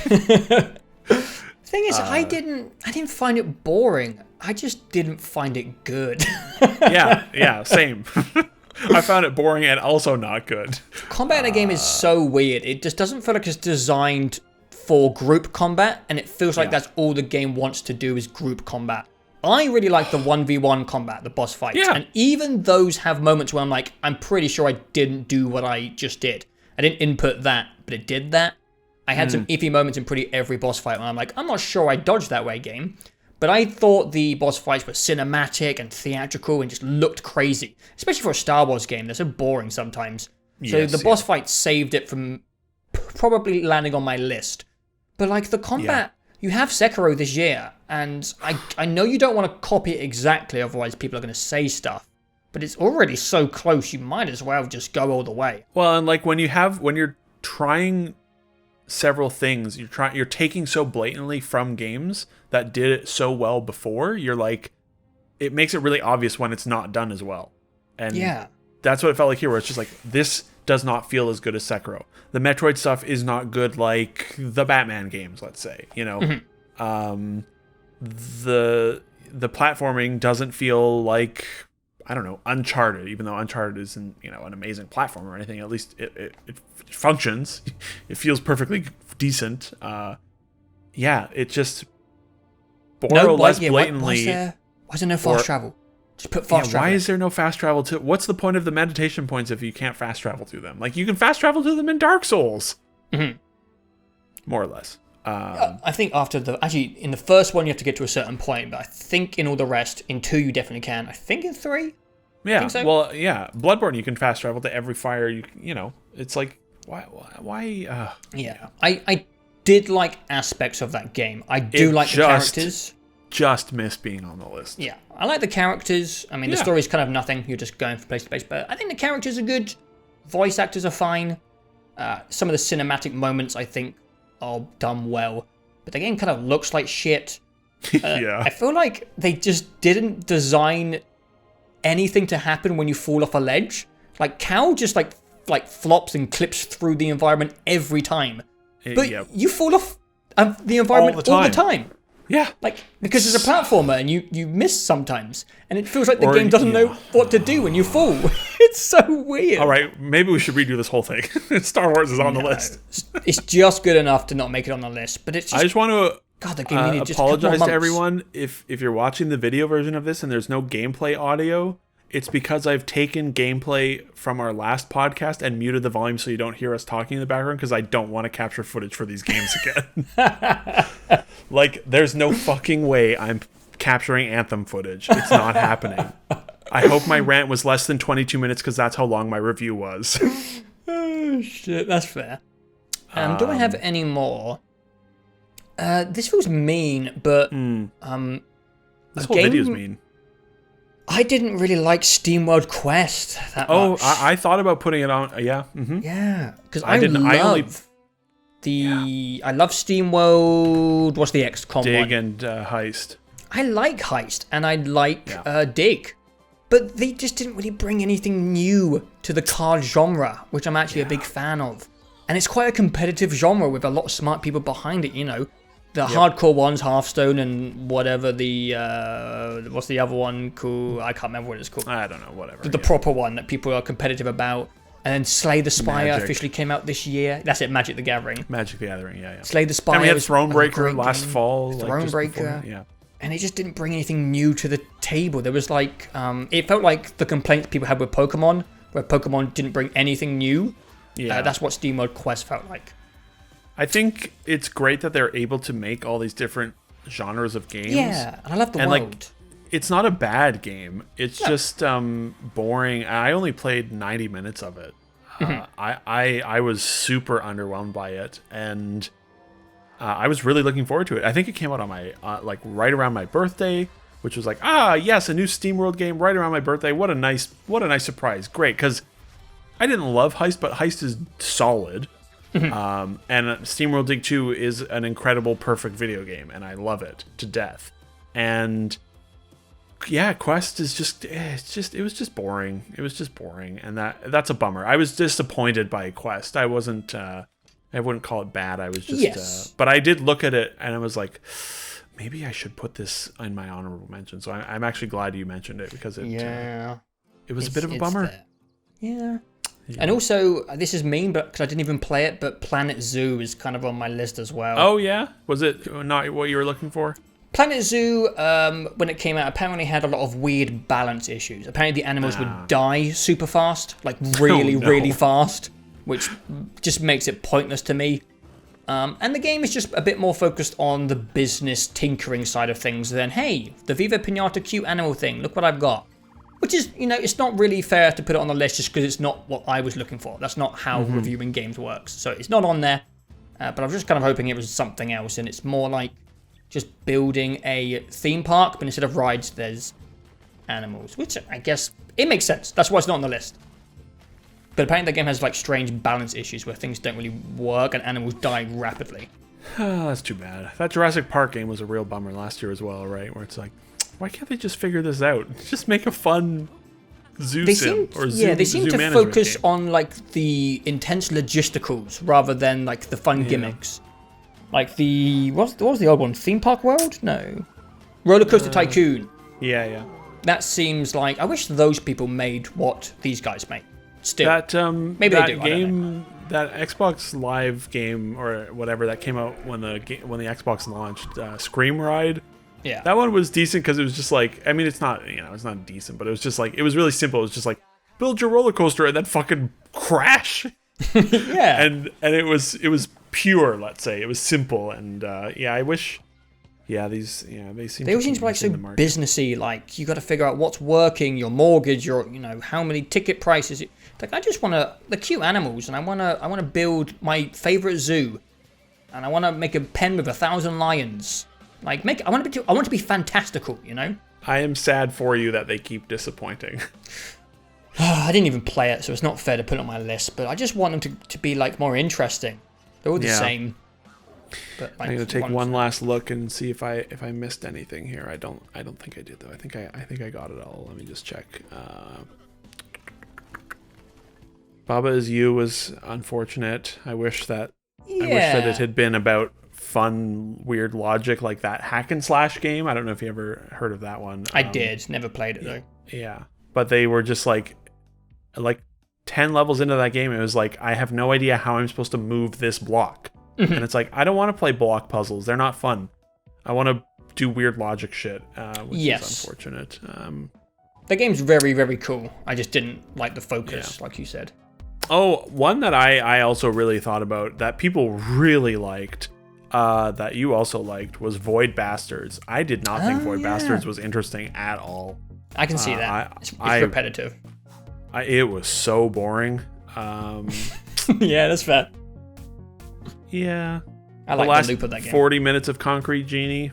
Thing is, I didn't find it boring. I just didn't find it good. yeah, same. I found it boring and also not good. Combat in a game is so weird. It just doesn't feel like it's designed for group combat, and it feels like that's all the game wants to do is group combat. I really like the 1v1 combat, the boss fights, and even those have moments where I'm like, I'm pretty sure I didn't do what I just did. I didn't input that, but it did that. I had some iffy moments in pretty every boss fight where I'm like, I'm not sure I dodged that way, game. But I thought the boss fights were cinematic and theatrical and just looked crazy. Especially for a Star Wars game, they're so boring sometimes. So the boss fight saved it from probably landing on my list. But like the combat, you have Sekiro this year, and I know you don't want to copy it exactly, otherwise people are going to say stuff. But it's already so close, you might as well just go all the way. Well, and like when you're trying several things, you're taking so blatantly from games that did it so well before, you're like, it makes it really obvious when it's not done as well. And that's what it felt like here, where it's just like, this does not feel as good as Sekiro. The Metroid stuff is not good like the Batman games, let's say. You know, the platforming doesn't feel like, I don't know, Uncharted. Even though Uncharted isn't, you know, an amazing platform or anything, at least it functions. It feels perfectly decent. Yeah, it just less blatantly. Why is there no fast travel? Just put fast travel. Why is there no fast travel to? What's the point of the meditation points if you can't fast travel to them? Like, you can fast travel to them in Dark Souls, more or less. I think in the first one you have to get to a certain point, but I think in all the rest, in 2 you definitely can. I think in 3. Yeah. So. Well, yeah. Bloodborne you can fast travel to every fire. You know, it's like why? Yeah. I did like aspects of that game. I do like the characters. Just miss being on the list. Yeah, I like the characters. I mean, the story's kind of nothing. You're just going from place to place. But I think the characters are good. Voice actors are fine. Some of the cinematic moments, I think, are done well. But the game kind of looks like shit. Yeah. I feel like they just didn't design anything to happen when you fall off a ledge. Like, Cal just like flops and clips through the environment every time. But you fall off the environment all the time. Yeah. Like, because it's a platformer and you miss sometimes. And it feels like the game doesn't know what to do when you fall. It's so weird. All right, maybe we should redo this whole thing. Star Wars is on the list. It's just good enough to not make it on the list. But it's just... I just want to God, the game needed just apologize to everyone if you're watching the video version of this and there's no gameplay audio. It's because I've taken gameplay from our last podcast and muted the volume so you don't hear us talking in the background because I don't want to capture footage for these games again. Like, there's no fucking way I'm capturing Anthem footage. It's not happening. I hope my rant was less than 22 minutes because that's how long my review was. Oh, shit. That's fair. Do I have any more? This feels mean, but... this whole video's mean. I didn't really like SteamWorld Quest that much. I thought about putting it on. Yeah. Mm-hmm. Yeah, because I love SteamWorld. What's the XCOM Dig one? and Heist. I like Heist and I like Dig, but they just didn't really bring anything new to the card genre, which I'm actually a big fan of. And it's quite a competitive genre with a lot of smart people behind it. You know, the hardcore ones, Hearthstone, and whatever the what's the other one called? I can't remember what it's called. I don't know. Whatever. The proper one that people are competitive about. And then Slay the Spire officially came out this year. That's it, Magic the Gathering. Magic the Gathering, yeah. Slay the Spire. And we had Thronebreaker last fall. Thronebreaker. Yeah. And it just didn't bring anything new to the table. There was like, it felt like the complaints people had with Pokemon, where Pokemon didn't bring anything new. Yeah. That's what SteamWorld Quest felt like. I think it's great that they're able to make all these different genres of games. Yeah, and I love the world. Like, it's not a bad game. It's just boring. I only played 90 minutes of it. I was super underwhelmed by it, and I was really looking forward to it. I think it came out on my like right around my birthday, which was like, yes, a new SteamWorld game right around my birthday. What a nice surprise. Great, because I didn't love Heist, but Heist is solid. And SteamWorld Dig 2 is an incredible, perfect video game, and I love it to death. And yeah, Quest is it was just boring. It was just boring, and that's a bummer. I was disappointed by Quest. I wasn't. I wouldn't call it bad. I was just. But I did look at it, and I was like, maybe I should put this in my honorable mention. So I'm actually glad you mentioned it because it. It was a bit of a bummer. Yeah. And also, this is mean, but because I didn't even play it, but Planet Zoo is kind of on my list as well. Oh yeah, was it not what you were looking for? Planet Zoo, when it came out, apparently had a lot of weird balance issues. Apparently the animals would die super fast, like really fast, which just makes it pointless to me. And the game is just a bit more focused on the business tinkering side of things than, hey, the Viva Pinata cute animal thing, look what I've got. Which is, it's not really fair to put it on the list just because it's not what I was looking for. That's not how reviewing games works. So it's not on there, but I was just kind of hoping it was something else, and it's more like just building a theme park, but instead of rides, there's animals, which I guess it makes sense. That's why it's not on the list. But apparently the game has like strange balance issues where things don't really work and animals die rapidly. That's too bad. That Jurassic Park game was a real bummer last year as well, right? Where it's like, why can't they just figure this out? Just make a fun Zoo they sim seem, or zoo, they seem zoo to management focus game. on like the intense logisticals rather than like the fun gimmicks. Like what was the old one? Theme Park World? No, Roller Coaster Tycoon. Yeah. That seems like I wish those people made what these guys make. Still, That maybe that they do. game, that Xbox Live game or whatever that came out when the Xbox launched, Scream Ride. Yeah, That one was decent because it was just like, I mean, it's not decent, but it was just like, it was really simple. It was just like, build your roller coaster and then fucking crash. yeah. And it was pure, let's say. It was simple, and I wish. Yeah, they seem. They all seem to be like so businessy. Like you got to figure out what's working, your mortgage, your how many ticket prices. Like I just want the cute animals, and I want to build my favorite zoo, and I want to make a pen with 1,000 lions. Like I want to be fantastical. I am sad for you that they keep disappointing. I didn't even play it, so it's not fair to put it on my list. But I just want them to be like more interesting. They're all the same. But like, I'm gonna take one last look and see if I missed anything here. I don't think I did though. I think I got it all. Let me just check. Baba Is You was unfortunate. I wish that it had been about fun, weird logic like that hack and slash game. I don't know if you ever heard of that one. I did. Never played it though. Yeah, but they were just like 10 levels into that game. It was like, I have no idea how I'm supposed to move this block. And it's like, I don't want to play block puzzles. They're not fun. I want to do weird logic shit, which is unfortunate. The game's very, very cool. I just didn't like the focus, like you said. Oh, one that I also really thought about that people really liked, that you also liked, was Void Bastards. I did not think Void Bastards was interesting at all. I can see that. It's repetitive. It was so boring. Yeah, that's fair. Yeah. I like the loop of that game. 40 minutes of Concrete Genie.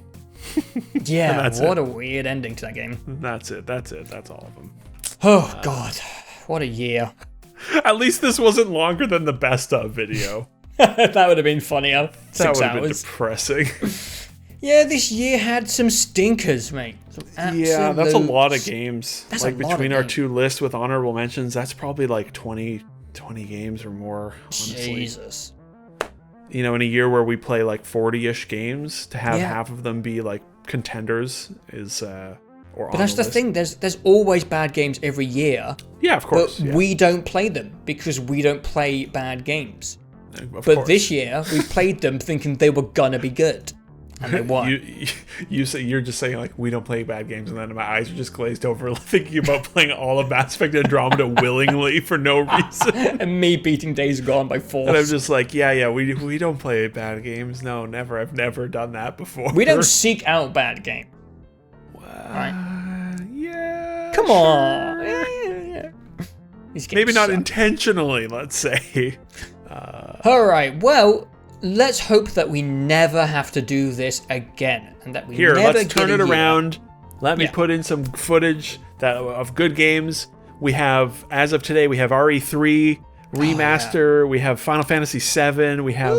Yeah, what a weird ending to that game. That's it. That's all of them. Oh, God. What a year. At least this wasn't longer than the best of video. That would have been funnier. 6 That would hours. have been depressing. Yeah, this year had some stinkers, mate. Yeah, that's a lot of games. That's like a lot between of our games. 2 lists with honorable mentions, that's probably like 20 games or more, honestly. Jesus. In a year where we play like 40-ish games, to have half of them be like contenders is or But that's the thing, there's always bad games every year. Yeah, of course. But we don't play them because we don't play bad games. Of But course. this year we played them thinking they were gonna be good. And they weren't. You're just saying like we don't play bad games, and then my eyes are just glazed over thinking about playing all of Mass Effect Andromeda willingly for no reason. And me beating Days Gone by force. And I'm just like, we don't play bad games. No, never. I've never done that before. We don't seek out bad games. Right? Yeah. Come on. Yeah. Maybe not intentionally, let's say. Alright, well, let's hope that we never have to do this again. And that we Here, never let's turn get it a year. around. Let me put in some footage of good games. We have, as of today, we have RE3 Remaster. We have Final Fantasy VII. We have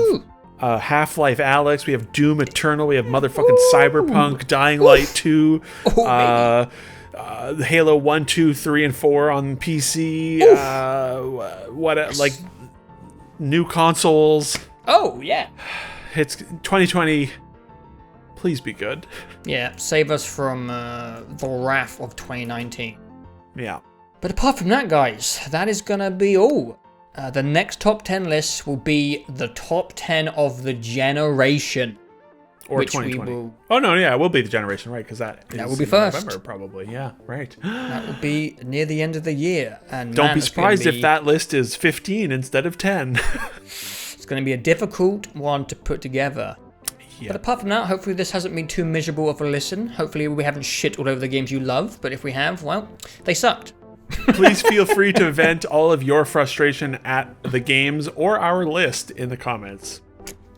Half-Life Alyx. We have Doom Eternal. We have motherfucking Cyberpunk, Dying Light 2. Halo 1, 2, 3, and 4 on PC. New consoles. Oh, yeah. It's 2020. Please be good. Yeah, save us from the wrath of 2019. Yeah. But apart from that, guys, that is going to be all. The next top 10 list will be the top 10 of the generation. Or 2020. Oh, no, yeah, it will be the generation, right? Because that will be first. November, probably. Yeah, right. That will be near the end of the year. And don't be surprised if that list is 15 instead of 10. It's going to be a difficult one to put together. Yeah. But apart from that, hopefully this hasn't been too miserable of a listen. Hopefully we haven't shit all over the games you love. But if we have, well, they sucked. Please feel free to vent all of your frustration at the games or our list in the comments.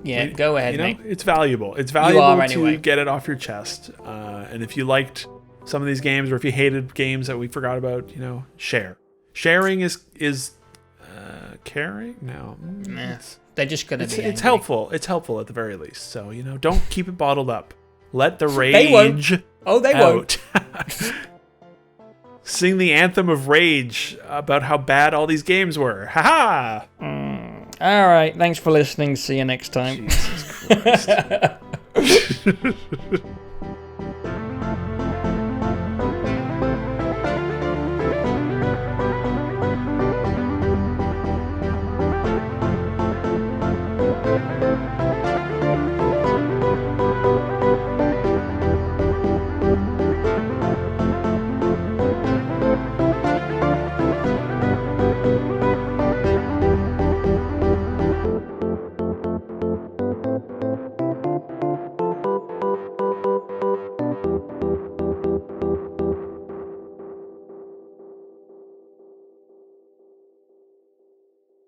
Yeah, go ahead, mate. It's valuable. It's valuable to get it off your chest. And if you liked some of these games, or if you hated games that we forgot about, share. Sharing is caring? No. They're just going to be It's helpful. It's helpful at the very least. So, don't keep it bottled up. Let the rage They won't. out. sing the anthem of rage about how bad all these games were. Ha All right, thanks for listening. See you next time. Jesus Christ.